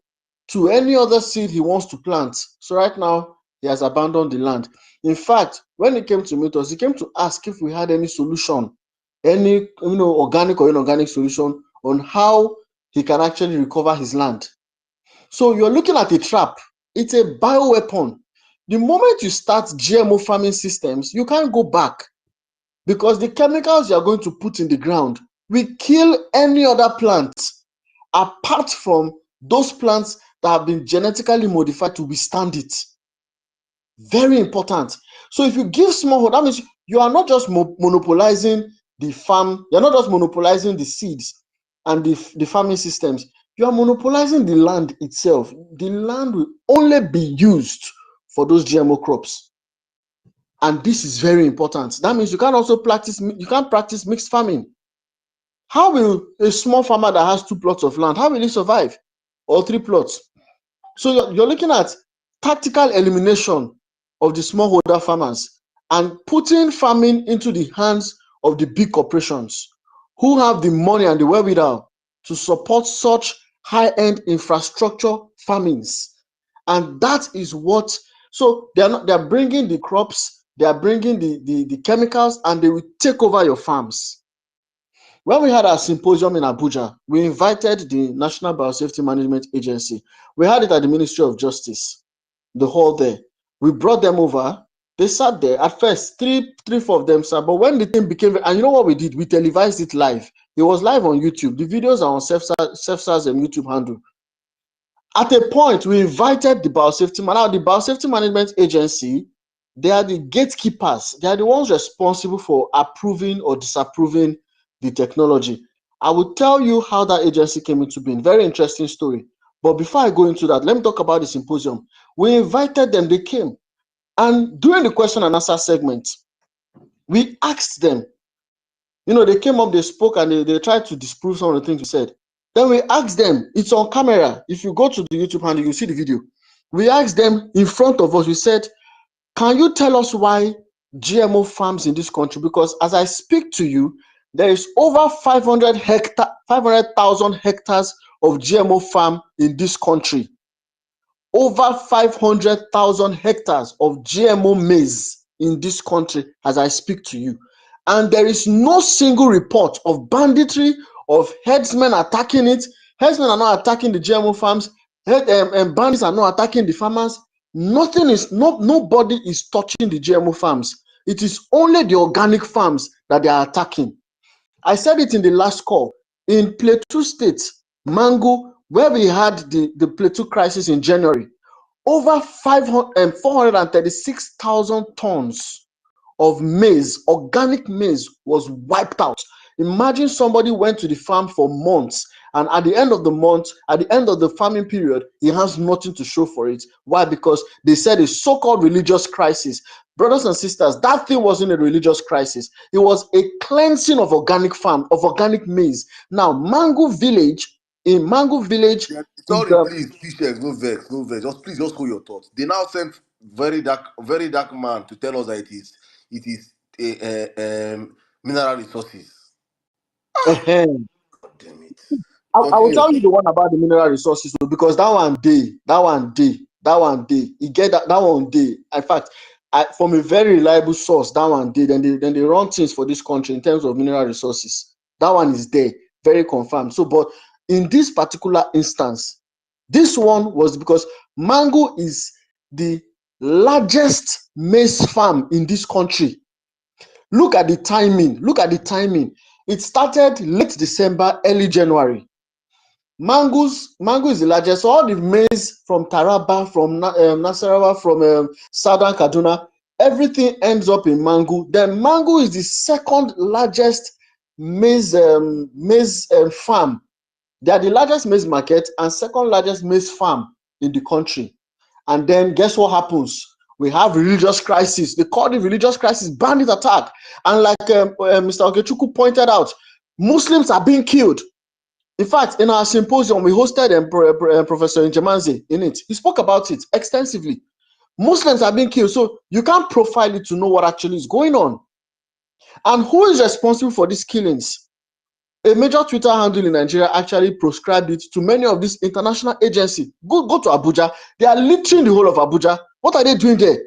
to any other seed he wants to plant. So right now, he has abandoned the land. In fact, when he came to meet us, he came to ask if we had any solution, any organic or inorganic solution on how he can actually recover his land. So you're looking at a trap. It's a bioweapon. The moment you start GMO farming systems, you can't go back because the chemicals you're going to put in the ground will kill any other plant apart from those plants that have been genetically modified to withstand it. Very important. So if you give smallholder, that means you are not just monopolizing the farm, you're not just monopolizing the seeds and the farming systems, you are monopolizing the land itself. The land will only be used for those GMO crops. And this is very important. That means you can't practice mixed farming. How will a small farmer that has 2 plots of land, how will he survive? Or 3 plots? So you're looking at tactical elimination of the smallholder farmers and putting farming into the hands of the big corporations who have the money and the wherewithal to support such high-end infrastructure farmings. And that is what, so they're bringing the crops, they are bringing the chemicals, and they will take over your farms. When we had our symposium in Abuja, we invited the National Biosafety Management Agency. We had it at the Ministry of Justice, the hall there. We brought them over. They sat there. At first, three, four of them sat. But when the thing became, and you know what we did? We televised it live. It was live on YouTube. The videos are on CEFSA's YouTube handle. At a point, we invited the Biosafety Now, the Biosafety Management Agency, they are the gatekeepers. They are the ones responsible for approving or disapproving the technology. I will tell you how that agency came into being. Very interesting story. But before I go into that, let me talk about the symposium. We invited them, they came. And during the question and answer segment, we asked them, they came up, they spoke, and they tried to disprove some of the things we said. Then we asked them, it's on camera. If you go to the YouTube handle, you see the video. We asked them in front of us, we said, can you tell us why GMO farms in this country? Because as I speak to you, there is over 500,000 hectares of GMO farm in this country. Over 500,000 hectares of GMO maize in this country as I speak to you. And there is no single report of banditry, of herdsmen attacking it. Herdsmen are not attacking the GMO farms. Bandits are not attacking the farmers. Nobody is touching the GMO farms. It is only the organic farms that they are attacking. I said it in the last call. In Plateau State, Mango, where we had the Plateau crisis in January, over 436,000 tons of maize, organic maize, was wiped out. Imagine somebody went to the farm for months, and at the end of the month, at the end of the farming period, he has nothing to show for it. Why? Because they said a so-called religious crisis. Brothers and sisters, that thing wasn't a religious crisis. It was a cleansing of organic farm, of organic maize. Now, Mango Village, Yeah, is sorry, please, Chef, no vex, no vex. Just hold your thoughts. They now sent very dark man to tell us that it is mineral resources. the God damn it. I will Continue. tell you the one about the mineral resources because that one day, you get that one day. In fact, from a very reliable source, that one day, then they run things for this country in terms of mineral resources. That one is there, very confirmed. So, but in this particular instance, this one was because Mango is the largest maize farm in this country. Look at the timing. It started late December, early January. Mango is the largest. So all the maize from Taraba, from Nasarawa, from Southern Kaduna, everything ends up in Mango. Then Mango is the second largest maize farm. They are the largest maize market and second largest maize farm in the country. And then guess what happens? We have religious crisis. They call it religious crisis, bandit attack. And like Mr. Okechukwu pointed out, Muslims are being killed. In fact, in our symposium, we hosted Professor Njemanze in it. He spoke about it extensively. Muslims are being killed, so you can't profile it to know what actually is going on. And who is responsible for these killings? A major Twitter handle in Nigeria actually prescribed it to many of these international agencies. Go to Abuja. They are littering the whole of Abuja. What are they doing there?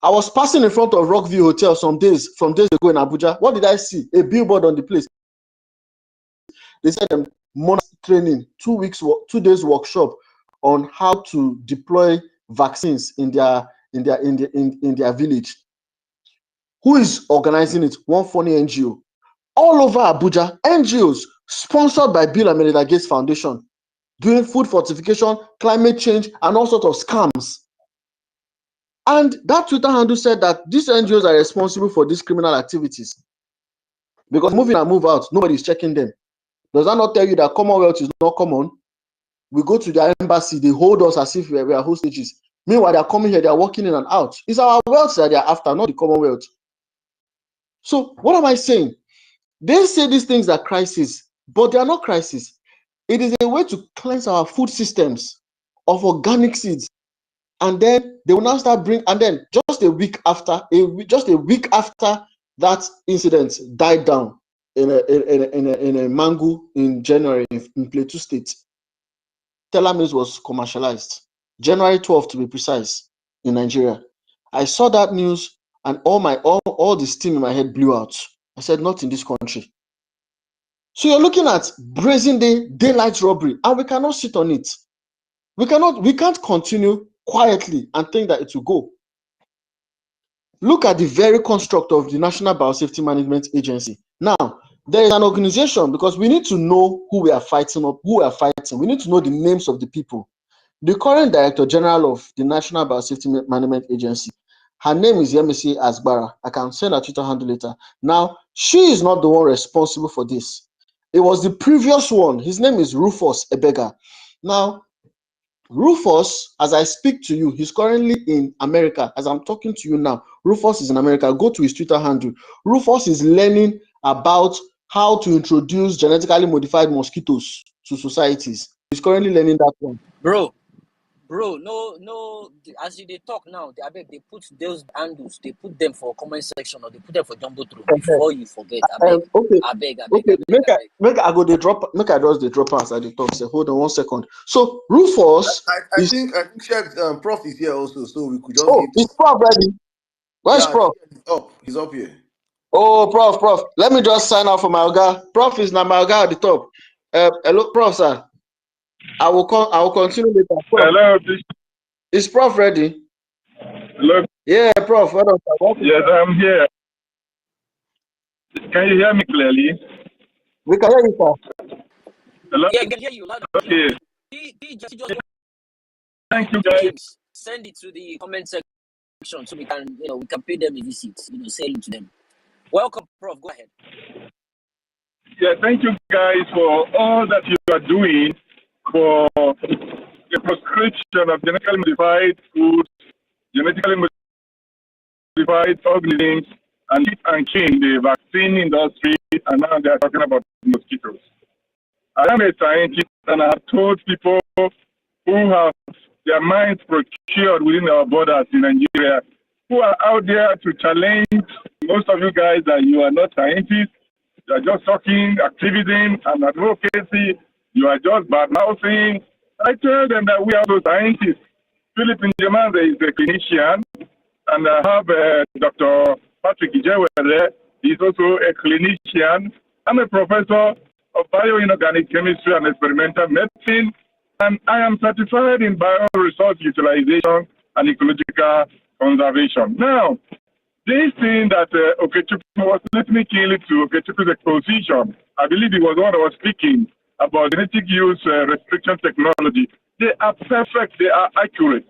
I was passing in front of Rockview Hotel some days ago in Abuja. What did I see? A billboard on the place. They said training, 2 days workshop on how to deploy vaccines in their village. Who is organizing it? One funny NGO. All over Abuja, NGOs sponsored by Bill and Melinda Gates Foundation, doing food fortification, climate change, and all sorts of scams. And that Twitter handle said that these NGOs are responsible for these criminal activities. Because move in and move out, nobody is checking them. Does that not tell you that Commonwealth is not common? We go to their embassy, they hold us as if we are hostages. Meanwhile, they are coming here, they are walking in and out. It's our wealth that they are after, not the Commonwealth. So what am I saying? They say these things are crises, but they are not crises. It is a way to cleanse our food systems of organic seeds. And then they will now start and then just a week after that incident died down in a mango in January in Plateau State, Telomeres was commercialized. January 12th to be precise, in Nigeria. I saw that news and all the steam in my head blew out. I said, not in this country. So you're looking at brazen daylight robbery, and we cannot sit on it. We can't continue quietly and think that it will go. Look at the very construct of the National Biosafety Management Agency. Now, there is an organization, because we need to know who we are fighting. We need to know the names of the people. The current Director General of the National Biosafety Management Agency, her name is Yemisi Asgbara. I can send her Twitter handle later. Now, she is not the one responsible for this. It was the previous one. His name is Rufus Ebega. Now, Rufus, as I speak to you, he's currently in America. As I'm talking to you now, Rufus is in America. Go to his Twitter handle. Rufus is learning about how to introduce genetically modified mosquitoes to societies. He's currently learning that one. Bro, no. As they talk now, I beg they put those handles, they put them for comment section or they put them for Jumbotron before you forget. I beg. Make I just the drop as I talk. Say, hold on 1 second. So Rufus, I think Prof is here also, so we could just give. Is Prof ready? Where's Prof? He's up here. Oh, Prof. Let me just sign out for my Oga. Prof is now my Oga at the top. Hello, Prof, sir. I will continue later. Prof. Hello. Is Prof ready? Hello. Yeah, Prof. Well done, yes, I'm here. Can you hear me clearly? We can hear you, sir. Hello? Yeah, I can hear you loud. Okay. Just thank you, guys. Send it to the comment section so we can pay them a visit. Sell it to them. Welcome, Prof. Go ahead. Yeah, thank you guys for all that you are doing for the prescription of genetically modified foods, genetically modified organisms, and killing the vaccine industry, and now they are talking about mosquitoes. I am a scientist, and I have told people who have their minds procured within our borders in Nigeria, who are out there to challenge most of you guys that you are not scientists, you are just talking activism and advocacy, you are just bad-mouthing. I tell them that we are also scientists. Philip Njemande is a clinician, and I have Dr. Patrick Ijewere. He's also a clinician. I'm a professor of bioinorganic chemistry and experimental medicine, and I am certified in bioresource utilization and ecological conservation. Now, this thing that Okechukwu was, let me kill it to Okechukwu's exposition. I believe he was the one that was speaking about genetic use restriction technology. They are perfect, they are accurate.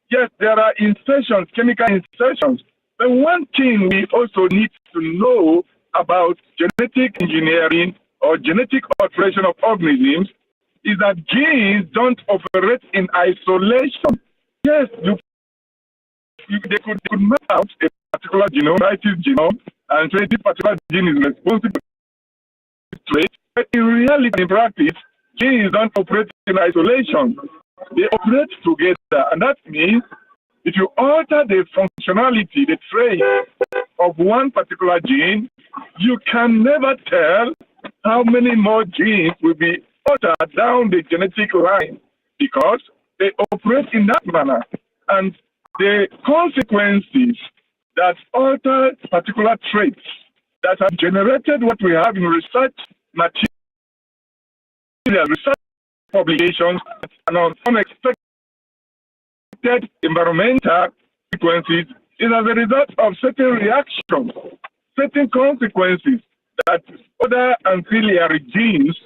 Yes, there are insertions, chemical insertions. But one thing we also need to know about genetic engineering or genetic alteration of organisms is that genes don't operate in isolation. Yes, they could map out a particular genome, write its genome, and say this particular gene is responsible for trait, but in reality, in practice, genes don't operate in isolation. They operate together, and that means if you alter the functionality, the trait of one particular gene, you can never tell how many more genes will be altered down the genetic line because they operate in that manner. And the consequences that alter particular traits that have generated what we have in research material, research publications, and unexpected environmental consequences is as a result of certain reactions, certain consequences that other ancillary genes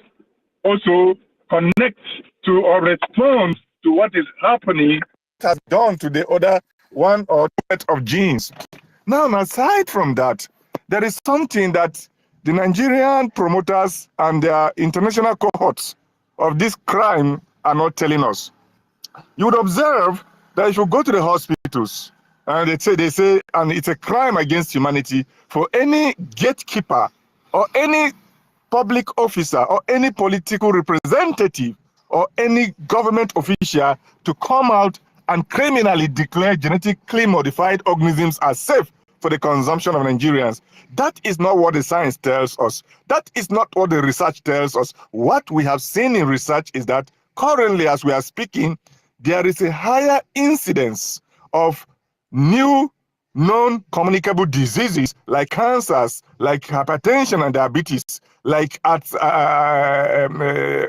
also connect to or respond to what is happening. Has done to the other one or two set of genes. Now, aside from that, there is something that the Nigerian promoters and their international cohorts of this crime are not telling us. You would observe that if you go to the hospitals and they say, and it's a crime against humanity for any gatekeeper or any public officer or any political representative or any government official to come out and criminally declare genetically modified organisms as safe for the consumption of Nigerians. That is not what the science tells us. That is not what the research tells us. What we have seen in research is that currently, as we are speaking, there is a higher incidence of new non-communicable diseases like cancers, like hypertension and diabetes, like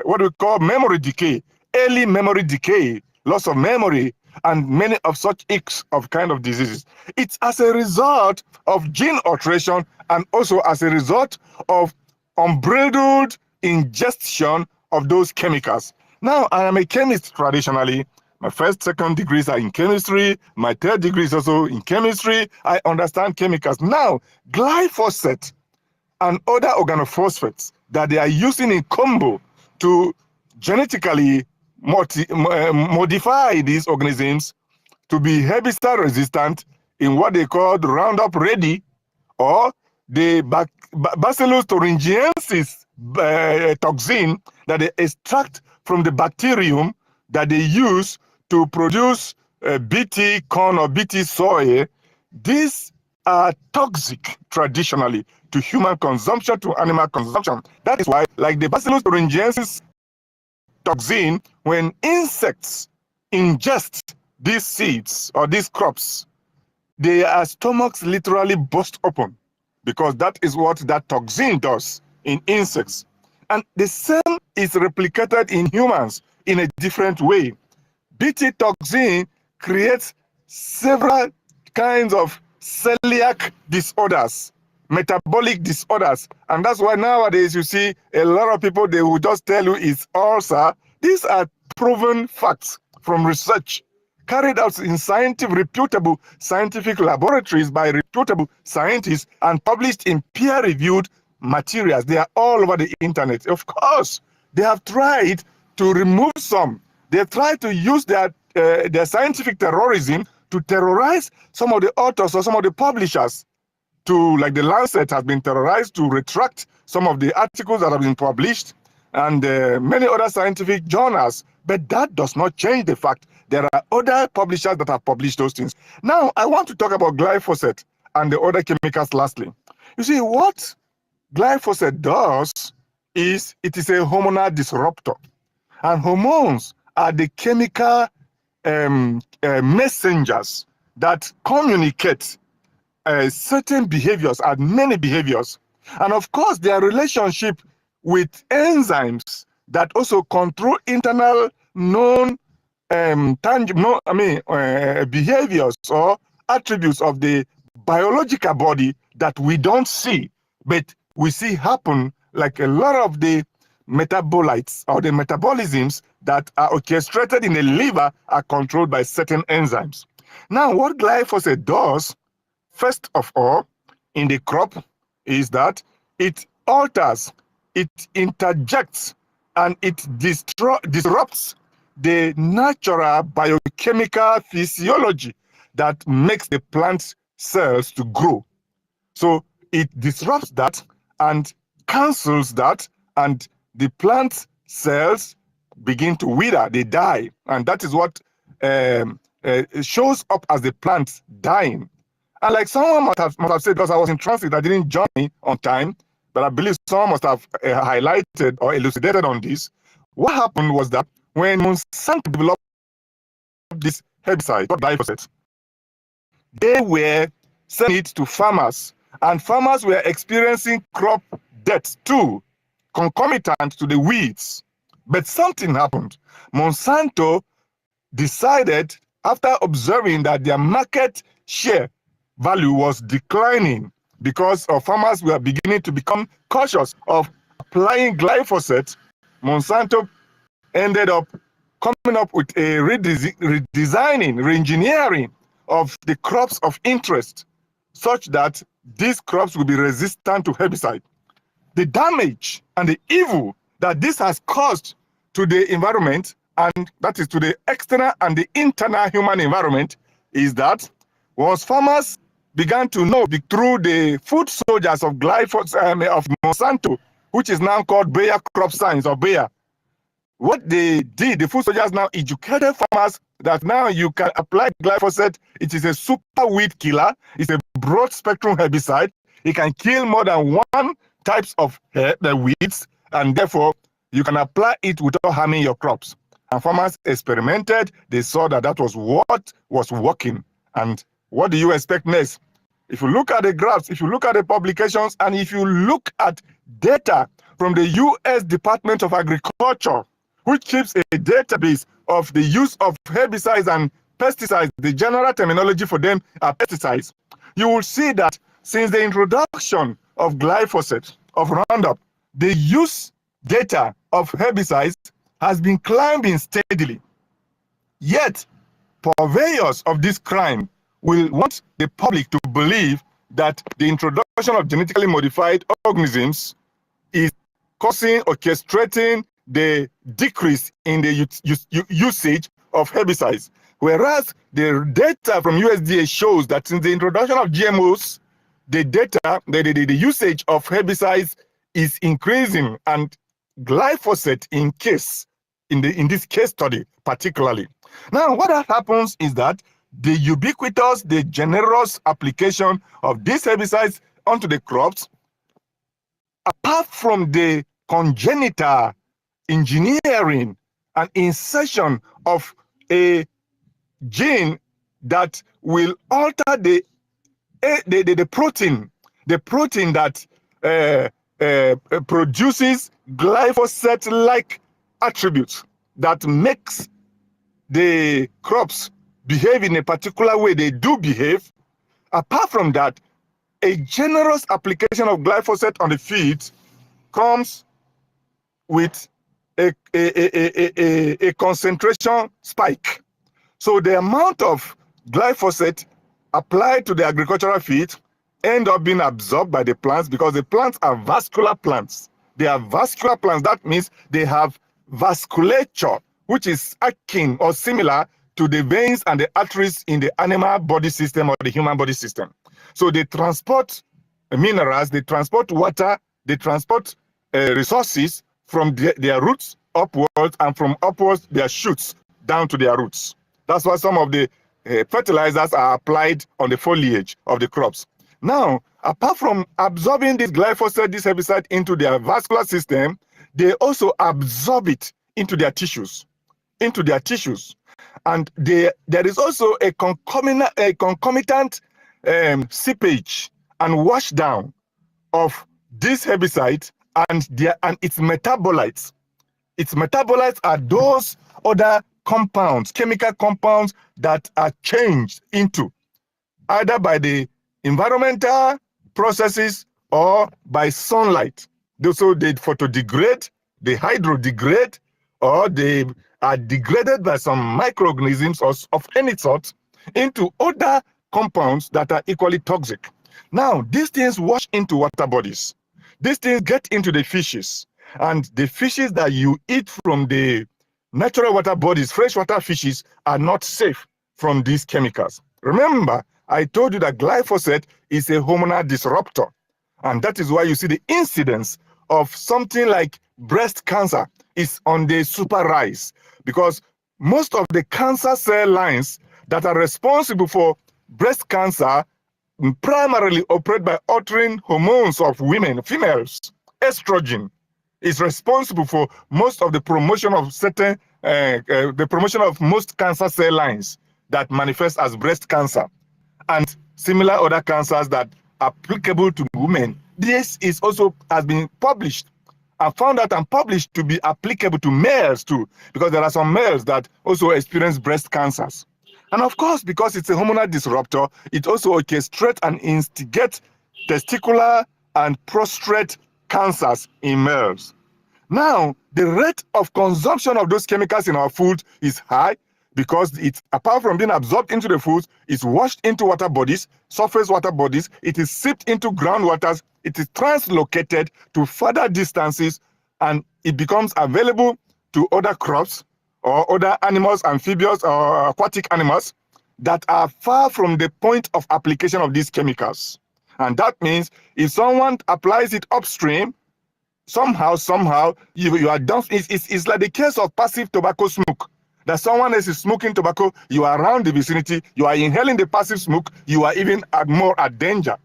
what we call memory decay, early memory decay, loss of memory, and many of such ilks of kind of diseases. It's as a result of gene alteration and also as a result of unbridled ingestion of those chemicals. Now, I am a chemist traditionally. My first, second degrees are in chemistry. My third degree is also in chemistry. I understand chemicals. Now, glyphosate and other organophosphates that they are using in combo to genetically modify these organisms to be herbicide resistant in what they call Roundup Ready or the Bacillus thuringiensis toxin that they extract from the bacterium that they use to produce BT corn or BT soy. These are toxic traditionally to human consumption, to animal consumption. That is why, like the Bacillus thuringiensis toxin, when insects ingest these seeds or these crops, their stomachs literally burst open because that is what that toxin does in insects. And the same is replicated in humans in a different way. BT toxin creates several kinds of celiac disorders, metabolic disorders. And that's why nowadays you see a lot of people, they will just tell you it's ulcer. These are proven facts from research carried out in reputable scientific laboratories by reputable scientists and published in peer-reviewed materials. They are all over the internet. Of course, they have tried to remove some. They tried to use their scientific terrorism to terrorize some of the authors or some of the publishers, to, like the Lancet has been terrorized to retract some of the articles that have been published, and many other scientific journals. But that does not change the fact there are other publishers that have published those things. Now, I want to talk about glyphosate and the other chemicals lastly. You see, what glyphosate does is it is a hormonal disruptor. And hormones are the chemical messengers that communicate certain behaviors and many behaviors. And of course, their relationship with enzymes that also control internal known tangible, behaviors or attributes of the biological body that we don't see, but we see happen, like a lot of the metabolites or the metabolisms that are orchestrated in the liver are controlled by certain enzymes. Now, what glyphosate does, first of all, in the crop is that it alters, it interjects, and it disrupts the natural biochemical physiology that makes the plant cells to grow. So it disrupts that and cancels that and the plant cells begin to wither, they die. And that is what shows up as the plant dying. And like someone must have said, because I was in transit, I didn't join on time, but I believe someone must have highlighted or elucidated on this. What happened was that when Monsanto developed this herbicide, glyphosate, they were sending it to farmers, and farmers were experiencing crop death too, concomitant to the weeds. But something happened. Monsanto decided, after observing that their market share value was declining because farmers were beginning to become cautious of applying glyphosate, Monsanto ended up coming up with a redesigning, re-engineering of the crops of interest such that these crops will be resistant to herbicide. The damage and the evil that this has caused to the environment, and that is to the external and the internal human environment, is that once farmers began to know through the food soldiers of glyphosate of Monsanto, which is now called Bayer Crop Science or Bayer, what they did, the food soldiers now educated farmers that now you can apply glyphosate. It is a super weed killer. It's a broad spectrum herbicide. It can kill more than one types of the weeds, and therefore you can apply it without harming your crops. And farmers experimented. They saw that that was what was working. And what do you expect next? If you look at the graphs, if you look at the publications, and if you look at data from the U.S. Department of Agriculture, which keeps a database of the use of herbicides and pesticides, the general terminology for them are pesticides, you will see that since the introduction of glyphosate, of Roundup, the use data of herbicides has been climbing steadily. Yet, purveyors of this crime will want the public to believe that the introduction of genetically modified organisms is causing, orchestrating the decrease in the usage of herbicides. Whereas the data from USDA shows that since the introduction of GMOs, the data, the usage of herbicides is increasing, and glyphosate in this case study particularly. Now, what happens is that the ubiquitous, the generous application of these herbicides onto the crops, apart from the congenital engineering and insertion of a gene that will alter the protein that produces glyphosate-like attributes that makes the crops behave in a particular way they do behave. Apart from that, a generous application of glyphosate on the field comes with a concentration spike. So the amount of glyphosate applied to the agricultural field end up being absorbed by the plants, because the plants are vascular plants. They are vascular plants. That means they have vasculature, which is akin or similar to the veins and the arteries in the animal body system or the human body system. So they transport minerals, they transport water, they transport resources from their roots upwards, and from upwards their shoots down to their roots. That's why some of the fertilizers are applied on the foliage of the crops. Now, apart from absorbing this glyphosate, this herbicide into their vascular system, they also absorb it into their tissues. And there is also a concomitant seepage and washdown of this herbicide and its metabolites. Its metabolites are those other compounds, chemical compounds that are changed into either by the environmental processes or by sunlight. So they photodegrade, they hydrodegrade, or they are degraded by some microorganisms of any sort into other compounds that are equally toxic. Now, these things wash into water bodies. These things get into the fishes, and the fishes that you eat from the natural water bodies, freshwater fishes, are not safe from these chemicals. Remember, I told you that glyphosate is a hormonal disruptor, and that is why you see the incidence of something like breast cancer is on the super rise because most of the cancer cell lines that are responsible for breast cancer primarily operate by altering hormones of women, females. Estrogen is responsible for most of the promotion of the promotion of most cancer cell lines that manifest as breast cancer and similar other cancers that are applicable to women. This is also has been published and found out and published to be applicable to males too, because there are some males that also experience breast cancers. And of course, because it's a hormonal disruptor, it also orchestrates and instigates testicular and prostate cancers in males. Now, the rate of consumption of those chemicals in our food is high because it's, apart from being absorbed into the food, it's washed into water bodies, surface water bodies, it is sipped into groundwaters, it is translocated to further distances, and it becomes available to other crops or other animals, amphibious or aquatic animals that are far from the point of application of these chemicals. And that means if someone applies it upstream, somehow you are done. It's like the case of passive tobacco smoke, that someone else is smoking tobacco, you are around the vicinity, you are inhaling the passive smoke, you are even more at danger.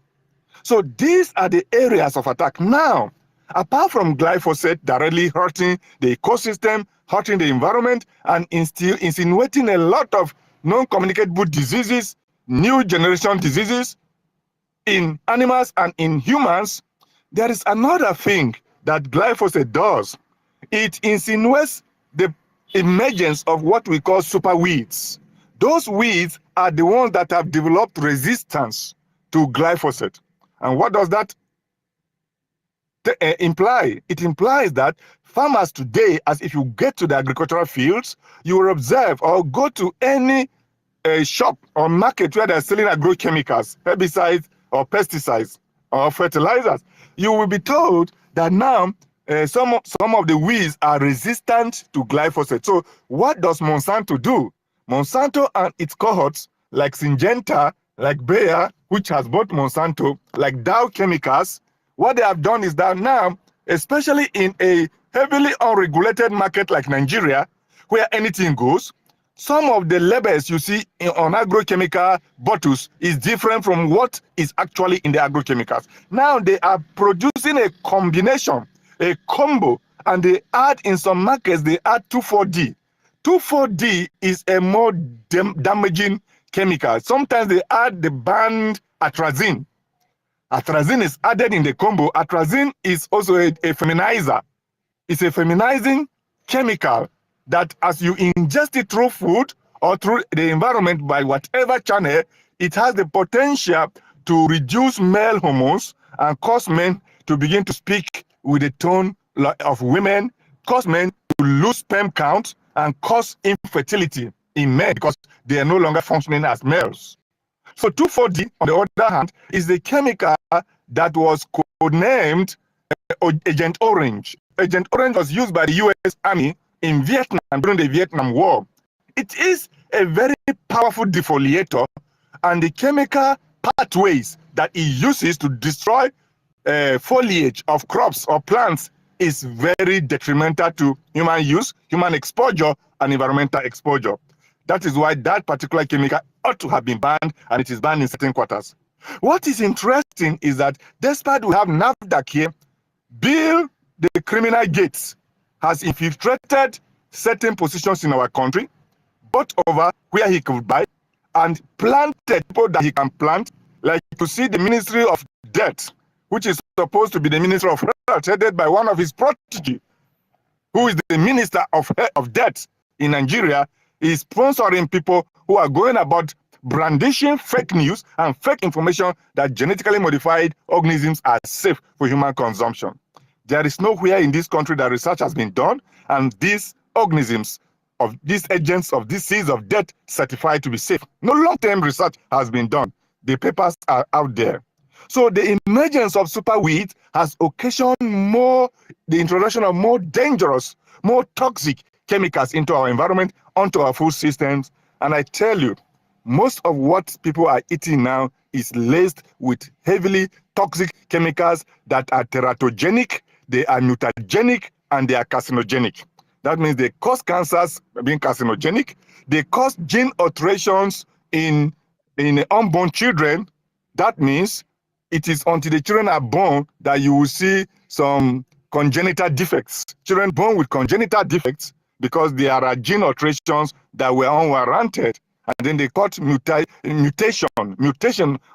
So these are the areas of attack. Now, apart from glyphosate directly hurting the ecosystem, hurting the environment, and insinuating a lot of non-communicable diseases, new generation diseases in animals and in humans, there is another thing that glyphosate does. It insinuates the emergence of what we call super weeds. Those weeds are the ones that have developed resistance to glyphosate. And what does that imply? It implies that farmers today, as if you get to the agricultural fields, you will observe or go to any shop or market where they're selling agrochemicals, herbicides or pesticides or fertilizers, you will be told that now some of the weeds are resistant to glyphosate. So what does Monsanto do? Monsanto and its cohorts, like Syngenta, like Bayer, which has bought Monsanto, like Dow Chemicals, what they have done is that now, especially in a heavily unregulated market like Nigeria, where anything goes, some of the labels you see on agrochemical bottles is different from what is actually in the agrochemicals. Now they are producing a combination, a combo, and they add, in some markets, they add 2,4-D. 2,4-D is a more damaging chemical. Sometimes they add the banned atrazine. Atrazine is added in the combo. Atrazine is also a feminizer. It's a feminizing chemical that as you ingest it through food or through the environment by whatever channel, it has the potential to reduce male hormones and cause men to begin to speak with the tone of women, cause men to lose sperm count, and cause infertility in men because they are no longer functioning as males. So 2,4-D, on the other hand, is the chemical that was codenamed Agent Orange. Agent Orange was used by the US Army in Vietnam during the Vietnam War. It is a very powerful defoliator, and the chemical pathways that it uses to destroy foliage of crops or plants is very detrimental to human use, human exposure, and environmental exposure. That is why that particular chemical ought to have been banned, and it is banned in certain quarters. What is interesting is that despite we have NAFDAC here, Bill the criminal Gates has infiltrated certain positions in our country, bought over where he could buy, and planted people that he can plant. Like you see the Ministry of Debt, which is supposed to be the Ministry of Health, headed by one of his protege, who is the Minister of Debt in Nigeria, is sponsoring people who are going about brandishing fake news and fake information that genetically modified organisms are safe for human consumption. There is nowhere in this country that research has been done, and these organisms of these agents of this seeds of death certified to be safe. No long-term research has been done. The papers are out there. So the emergence of superweed has occasioned the introduction of more dangerous, more toxic chemicals into our environment, onto our food systems. And I tell you, most of what people are eating now is laced with heavily toxic chemicals that are teratogenic, they are mutagenic, and they are carcinogenic. That means they cause cancers being carcinogenic. They cause gene alterations in unborn children. That means it is until the children are born that you will see some congenital defects. Children born with congenital defects because there are gene alterations that were unwarranted, and then they cause mutation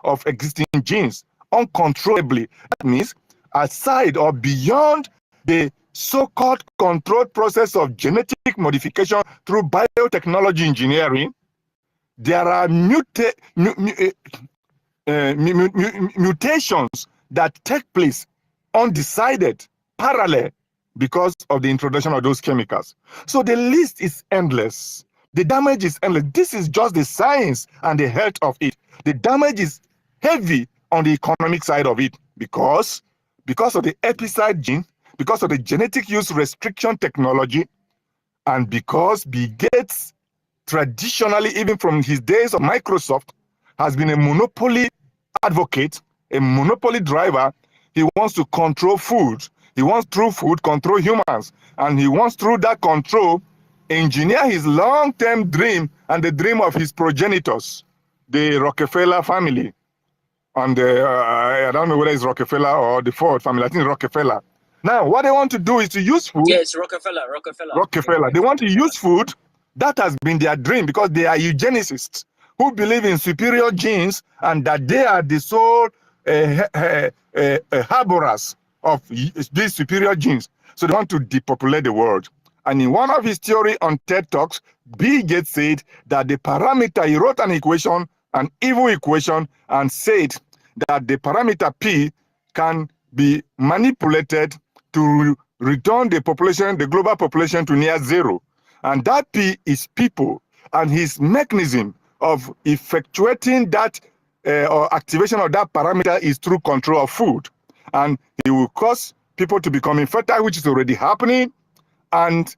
of existing genes uncontrollably. That means aside or beyond the so-called controlled process of genetic modification through biotechnology engineering, there are mutations that take place undecided, parallel, because of the introduction of those chemicals. So the list is endless. The damage is endless. This is just the science and the health of it. The damage is heavy on the economic side of it because of the epicide gene, because of the genetic use restriction technology, and because Bill Gates, traditionally, even from his days of Microsoft, has been a monopoly advocate, a monopoly driver. He wants to control food. He wants through food control humans, and he wants through that control engineer his long-term dream and the dream of his progenitors, the Rockefeller family. And I don't know whether it's Rockefeller or the Ford family. I think Rockefeller. Now, what they want to do is to use food. Yes, Rockefeller. Rockefeller. They want to use food. That has been their dream because they are eugenicists who believe in superior genes and that they are the sole harborers of these superior genes. So they want to depopulate the world. And in one of his theory on TED Talks, Bill Gates said that the parameter, he wrote an equation, an evil equation, and said that the parameter P can be manipulated to return the population, the global population, to near zero. And that P is people. And his mechanism of effectuating that or activation of that parameter is through control of food. And he will cause people to become infertile, which is already happening. And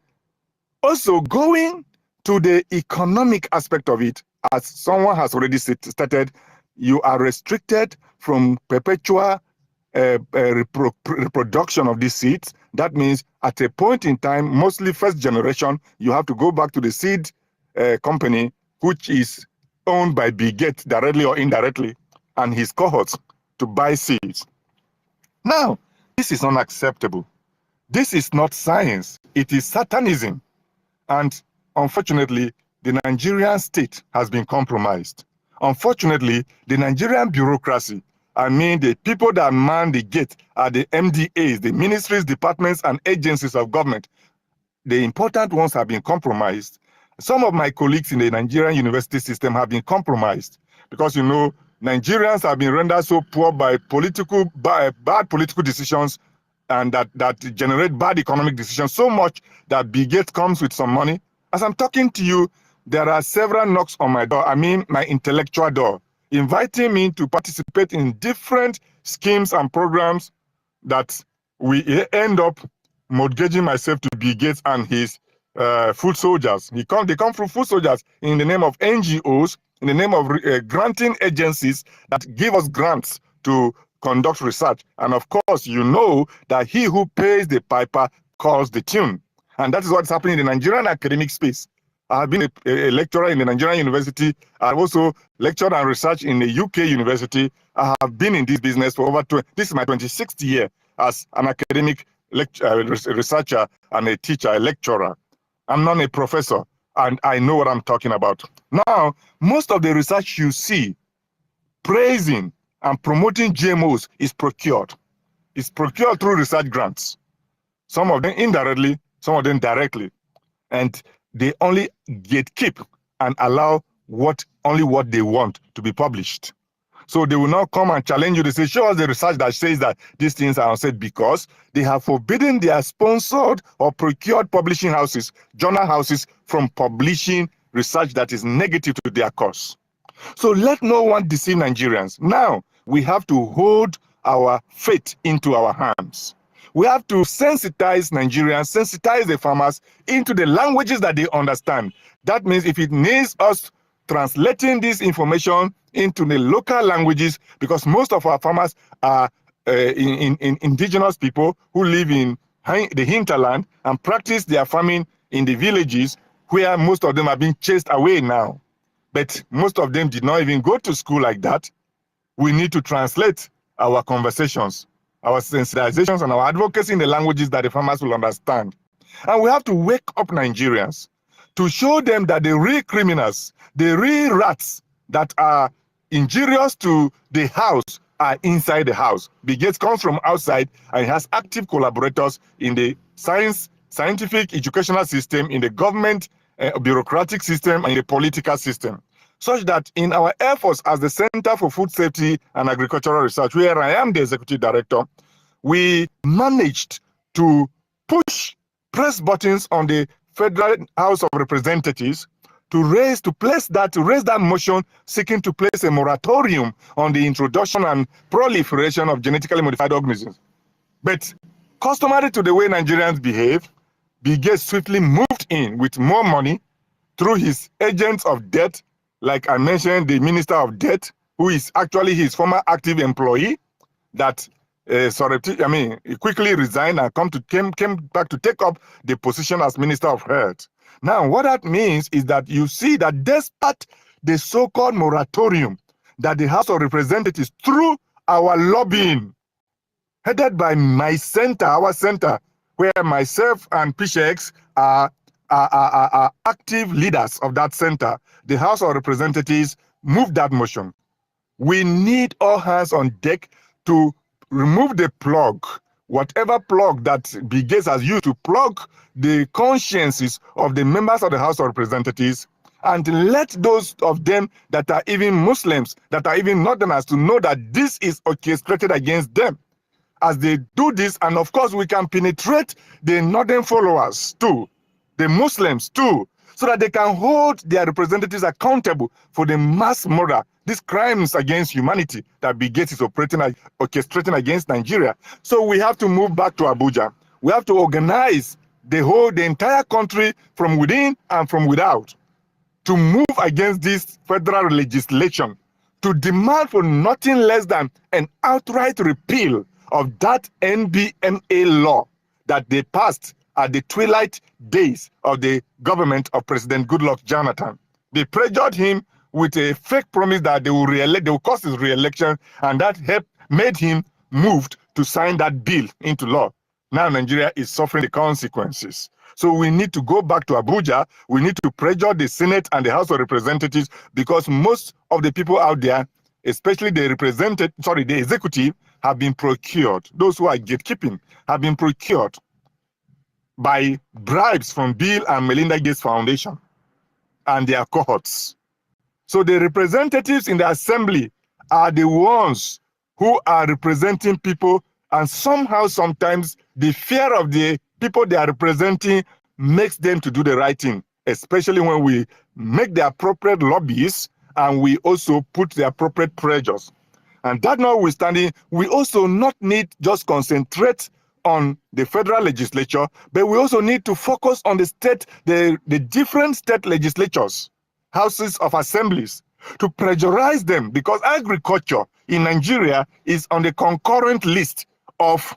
also going to the economic aspect of it, as someone has already stated, you are restricted from perpetual reproduction of these seeds. That means at a point in time, mostly first generation, you have to go back to the seed company, which is owned by Bill Gates directly or indirectly, and his cohorts to buy seeds. Now, this is unacceptable. This is not science. It is satanism. And unfortunately, the Nigerian state has been compromised. Unfortunately, the Nigerian bureaucracy, I mean the people that man the gate are the MDAs, the ministries, departments, and agencies of government. The important ones have been compromised. Some of my colleagues in the Nigerian university system have been compromised because, you know, Nigerians have been rendered so poor by bad political decisions and that generate bad economic decisions so much that Bill Gates comes with some money. As I'm talking to you, there are several knocks on my door, I mean my intellectual door, inviting me to participate in different schemes and programs that we end up mortgaging myself to Bill Gates and his food soldiers. They come from food soldiers in the name of NGOs, in the name of granting agencies that give us grants to conduct research. And of course, you know that he who pays the piper calls the tune. And that is what's happening in the Nigerian academic space. I have been a lecturer in the Nigerian university. I've also lectured and researched in the UK university. I have been in this business for over this is my 26th year as an academic researcher and a teacher, a lecturer. I'm not a professor, and I know what I'm talking about. Now, most of the research you see praising and promoting GMOs is procured. It's procured through research grants. Some of them indirectly, some of them directly. And they only gatekeep and allow only what they want to be published. So they will not come and challenge you. They say, show us the research that says that these things are unsaid, because they have forbidden their sponsored or procured publishing houses, journal houses, from publishing research that is negative to their cause. So let no one deceive Nigerians. Now, we have to hold our fate into our hands. We have to sensitize Nigerians, sensitize the farmers into the languages that they understand. That means if it needs us translating this information into the local languages, because most of our farmers are indigenous people who live in the hinterland and practice their farming in the villages where most of them are being chased away now. But most of them did not even go to school like that. We need to translate our conversations, our sensitizations, and our advocacy in the languages that the farmers will understand. And we have to wake up Nigerians to show them that the real criminals, the real rats that are injurious to the house are inside the house. Bill Gates comes from outside and has active collaborators in the scientific educational system, in the government bureaucratic system, and in the political system. Such that in our efforts as the Center for Food Safety and Agricultural Research, where I am the executive director, we managed to press buttons on the Federal House of Representatives to raise that motion seeking to place a moratorium on the introduction and proliferation of genetically modified organisms. But customary to the way Nigerians behave, Bill Gates swiftly moved in with more money through his agents of death, like I mentioned, the Minister of Death, who is actually his former active employee, that he quickly resigned and came back to take up the position as Minister of Health. Now, what that means is that you see that despite the so-called moratorium that the House of Representatives, through our lobbying, headed by our center, where myself and PCX are active leaders of that center, the House of Representatives moved that motion. We need all hands on deck to remove the plug, whatever plug that Bill Gates has used to plug the consciences of the members of the House of Representatives, and let those of them that are even Muslims, that are even Northerners, to know that this is orchestrated against them. As they do this, and of course we can penetrate the Northern followers too, the Muslims too, so that they can hold their representatives accountable for the mass murder, these crimes against humanity that Bill Gates is orchestrating against Nigeria. So we have to move back to Abuja. We have to organize the entire country from within and from without to move against this federal legislation, to demand for nothing less than an outright repeal of that NBMA law that they passed at the twilight days of the government of President Goodluck Jonathan. They pressured him with a fake promise that they will cause his re-election, and that made him moved to sign that bill into law. Now Nigeria is suffering the consequences. So we need to go back to Abuja. We need to pressure the Senate and the House of Representatives, because most of the people out there, especially the executive, have been procured. Those who are gatekeeping have been procured by bribes from Bill and Melinda Gates Foundation and their cohorts. So the representatives in the assembly are the ones who are representing people, and somehow, sometimes, the fear of the people they are representing makes them to do the right thing, especially when we make the appropriate lobbies and we also put the appropriate pressures. And that notwithstanding, we also not need just concentrate on the federal legislature, but we also need to focus on the different state legislatures, houses of assemblies, to pressurize them, because agriculture in Nigeria is on the concurrent list of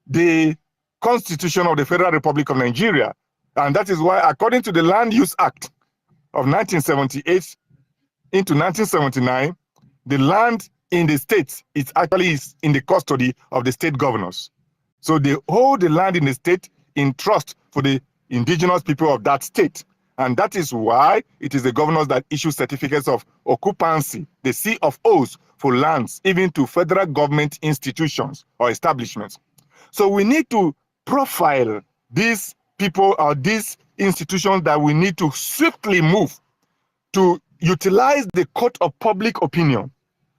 the Constitution of the Federal Republic of Nigeria. And that is why, according to the Land Use Act of 1978 into 1979, the land in the states is actually in the custody of the state governors. So they hold the land in the state in trust for the indigenous people of that state. And that is why it is the governors that issue certificates of occupancy, the C of O's, for lands, even to federal government institutions or establishments. So we need to profile these people or these institutions that we need to swiftly move to utilize the court of public opinion,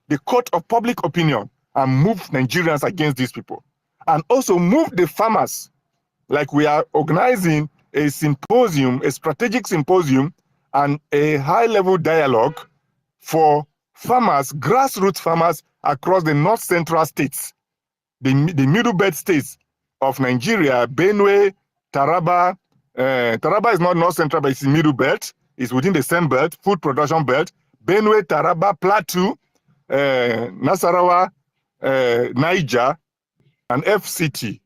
and move Nigerians against these people. And also move the farmers, like we are organizing a symposium, a strategic symposium, and a high-level dialogue for farmers, grassroots farmers across the north central states, the middle belt states of Nigeria, Benue, Taraba. Taraba is not north central, but it's in middle belt. It's within the same belt, food production belt. Benue, Taraba, Plateau, Nasarawa, Niger, and FCT.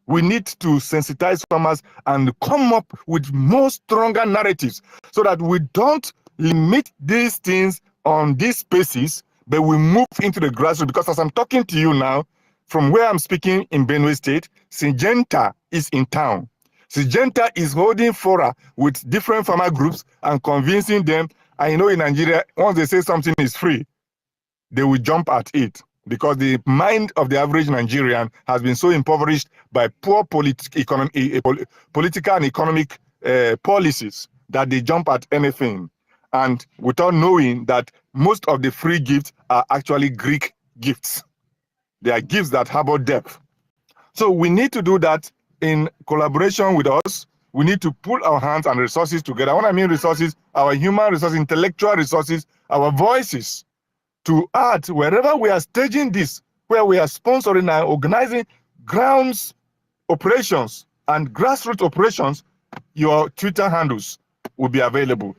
We need to sensitize farmers and come up with more stronger narratives so that we don't limit these things on these spaces, but we move into the grassroots. Because as I'm talking to you now, from where I'm speaking in Benue State, Syngenta is in town. Syngenta is holding fora with different farmer groups and convincing them. And you know, in Nigeria, once they say something is free, they will jump at it because the mind of the average Nigerian has been so impoverished by poor political and economic policies that they jump at anything. And without knowing that most of the free gifts are actually Greek gifts. They are gifts that harbor depth. So we need to do that in collaboration with us. We need to pull our hands and resources together. When I mean resources, our human resources, intellectual resources, our voices, to add wherever we are staging this, where we are sponsoring and organizing grounds operations and grassroots operations, your Twitter handles will be available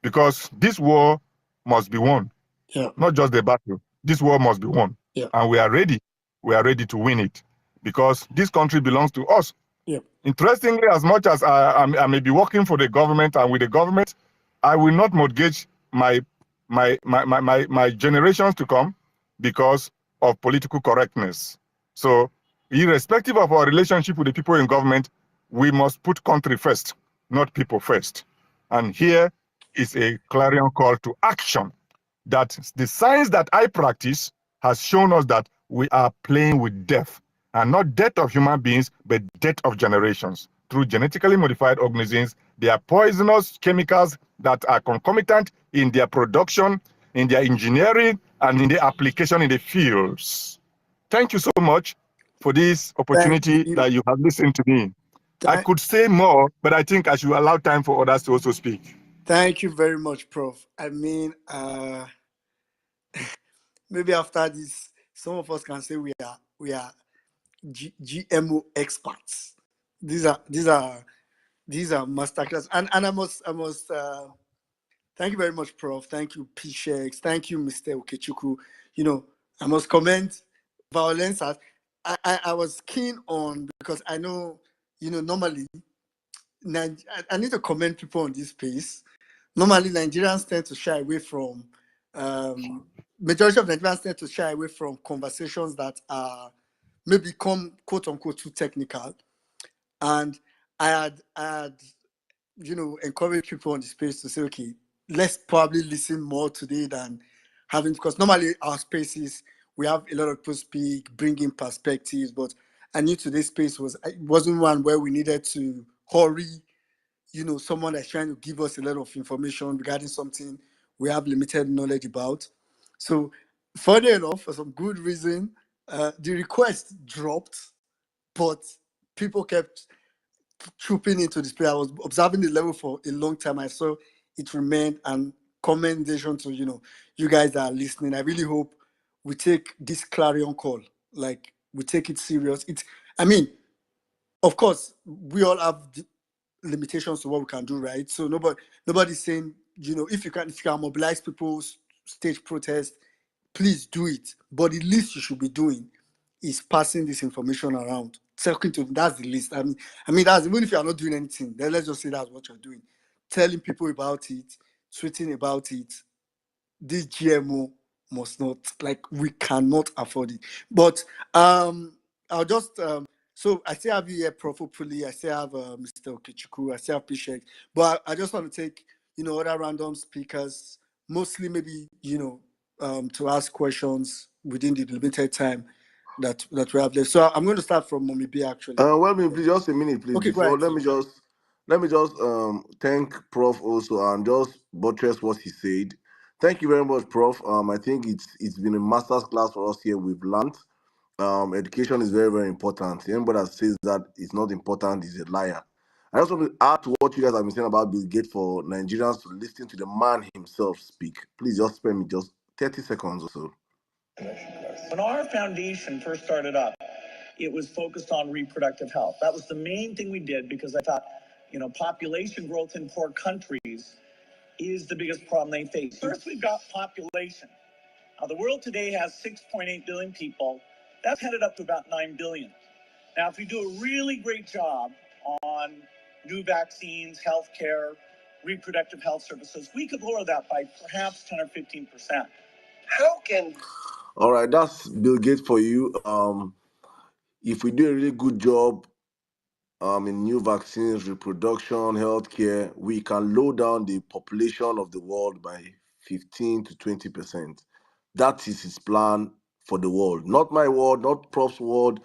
because this war must be won. Yeah. Not just the battle. This war must be won. Yeah. And we are ready. We are ready to win it because this country belongs to us. Yeah. Interestingly, as much as I may be working for the government and with the government, I will not mortgage my generations to come because of political correctness. So, irrespective of our relationship with the people in government, we must put country first, not people first. And here is a clarion call to action that the science that I practice has shown us that we are playing with death, and not death of human beings, but death of generations. Through genetically modified organisms, they are poisonous chemicals that are concomitant in their production, in their engineering, and in their application in the fields. Thank you so much for this Thank opportunity you. that you have listened to me. I could say more, but I think I should allow time for others to also speak. Thank you very much, Prof. I mean, maybe after this, some of us can say we are GMO experts. These are masterclass, and I must thank you very much, Prof. Thank you, P-Shex. Thank you, Mr. Okechukwu. I must comment violence. I was keen on because I know normally I need to commend people on this space. Normally, Nigerians tend to shy away from majority of Nigerians tend to shy away from conversations that are maybe come quote unquote too technical. And I had encouraged people on the space to say, okay, let's probably listen more today than having, because normally our spaces we have a lot of people speak, bring in perspectives, but I knew today's space wasn't one where we needed to hurry someone that's trying to give us a lot of information regarding something we have limited knowledge about. So, funny enough, for some good reason, the request dropped, but people kept trooping into this play. I was observing the level for a long time. I saw it remained, and commendation to you guys that are listening. I really hope we take this clarion call, like we take it serious. I mean, of course, we all have limitations to what we can do, right? So nobody's saying, if you can mobilize people, stage protest, please do it. But the least you should be doing is passing this information around. Talking to them, that's the least. I mean, that's even if you are not doing anything, then let's just say that's what you're doing. Telling people about it, tweeting about it. This GMO must not, like, we cannot afford it. But I'll just so I still have you here, Prof. Puli, I still have Mr. Okechukwu, I still have Pishek. But I just want to take other random speakers, mostly maybe to ask questions within the limited time that we have left. So I'm going to start from Mommy B actually. Well, me, please, just a minute, please. Okay, go Before, ahead. let me just thank Prof also and just buttress what he said. Thank you very much, Prof. I think it's been a master's class for us here. We've learned. Education is very, very important. Anybody that says that it's not important is a liar. I just want to add to what you guys have been saying about Bill Gates for Nigerians to listen to the man himself speak. Please just spare me just 30 seconds or so. When our foundation first started up, it was focused on reproductive health. That was the main thing we did because I thought, population growth in poor countries is the biggest problem they face. First, we've got population. Now, the world today has 6.8 billion people. That's headed up to about 9 billion. Now, if we do a really great job on new vaccines, healthcare, reproductive health services, we could lower that by perhaps 10 or 15%. How can... All right, that's Bill Gates for you. If we do a really good job in new vaccines, reproduction, healthcare, we can lower down the population of the world by 15 to 20%. That is his plan for the world. Not my word, not Prof's word,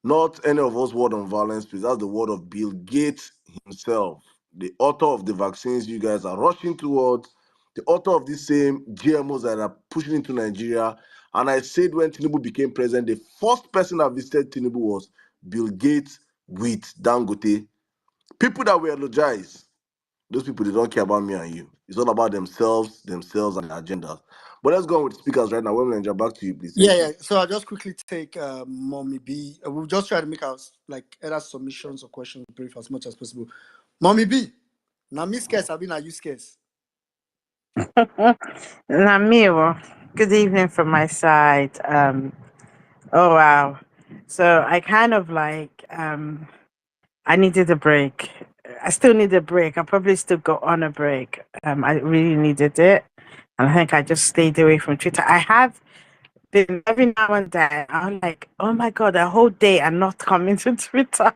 not any of us word on violence, please. That's the word of Bill Gates himself, the author of the vaccines you guys are rushing towards, the author of these same GMOs that are pushing into Nigeria. And I said when Tinubu became president, the first person that visited Tinubu was Bill Gates with Dangote. People that will eulogize, those people, they don't care about me and you. It's all about themselves and their agendas. But let's go on with speakers right now. Women, back to you, please. Yeah, Thank yeah. you. So I'll just quickly take Mommy B. We'll just try to make our like either submissions or questions brief as much as possible. Mommy B, now me scarce, I mean, are you scarce? Namiro, good evening from my side. Oh wow. So I kind of like I needed a break. I still need a break. I probably still go on a break. I really needed it. And I think I just stayed away from Twitter. I have been every now and then I'm like, oh my god, a whole day and not coming to Twitter.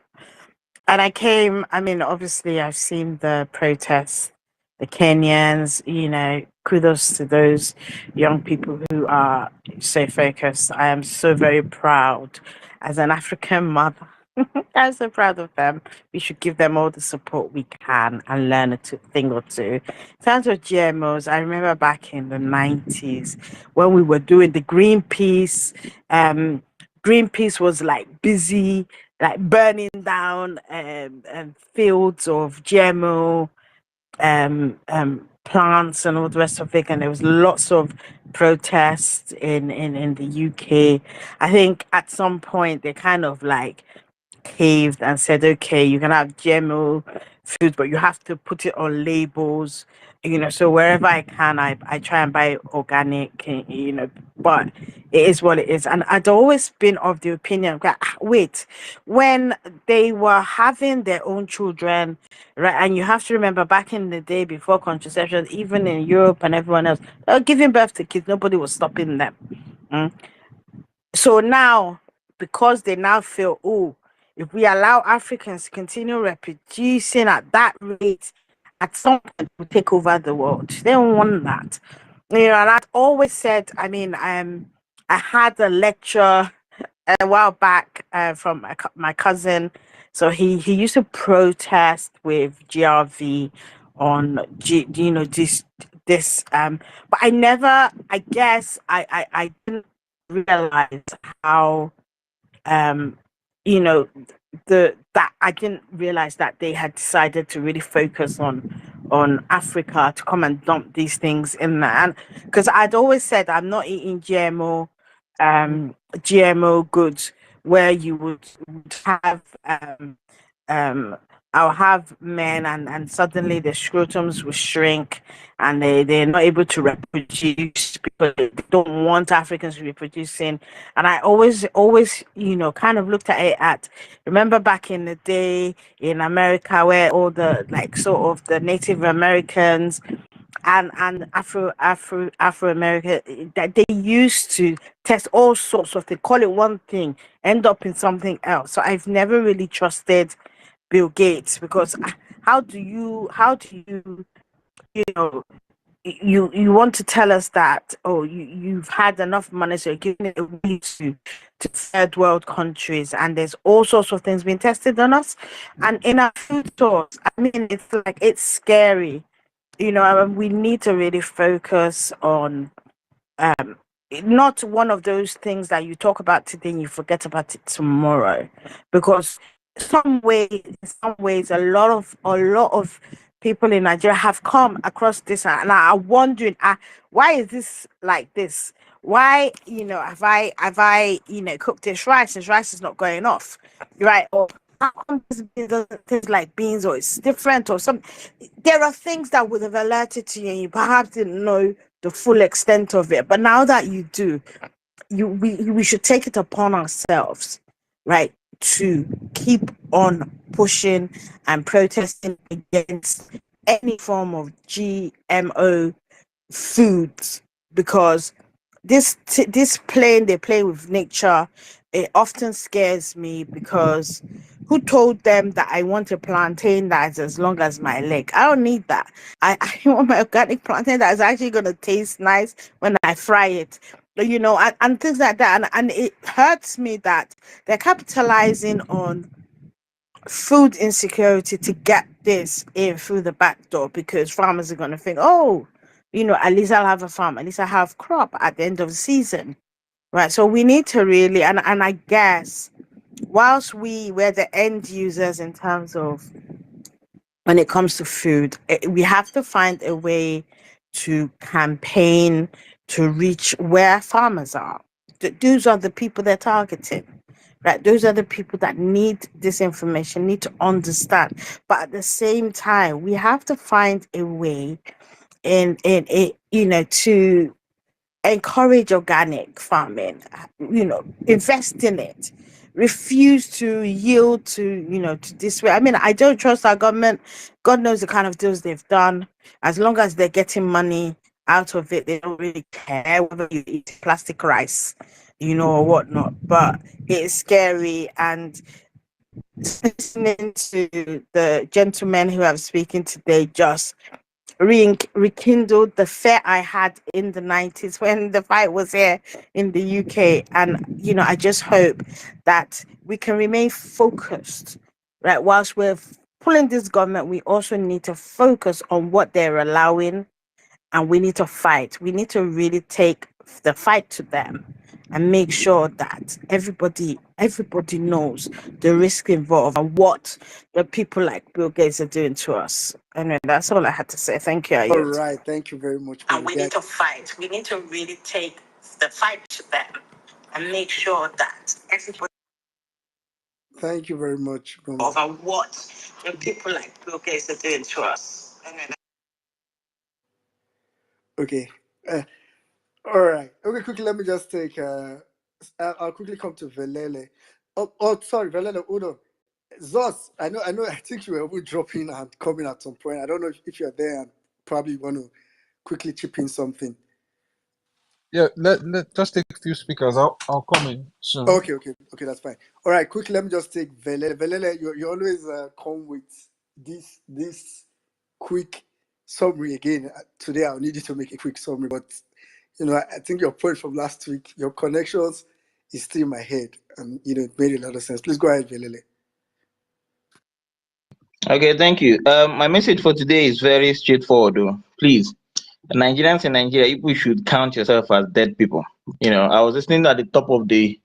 And I mean, obviously, I've seen the protests, the Kenyans, kudos to those young people who are so focused. I am so very proud as an African mother. I'm so proud of them. We should give them all the support we can and learn thing or two. In terms of GMOs, I remember back in the 90s when we were doing the Greenpeace. Greenpeace was like busy, like burning down fields of GMO plants and all the rest of it, and there was lots of protests in the UK. I think at some point they kind of like caved and said, okay, you can have GMO food, but you have to put it on labels. So wherever I can, I try and buy organic, but it is what it is. And I'd always been of the opinion, wait, when they were having their own children, right? And you have to remember back in the day before contraception, even in Europe and everyone else, they were giving birth to kids, nobody was stopping them. Mm. So now, because they now feel, oh, if we allow Africans to continue reproducing at that rate, at some point we'll take over the world. They don't want that. And I'd always said, I mean, I had a lecture a while back from my cousin. So he used to protest with GRV on this but I never, I guess I didn't realize how um you know that I didn't realize that they had decided to really focus on Africa to come and dump these things in there. And because I'd always said I'm not eating GMO goods where you would have um I'll have men and suddenly the scrotums will shrink and they're not able to reproduce because they don't want Africans to be reproducing. And I always, kind of looked at it remember back in the day in America where all the like sort of the Native Americans and Afro America that they used to test all sorts of things, call it one thing, end up in something else. So I've never really trusted Bill Gates because how do you you know you want to tell us that you've had enough money so you're giving it away to third world countries and there's all sorts of things being tested on us and in our food stores. I mean, it's scary, and we need to really focus on um not one of those things that you talk about today and you forget about it tomorrow, because in some ways a lot of people in Nigeria have come across this and are wondering, why is this like this? Why, have I cooked this rice is not going off, right? Or how come this bean doesn't taste like beans, or it's different or something? There are things that would have alerted to you and you perhaps didn't know the full extent of it. But now that you do, we should take it upon ourselves, right? to keep on pushing and protesting against any form of GMO foods, because this playing they play with nature, it often scares me, because who told them that I want a plantain that is as long as my leg? I don't need that. I want my organic plantain that is actually going to taste nice when I fry it, and things like that. And it hurts me that they're capitalizing on food insecurity to get this in through the back door, because farmers are going to think, oh, at least I'll have a farm, at least I have crop at the end of the season, right? So we need to really, and I guess, whilst we're the end users in terms of when it comes to food, we have to find a way to campaign to reach where farmers are. Those are the people they're targeting, right? Those are the people that need this information, need to understand. But at the same time, we have to find a way in it, to encourage organic farming, invest in it, refuse to yield to this way. I mean, I don't trust our government. God knows the kind of deals they've done. As long as they're getting money out of it, they don't really care whether you eat plastic rice, or whatnot. But it's scary. And listening to the gentlemen who have speaking today just rekindled the fear I had in the 90s when the fight was here in the UK. And, I just hope that we can remain focused, right? Whilst we're pulling this government, we also need to focus on what they're allowing, and we need to fight. We need to really take the fight to them and make sure that everybody knows the risk involved and what the people like Bill Gates are doing to us. Anyway, that's all I had to say. Thank you, All Ayod. right, thank you very much, And my we guy. need to fight. We need to really take the fight to them and make sure that everybody Thank you very much, Goma. over what the people like Bill Gates are doing to us. Anyway, Okay. Uh, all right. Okay, quickly, let me just take. I'll quickly come to Velele. Sorry, Velele, hold on. Zos, I know. I think you were even dropping and coming at some point. I don't know if you're there and probably want to quickly chip in something. Yeah, let just take a few speakers. I'll come in soon. Okay, that's fine. All right, quickly, let me just take Velele. Velele, you always come with this quick summary again. Today, I'll need you to make a quick summary, but I think your point from last week, your connections, is still in my head, and it made a lot of sense. Please go ahead, Velele. Okay, thank you. My message for today is very straightforward, though. Please, Nigerians in Nigeria, you should count yourself as dead people. I was listening at the top of the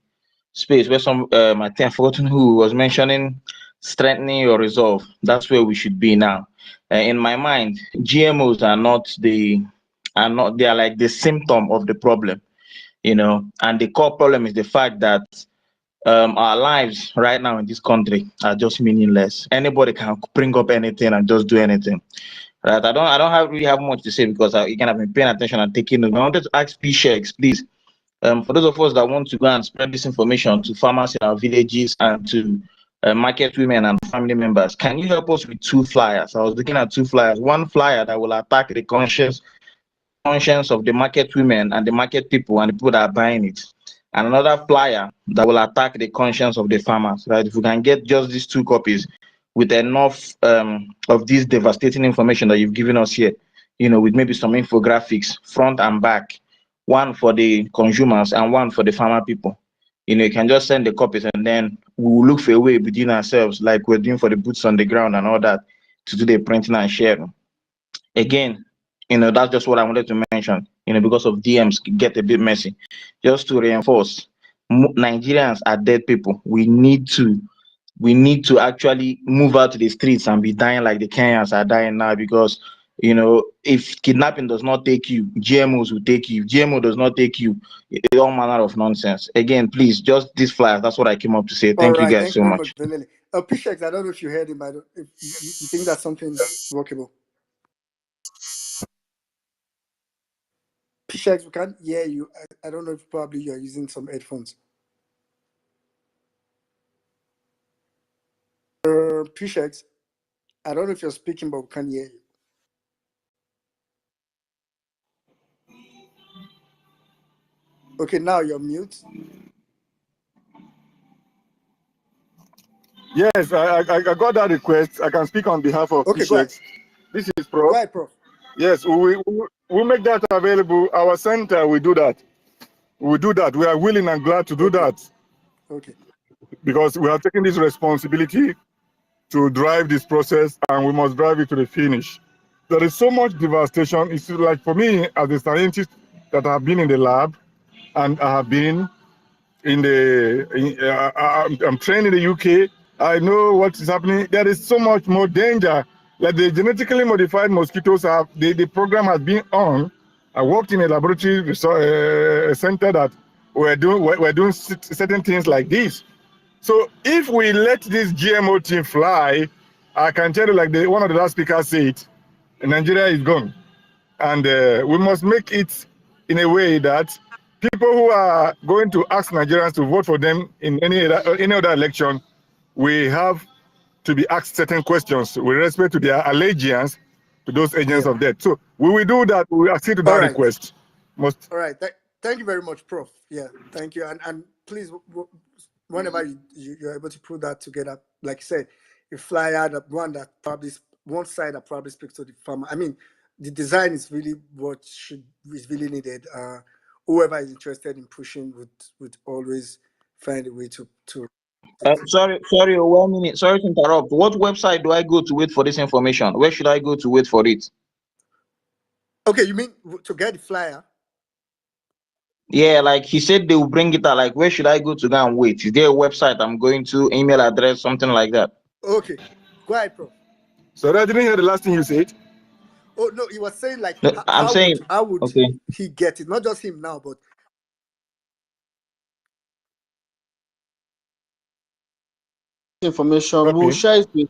space where I think I've forgotten who was mentioning strengthening your resolve. That's where we should be now. In my mind, GMOs they are like the symptom of the problem, and the core problem is the fact that our lives right now in this country are just meaningless. Anybody can bring up anything and just do anything. Right? I don't really have much to say because you can have been paying attention and taking notes. I wanted to ask P-Shex, please. For those of us that want to go and spread this information to farmers in our villages and to market women and family members, can you help us with 2 flyers? I was looking at 2 flyers. One flyer that will attack the conscience of the market women and the market people and the people that are buying it, and another flyer that will attack the conscience of the farmers. Right? If we can get just these 2 copies with enough of this devastating information that you've given us here, with maybe some infographics front and back, one for the consumers and one for the farmer people. You can just send the copies and then we will look for a way within ourselves, like we're doing for the boots on the ground and all that, to do the printing and sharing. Again, that's just what I wanted to mention, because of DMs get a bit messy. Just to reinforce, Nigerians are dead people. We need to actually move out to the streets and be dying like the Kenyans are dying now, because if kidnapping does not take you, GMOs will take you. If GMO does not take you, it's all manner of nonsense. Again, please, just these flyers. That's what I came up to say. All Thank you right, guys thank you so very much. much, Velele. Pishex, I don't know if you heard him, but if you think that's something workable. Pishex, we can't hear you. I don't know if probably you're using some headphones. Appreciate. I don't know if you're speaking, but we can hear you. Okay, now you're mute. Yes, I got that request. I can speak on behalf of Okay, go ahead. Appreciate. This is Go Prof. ahead, Prof. Yes, we make that available. Our center will do that. We do that. We are willing and glad to do Okay. that Okay. because we are taking this responsibility to drive this process and we must drive it to the finish. There is so much devastation. It's like for me, as a scientist that have been in the lab and I have been in the, I'm trained in the UK. I know what is happening. There is so much more danger. Like the genetically modified mosquitoes have, the program has been on. I worked in a laboratory center that we're doing certain things like this. So if we let this GMO thing fly, I can tell you, like one of the last speakers said, Nigeria is gone. And we must make it in a way that people who are going to ask Nigerians to vote for them in any other election, we have to be asked certain questions with respect to their allegiance to those agents Yeah. of death. So we will do that. We will accede to All that right. request. Most. All right. Thank you very much, Prof. Yeah. Thank you. And please, whenever you're able to put that together, like you said, a flyer, that one that probably one side that probably speaks to the farmer. I mean, the design is really what is really needed. Whoever is interested in pushing would always find a way to. Sorry, 1 minute. Sorry to interrupt. What website do I go to wait for this information? Where should I go to wait for it? Okay, you mean to get the flyer? Yeah, like he said they will bring it out. Like, where should I go to go and wait? Is there a website I'm going to, email address, something like that? Okay, go ahead, Prof. So I didn't hear the last thing you said. Oh no, he was saying like No, I'm saying, how would okay. he get it? Not just him now, but Information. We'll Okay. share it with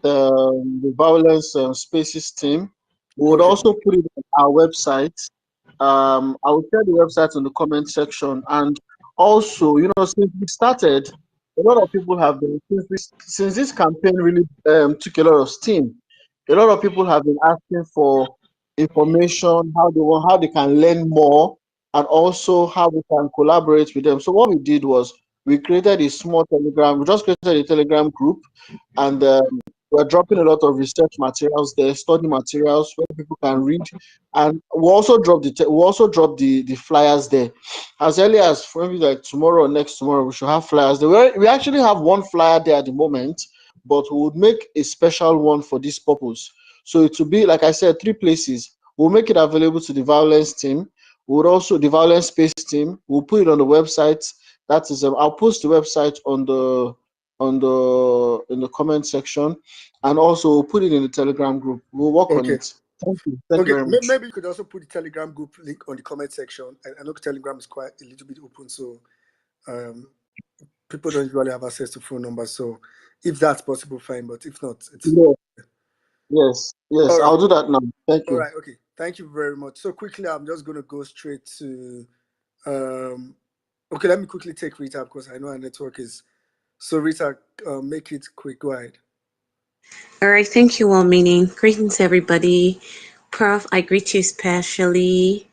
the violence spaces team. We would okay, also put it on our website. I will share the website in the comment section. And also, since we started, a lot of people have been since this campaign really took a lot of steam. A lot of people have been asking for information, how they can learn more, and also how we can collaborate with them. So what we did was we created a small Telegram. We just created a Telegram group, and we're dropping a lot of research materials there, study materials where people can read, and we also drop the flyers there. As early as maybe like tomorrow or next tomorrow, we should have flyers there. We actually have one flyer there at the moment, but we would make a special one for this purpose. So it will be, like I said, 3 places. We'll make it available to the violence team. We'll also the violence space team. We'll put it on the website. That is, I'll post the website in the comment section, and also we'll put it in the Telegram group. We'll work on okay, it. Thank you. Thank you okay. very much. Maybe you could also put the Telegram group link on the comment section. I know Telegram is quite a little bit open, so um, people don't usually have access to phone numbers. So if that's possible, fine. But if not, it's Yeah. Yes. all I'll right. do that now. Thank All you. right. Okay. Thank you very much. So quickly, I'm just going to go straight to. Um, okay, let me quickly take Rita because I know our network is. So Rita, make it quick. Go ahead. All right, thank you, all meaning. Greetings, everybody. Prof, I greet you especially.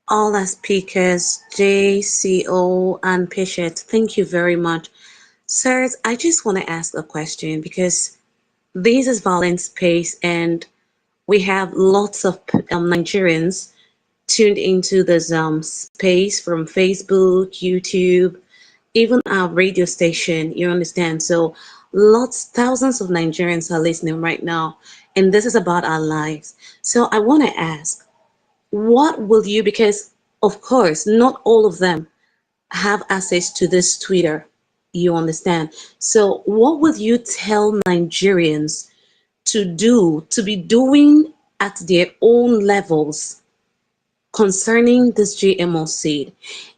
All our speakers, JCO and Patient, thank you very much. Sirs, I just want to ask a question because this is violent space and we have lots of Nigerians tuned into this space from Facebook, YouTube, even our radio station, you understand? So thousands of Nigerians are listening right now, and this is about our lives. So I want to ask, what will you, because of course, not all of them have access to this Twitter, you understand? So what would you tell Nigerians to be doing at their own levels concerning this GMO seed?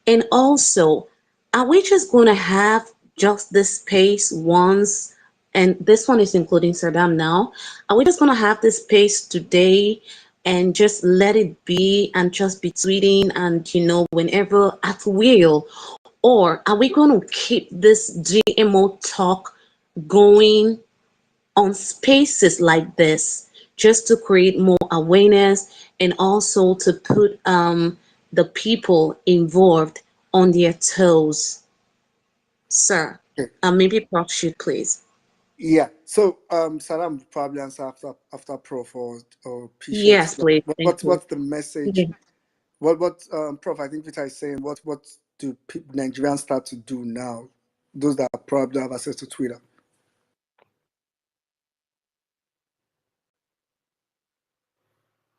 And also, are we just going to have just this space once? And this one is including Saddam now. Are we just going to have this space today and just let it be and just be tweeting and, whenever at will? Or are we going to keep this GMO talk going on spaces like this just to create more awareness and also to put the people involved on their toes? Sir, Okay. maybe Prof should please. Yeah. So Salam will probably answer after Prof or Patience. Yes, please. Thank you. What's the message? Yeah. What Prof, I think Vita is saying, what do Nigerians start to do now? Those that probably have access to Twitter.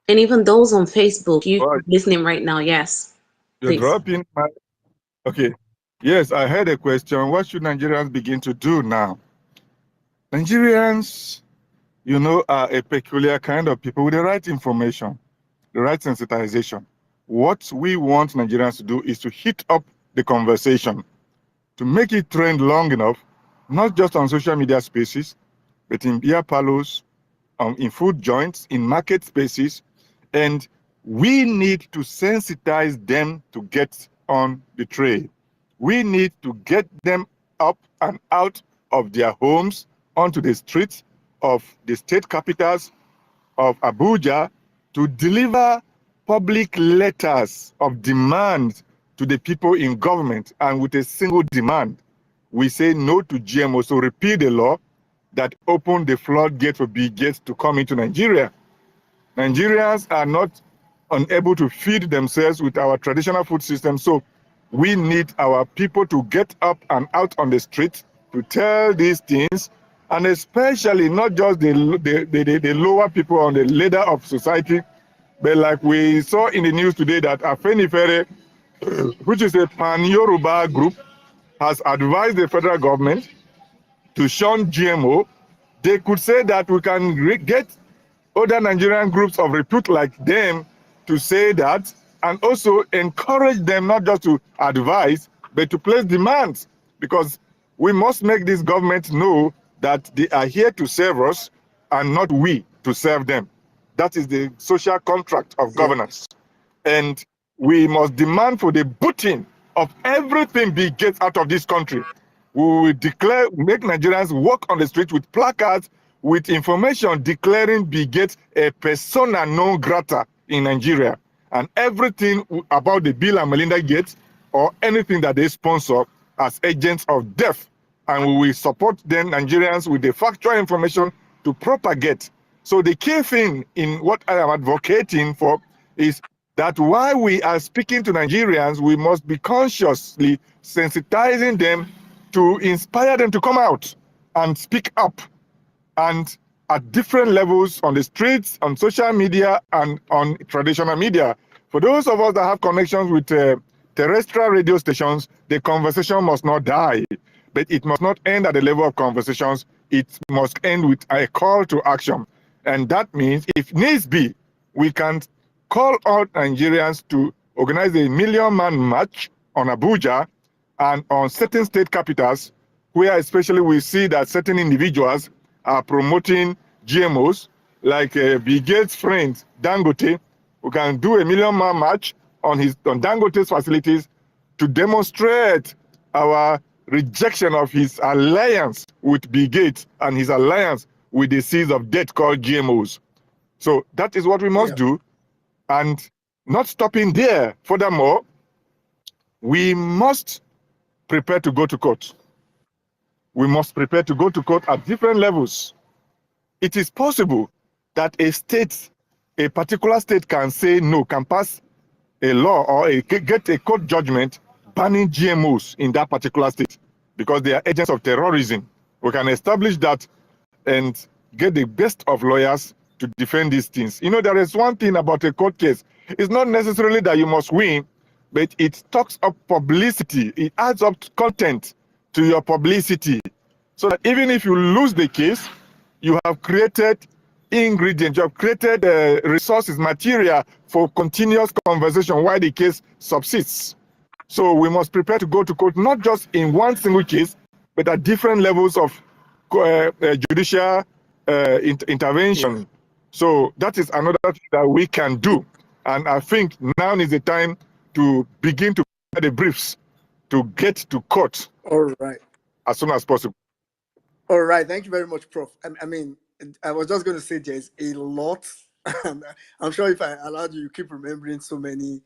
And even those on Facebook, you Right. listening right now, yes, You're please. dropping my. Okay. Yes, I heard a question. What should Nigerians begin to do now? Nigerians, are a peculiar kind of people with the right information, the right sensitization. What we want Nigerians to do is to heat up the conversation, to make it trend long enough, not just on social media spaces, but in beer parlors, in food joints, in market spaces, and we need to sensitize them to get on the train. We need to get them up and out of their homes onto the streets of the state capitals of Abuja to deliver public letters of demand to the people in government, and with a single demand. We say no to GMO, so repeal the law that opened the floodgate for big gates to come into Nigeria. Nigerians are not unable to feed themselves with our traditional food system, so we need our people to get up and out on the street to tell these things, and especially not just the lower people on the ladder of society, but like we saw in the news today that Afenifere, which is a pan-Yoruba group, has advised the federal government to shun GMO. They could say that we can get other Nigerian groups of repute like them to say that, and also encourage them not just to advise, but to place demands, because we must make this government know that they are here to serve us and not we to serve them. That is the social contract of Yeah. governance. And we must demand for the booting of everything big gets out of this country. We will declare, make Nigerians walk on the street with placards with information declaring Bill Gates a persona non grata in Nigeria. And everything about the Bill and Melinda Gates or anything that they sponsor as agents of death. And we will support them, Nigerians, with the factual information to propagate. So the key thing in what I am advocating for is that while we are speaking to Nigerians, we must be consciously sensitizing them to inspire them to come out and speak up, and at different levels on the streets, on social media, and on traditional media. For those of us that have connections with terrestrial radio stations, the conversation must not die, but it must not end at the level of conversations. It must end with a call to action. And that means, if needs be, we can call out Nigerians to organize a 1,000,000-man march on Abuja and on certain state capitals, where especially we see that certain individuals are promoting GMOs, like Bill Gates' friend Dangote, who can do a 1,000,000-man march on Dangote's facilities to demonstrate our rejection of his alliance with Bill Gates and his alliance with the seeds of death called GMOs. So that is what we must do, and not stopping there. Furthermore, we must prepare to go to court. We must prepare to go to court at different levels. It is possible that a particular state can say no, can pass a law or get a court judgment banning GMOs in that particular state because they are agents of terrorism. We can establish that and get the best of lawyers to defend these things. There is one thing about a court case. It's not necessarily that you must win, but it talks up publicity. It adds up content to your publicity. So that even if you lose the case, you have created ingredients, you have created resources, material for continuous conversation while the case subsists. So we must prepare to go to court, not just in one single case, but at different levels of judicial intervention. So that is another thing that we can do. And I think now is the time to begin to prepare the briefs to get to court All right. as soon as possible. All right. Thank you very much, Prof. I mean, I was just going to say there's a lot. I'm sure if I allowed you, you keep remembering so many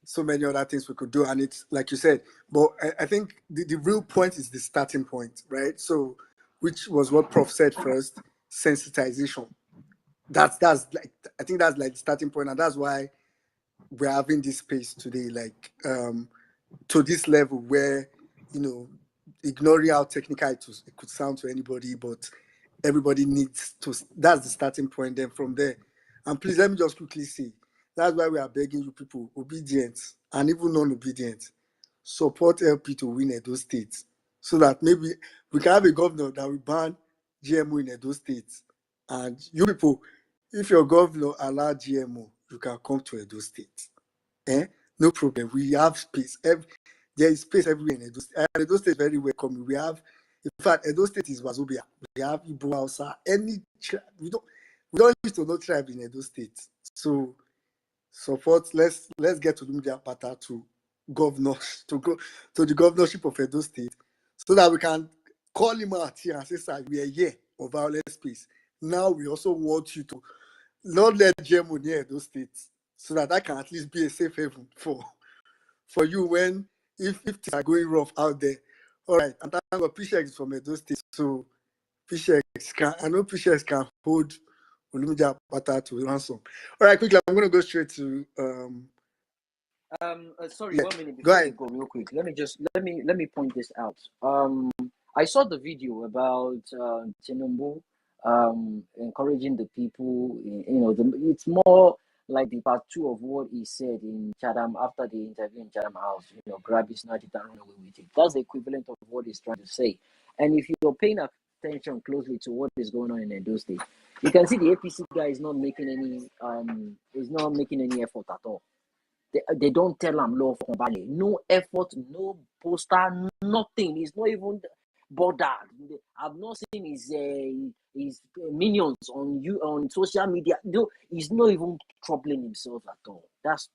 other things we could do. And it's like you said, but I think the real point is the starting point, right? So, which was what Prof said first, sensitization. That's like, I think that's like the starting point, and that's why we're having this space today, like to this level where, you know, ignoring how technical it could sound to anybody, but everybody needs to, that's the starting point. Then from there, and please let me just quickly say, that's why we are begging you people, obedient and even non-obedient, support LP to win Edo State, so that maybe we can have a governor that will ban GMO in Edo State. And you people, if your governor allow GMO, you can come to Edo State. Eh? No problem. We have space. There is space everywhere in Edo State. And Edo State is very welcoming. We have, in fact, Edo State is Wazobia. We have Igbo Hausa. Any tribe. We don't used to know tribe in Edo State. So support. Let's get to Lumia Pata to governor to go to the governorship of Edo State, so that we can call him out here and say, sir, we are here of violent space. Now we also want you to not let GMO near Edo State, so that can at least be a safe haven for you when if things are going rough out there. All right, and thank God Pishex is from Edo State, so I know Pishex can hold Olumide Apata to ransom. All right, quickly, I'm going to go straight to Sorry, yeah, 1 minute go before you ahead. go, real quick. Let me point this out. I saw the video about Tinubu encouraging the people. It's more like the part two of what he said in Chatham after the interview in Chatham House. Grab his snatch it and run away with it. That's the equivalent of what he's trying to say. And if you're paying attention closely to what is going on in Edo State, you can see the APC guy is not making any effort at all. They don't tell him love for Bali. No effort, no poster, nothing. He's not even bothered. I've not seen his minions on social media. No, he's not even troubling himself at all. That's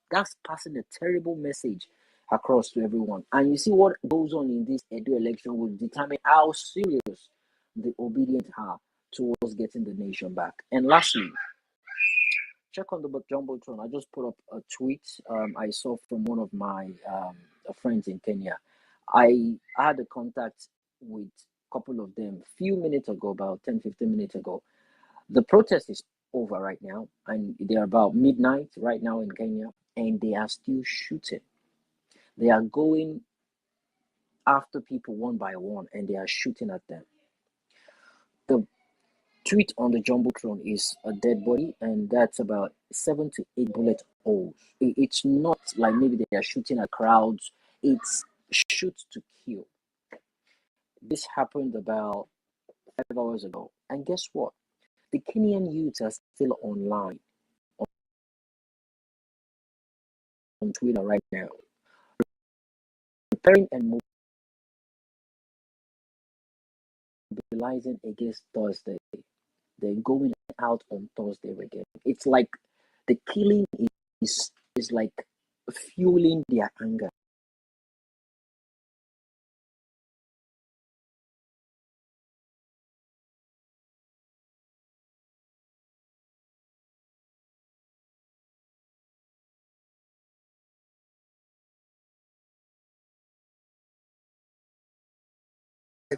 passing a terrible message across to everyone. And you see what goes on in this Edo election will determine how serious the obedient are towards getting the nation back. And lastly, check on the jumbotron. I just put up a tweet I saw from one of my friends in Kenya. I had a contact with a couple of them a few minutes ago, about 10-15 minutes ago. The protest is over right now, and they're about midnight right now in Kenya, and they are still shooting. They are going after people one by one, and they are shooting at them. The tweet on the jumbotron is a dead body, and that's about 7 to 8 bullet holes. It's not like maybe they are shooting at crowds. It's shoot to kill. This happened about 5 hours ago, and guess what? The Kenyan youths are still online on Twitter right now, preparing and mobilizing against Thursday. They're going out on Thursday again. It's like the killing is like fueling their anger.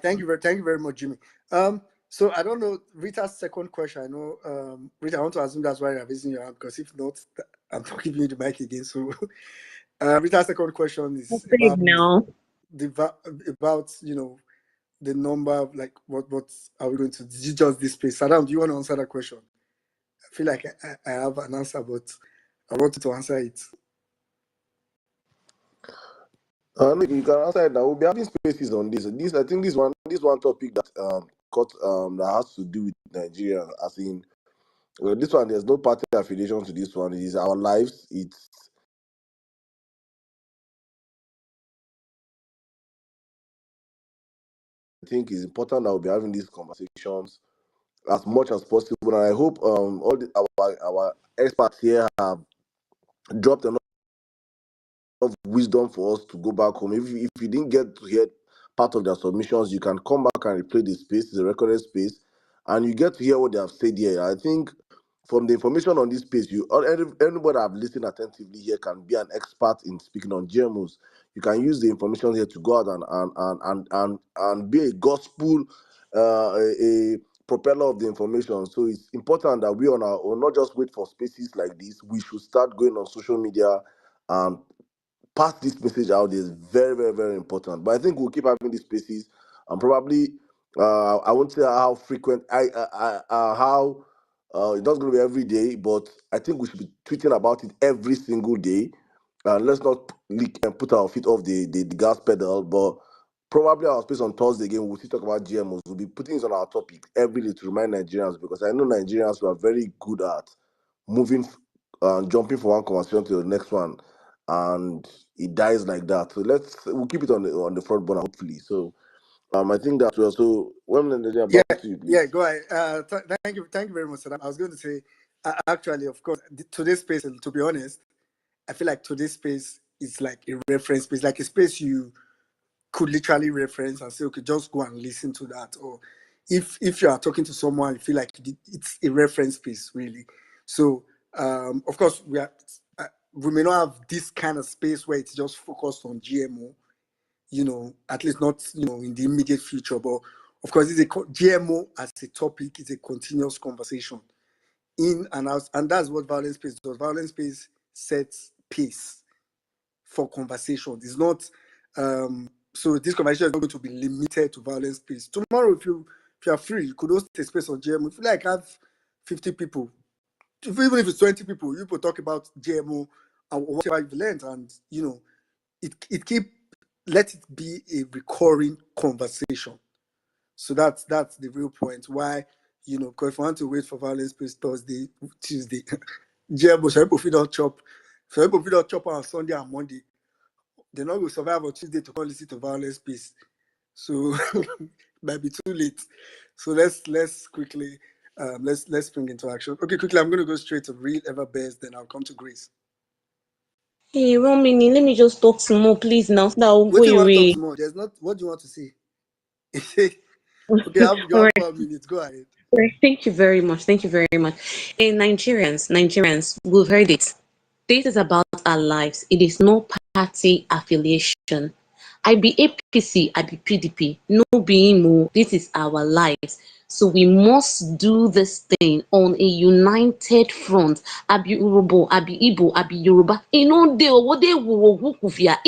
Thank you very much, Jimmy. So I don't know Rita's second question. I know, Rita, I want to assume that's why you're raising your hand, because if not, I'm not giving you the mic again. So, Rita's second question is Big now. about the number of, like, what are we going to just display? Saddam, do you want to answer that question? I feel like I have an answer, but I want you to answer it. Look, you can answer it now. We'll be having spaces on this. I think this one topic that that has to do with Nigeria. As in, well, this one there's no party affiliation to this one. It is our lives. I think it's important that we'll be having these conversations as much as possible. And I hope all our experts here have dropped enough of wisdom for us to go back home. If you didn't get to hear part of their submissions, you can come back and replay the space, the recorded space, and you get to hear what they have said here. I think from the information on this space, anybody I've listened attentively here can be an expert in speaking on GMOs. You can use the information here to go out and be a gospel, a propeller of the information. So it's important that we on our own not just wait for spaces like this. We should start going on social media and pass this message out. Is very, very, very important. But I think we'll keep having these spaces, and probably I won't say how frequent how it's not going to be every day, but I think we should be tweeting about it every single day. And let's not leak and put our feet off the gas pedal. But probably our space on Thursday again, we'll still talk about GMOs. We'll be putting it on our topic every day to remind Nigerians, because I know Nigerians who are very good at moving and jumping from one conversation to the next one, and it dies like that. So we'll keep it on the front burner, hopefully. So I think that we also Yeah, back to you, yeah, please. go ahead. Thank you very much, Saddam. I was going to say, actually, of course, today's space, to be honest, I feel like today's space is like a reference space, like a space you could literally reference and say, okay, just go and listen to that. Or if you are talking to someone, you feel like it's a reference space, really. So, of course, we may not have this kind of space where it's just focused on GMO, at least not, in the immediate future. But of course, GMO as a topic is a continuous conversation in and out, and that's what violence space does. Violence space sets pace for conversation. It's not so this conversation is not going to be limited to violence space. Tomorrow, if you are free, you could host a space on GMO. If you like have 50 people, even if it's 20 people, you could talk about GMO and whatever you've learned, and let it be a recurring conversation. So that's the real point. Why, because if you want to wait for violence space Thursday, Tuesday, GMO, some people feel not chop. Some people feel not chop on Sunday and Monday. They're not going to survive on Tuesday to come listen to violence space. So it might be too late. So let's quickly let's spring into action. Okay, quickly, I'm going to go straight to real ever best, then I'll come to Grace. Hey, 1 minute. Let me just talk some more, please. Now, so that will What go do you want to talk away. to more? There's not. What do you want to see? Okay, you All have right. 1 minute. Go ahead. Thank you very much. Thank you very much. And Nigerians, we've heard it. This is about our lives. It is no party affiliation. I be APC, I be PDP. No being more. This is our lives. So we must do this thing on a united front. Abi Urobo, Abi Igbo, Abi Yoruba.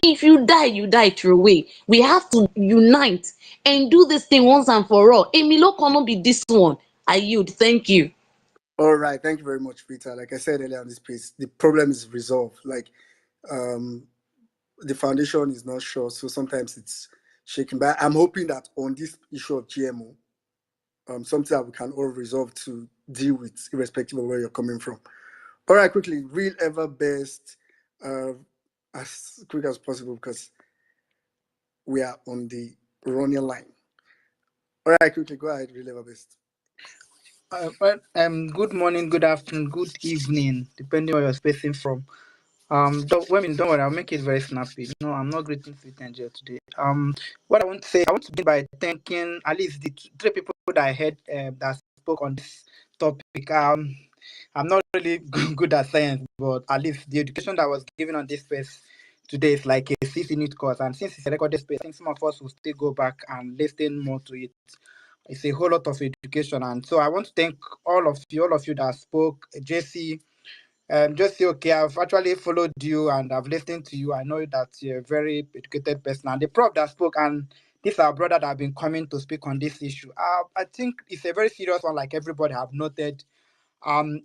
If you die, you die through away. We have to unite and do this thing once and for all. Emilio cannot be this one. I yield. Thank you. All right, thank you very much, Peter. Like I said earlier on this piece, the problem is resolved. Like, the foundation is not sure, so sometimes it's shaking. But I'm hoping that on this issue of GMO, something that we can all resolve to deal with, irrespective of where you're coming from. All right, quickly, real ever best, as quick as possible because we are on the running line. All right, quickly, go ahead, real ever best. Good morning, good afternoon, good evening, depending where you're spacing from. Don't worry, I'll make it very snappy. No, I'm not greeting Sweet Angel today. What I want to say, I want to begin by thanking at least the three people that I heard that spoke on this topic. I'm not really good at science, but at least the education that was given on this space today is like a 6 unit course. And since it's a recorded space, I think some of us will still go back and listen more to it. It's a whole lot of education, and so I want to thank all of you that spoke. JC, just say, okay, I've actually followed you and I've listened to you. I know that you're a very educated person. And the prof that spoke, and this our brother that have been coming to speak on this issue. I think it's a very serious one, like everybody have noted.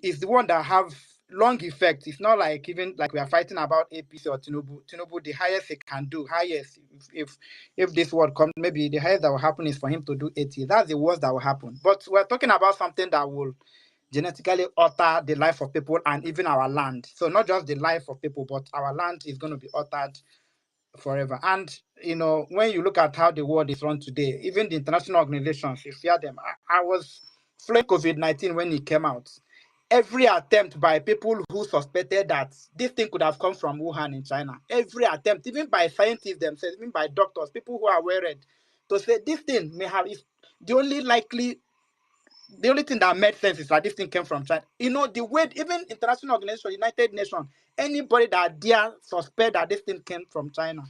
It's the one that have long effects. It's not like even like we are fighting about APC or Tinubu. Tinubu, the highest he can do, highest. If this word comes, maybe the highest that will happen is for him to do 80. That's the worst that will happen. But we're talking about something that will genetically alter the life of people and even our land. So not just the life of people, but our land is going to be altered forever. And when you look at how the world is run today, even the international organizations, you fear them. I was following COVID-19 when it came out. every attempt by people who suspected that this thing could have come from Wuhan in China, every attempt, even by scientists themselves, even by doctors, people who are worried, to say this thing may have, is the only thing that made sense is that this thing came from China. You know, the way, even international organization, United Nations, anybody that dare suspect that this thing came from China,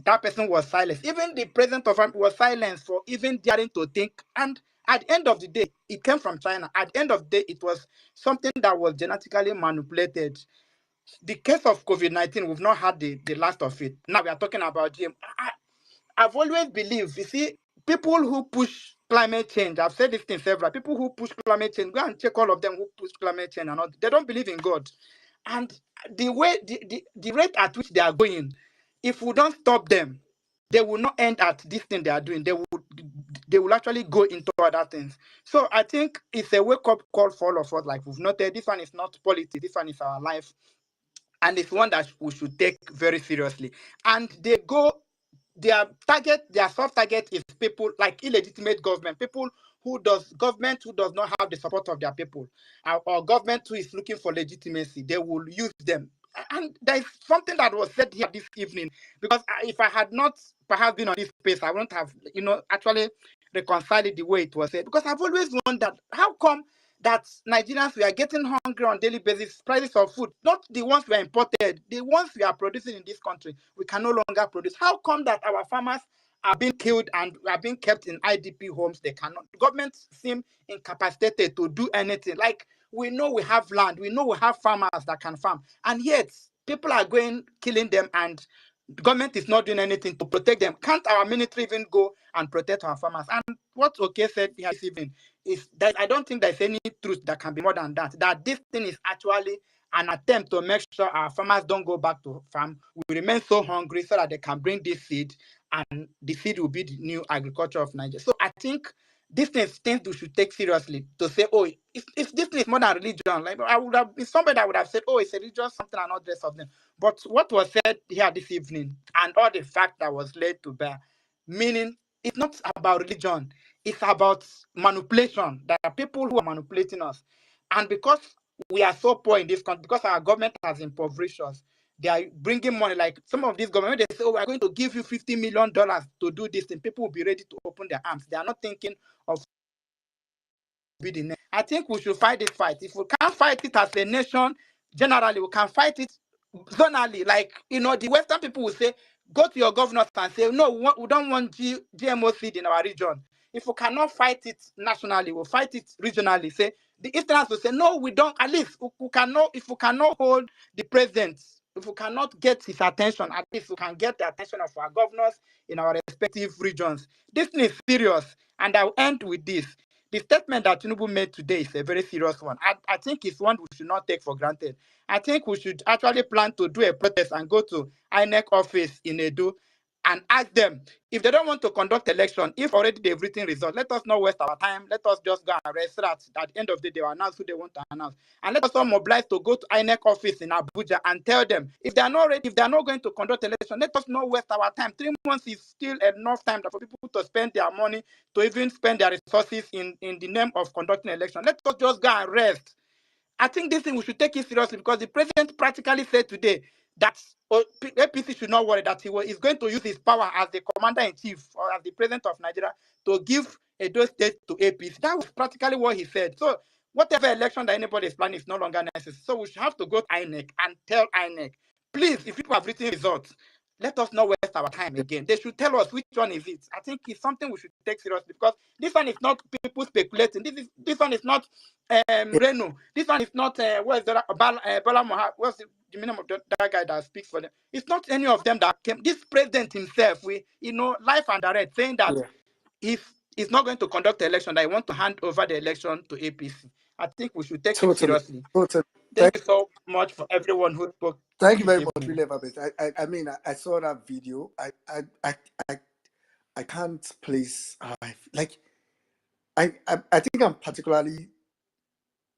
that person was silenced. Even the president of America was silenced for even daring to think. And at the end of the day, it came from China. At the end of the day, it was something that was genetically manipulated. The case of COVID-19, we've not had the last of it. Now we are talking about GM. I've always believed, you see, people who push climate change, I've said this thing several, people who push climate change, go and check all of them who push climate change and all, they don't believe in God. And the rate at which they are going, if we don't stop them, they will not end at this thing they are doing. They will actually go into other things. So I think it's a wake-up call for all of us. Like we've noted, this one is not politics, this one is our life. And it's one that we should take very seriously. And their soft target is people like illegitimate government, people government who does not have the support of their people, or government who is looking for legitimacy. They will use them. And there is something that was said here this evening, because if I had not perhaps been on this space, I wouldn't have, actually reconciled it the way it was said. Because I've always wondered, how come that Nigerians, we are getting hungry on daily basis, prices of food, not the ones we are imported, the ones we are producing in this country, we can no longer produce. How come that our farmers are being killed and are being kept in IDP homes? They cannot. Governments seem incapacitated to do anything. Like, we know we have land, we know we have farmers that can farm, and yet people are going, killing them, and the government is not doing anything to protect them. Can't our military even go and protect our farmers? And what Oke said here this evening is that I don't think there's any truth that can be more than that. That this thing is actually an attempt to make sure our farmers don't go back to farm. We remain so hungry so that they can bring this seed, and the seed will be the new agriculture of Nigeria. So I think this is things we should take seriously, to say, oh, if this is more than religion, like I would have been somebody that would have said, oh, it's a religious something and not just something. But what was said here this evening and all the fact that was laid to bear, meaning it's not about religion, it's about manipulation. There are people who are manipulating us. And because we are so poor in this country, because our government has impoverished us, they are bringing money. Like some of these governments, they say, oh, we're going to give you $50 million to do this thing. People will be ready to open their arms. They are not thinking of the I think we should fight this fight. If we can't fight it as a nation, generally, we can fight it zonally. Like, the Western people will say, go to your governors and say, no, we don't want GMO seed in our region. If we cannot fight it nationally, we'll fight it regionally. Say the Easterners will say, no, we don't. At least we cannot. If we cannot hold the president, if we cannot get his attention, at least we can get the attention of our governors in our respective regions. This is serious, and I'll end with this. The statement that Tinubu made today is a very serious one. I think it's one we should not take for granted. I think we should actually plan to do a protest and go to INEC office in Edo and ask them, if they don't want to conduct election, if already they've written results, let us not waste our time. Let us just go and arrest rats. At the end of the day, they will announce who they want to announce. And let us all mobilize to go to INEC office in Abuja and tell them, if they are not ready, if they are not going to conduct election, let us not waste our time. 3 months is still enough time for people to spend their money, to even spend their resources in the name of conducting election. Let us just go and rest. I think this thing we should take it seriously, because the president practically said today that APC should not worry, that is going to use his power as the commander-in-chief or as the president of Nigeria to give Edo State to APC. That was practically what he said. So whatever election that anybody is planning is no longer necessary. So we should have to go to INEC and tell INEC, please, if people have written results, let us not waste our time again. They should tell us which one is it. I think it's something we should take seriously, because this one is not people speculating. This one is not Reno. This one is not what is that? Bala Mohammed. What's the name of that guy that speaks for them? It's not any of them that came. This president himself, life and direct, saying that if he's not going to conduct the election, that he want to hand over the election to APC. I think we should take it seriously. Totally. Thank you so much for everyone who spoke. Thank you very much, really, Babet. I mean, I saw that video. I can't place. I think I'm particularly.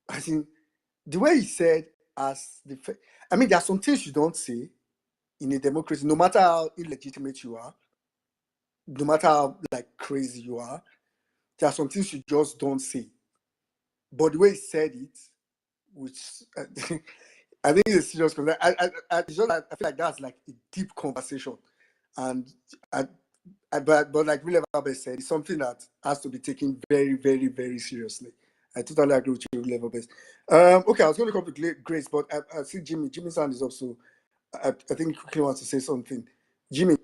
I think the way he said, I mean, there are some things you don't say in a democracy, no matter how illegitimate you are, no matter how crazy you are. There are some things you just don't say. But the way he said it which I think it's serious because it's just I feel like that's like a deep conversation, and but like Will Level said, it's something that has to be taken very, very, very seriously. I totally agree with you, Will Level. Okay, I was going to come to Grace, but I see Jimmy. Jimmy's hand is up, so I think he quickly wants to say something. Jimmy.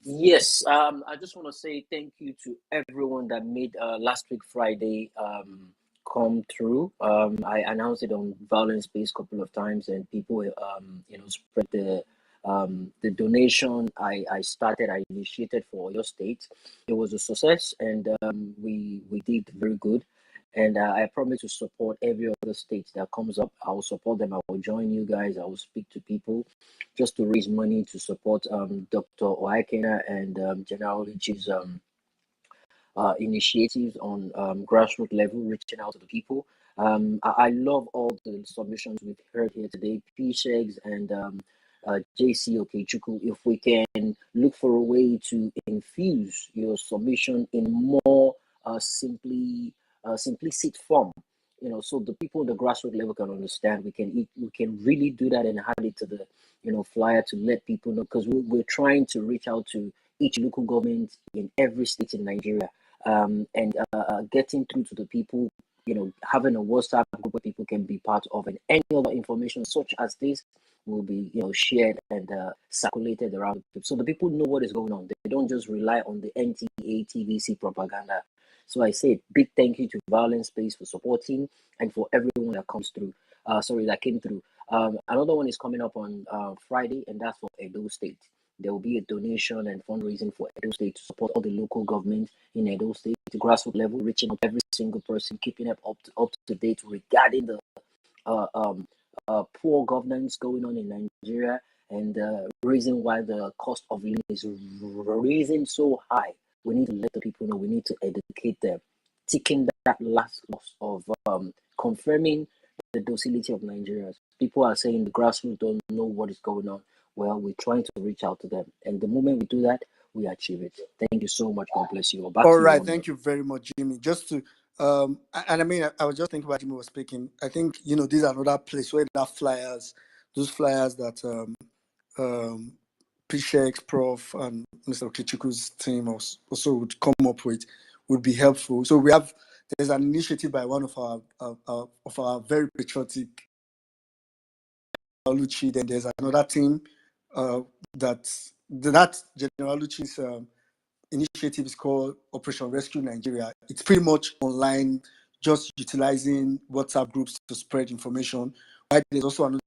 Yes, I just want to say thank you to everyone that made last week Friday come through. I announced it on Violence Base a couple of times, and people, spread the donation I started, I initiated for your state. It was a success, and we did very good. And I promise to support every other state that comes up. I will support them. I will join you guys. I will speak to people just to raise money to support Dr. Oakena and General Lich's initiatives on grassroots level, reaching out to the people. I love all the submissions we've heard here today, PSEGs and JC Okechukwu. If we can look for a way to infuse your submission in more simplicity form, so the people at the grassroots level can understand. We can really do that and add it to the flyer to let people know, because we're trying to reach out to each local government in every state in Nigeria, and getting through to the people, having a WhatsApp group where people can be part of, and any other information such as this will be shared and circulated around, so the people know what is going on. They don't just rely on the NTA TVC propaganda. So I say big thank you to Violence Space for supporting, and for everyone that comes through. That came through. Another one is coming up on Friday, and that's for Edo State. There will be a donation and fundraising for Edo State to support all the local governments in Edo State, to grassroots level, reaching out to every single person, keeping up to date regarding the poor governance going on in Nigeria, and the reason why the cost of living is raising so high. We need to let the people know. We need to educate them, ticking that last loss of confirming the docility of Nigerians. People are saying the grassroots don't know what is going on. Well, we're trying to reach out to them, and the moment we do that, we achieve it. Thank you so much. God bless you. Back All to you, right, Wonder. thank you very much, Jimmy. Just to and I mean, I was just thinking about Jimmy was speaking. I think these are another place where there are flyers, those flyers that Pishek, Prof, and Mr. Kichiku's team also would come up with would be helpful. So there's an initiative by one of our very patriotic Lucci. Then there's another team that General Lucci's initiative is called Operation Rescue Nigeria. It's pretty much online, just utilizing WhatsApp groups to spread information. Right? There's also another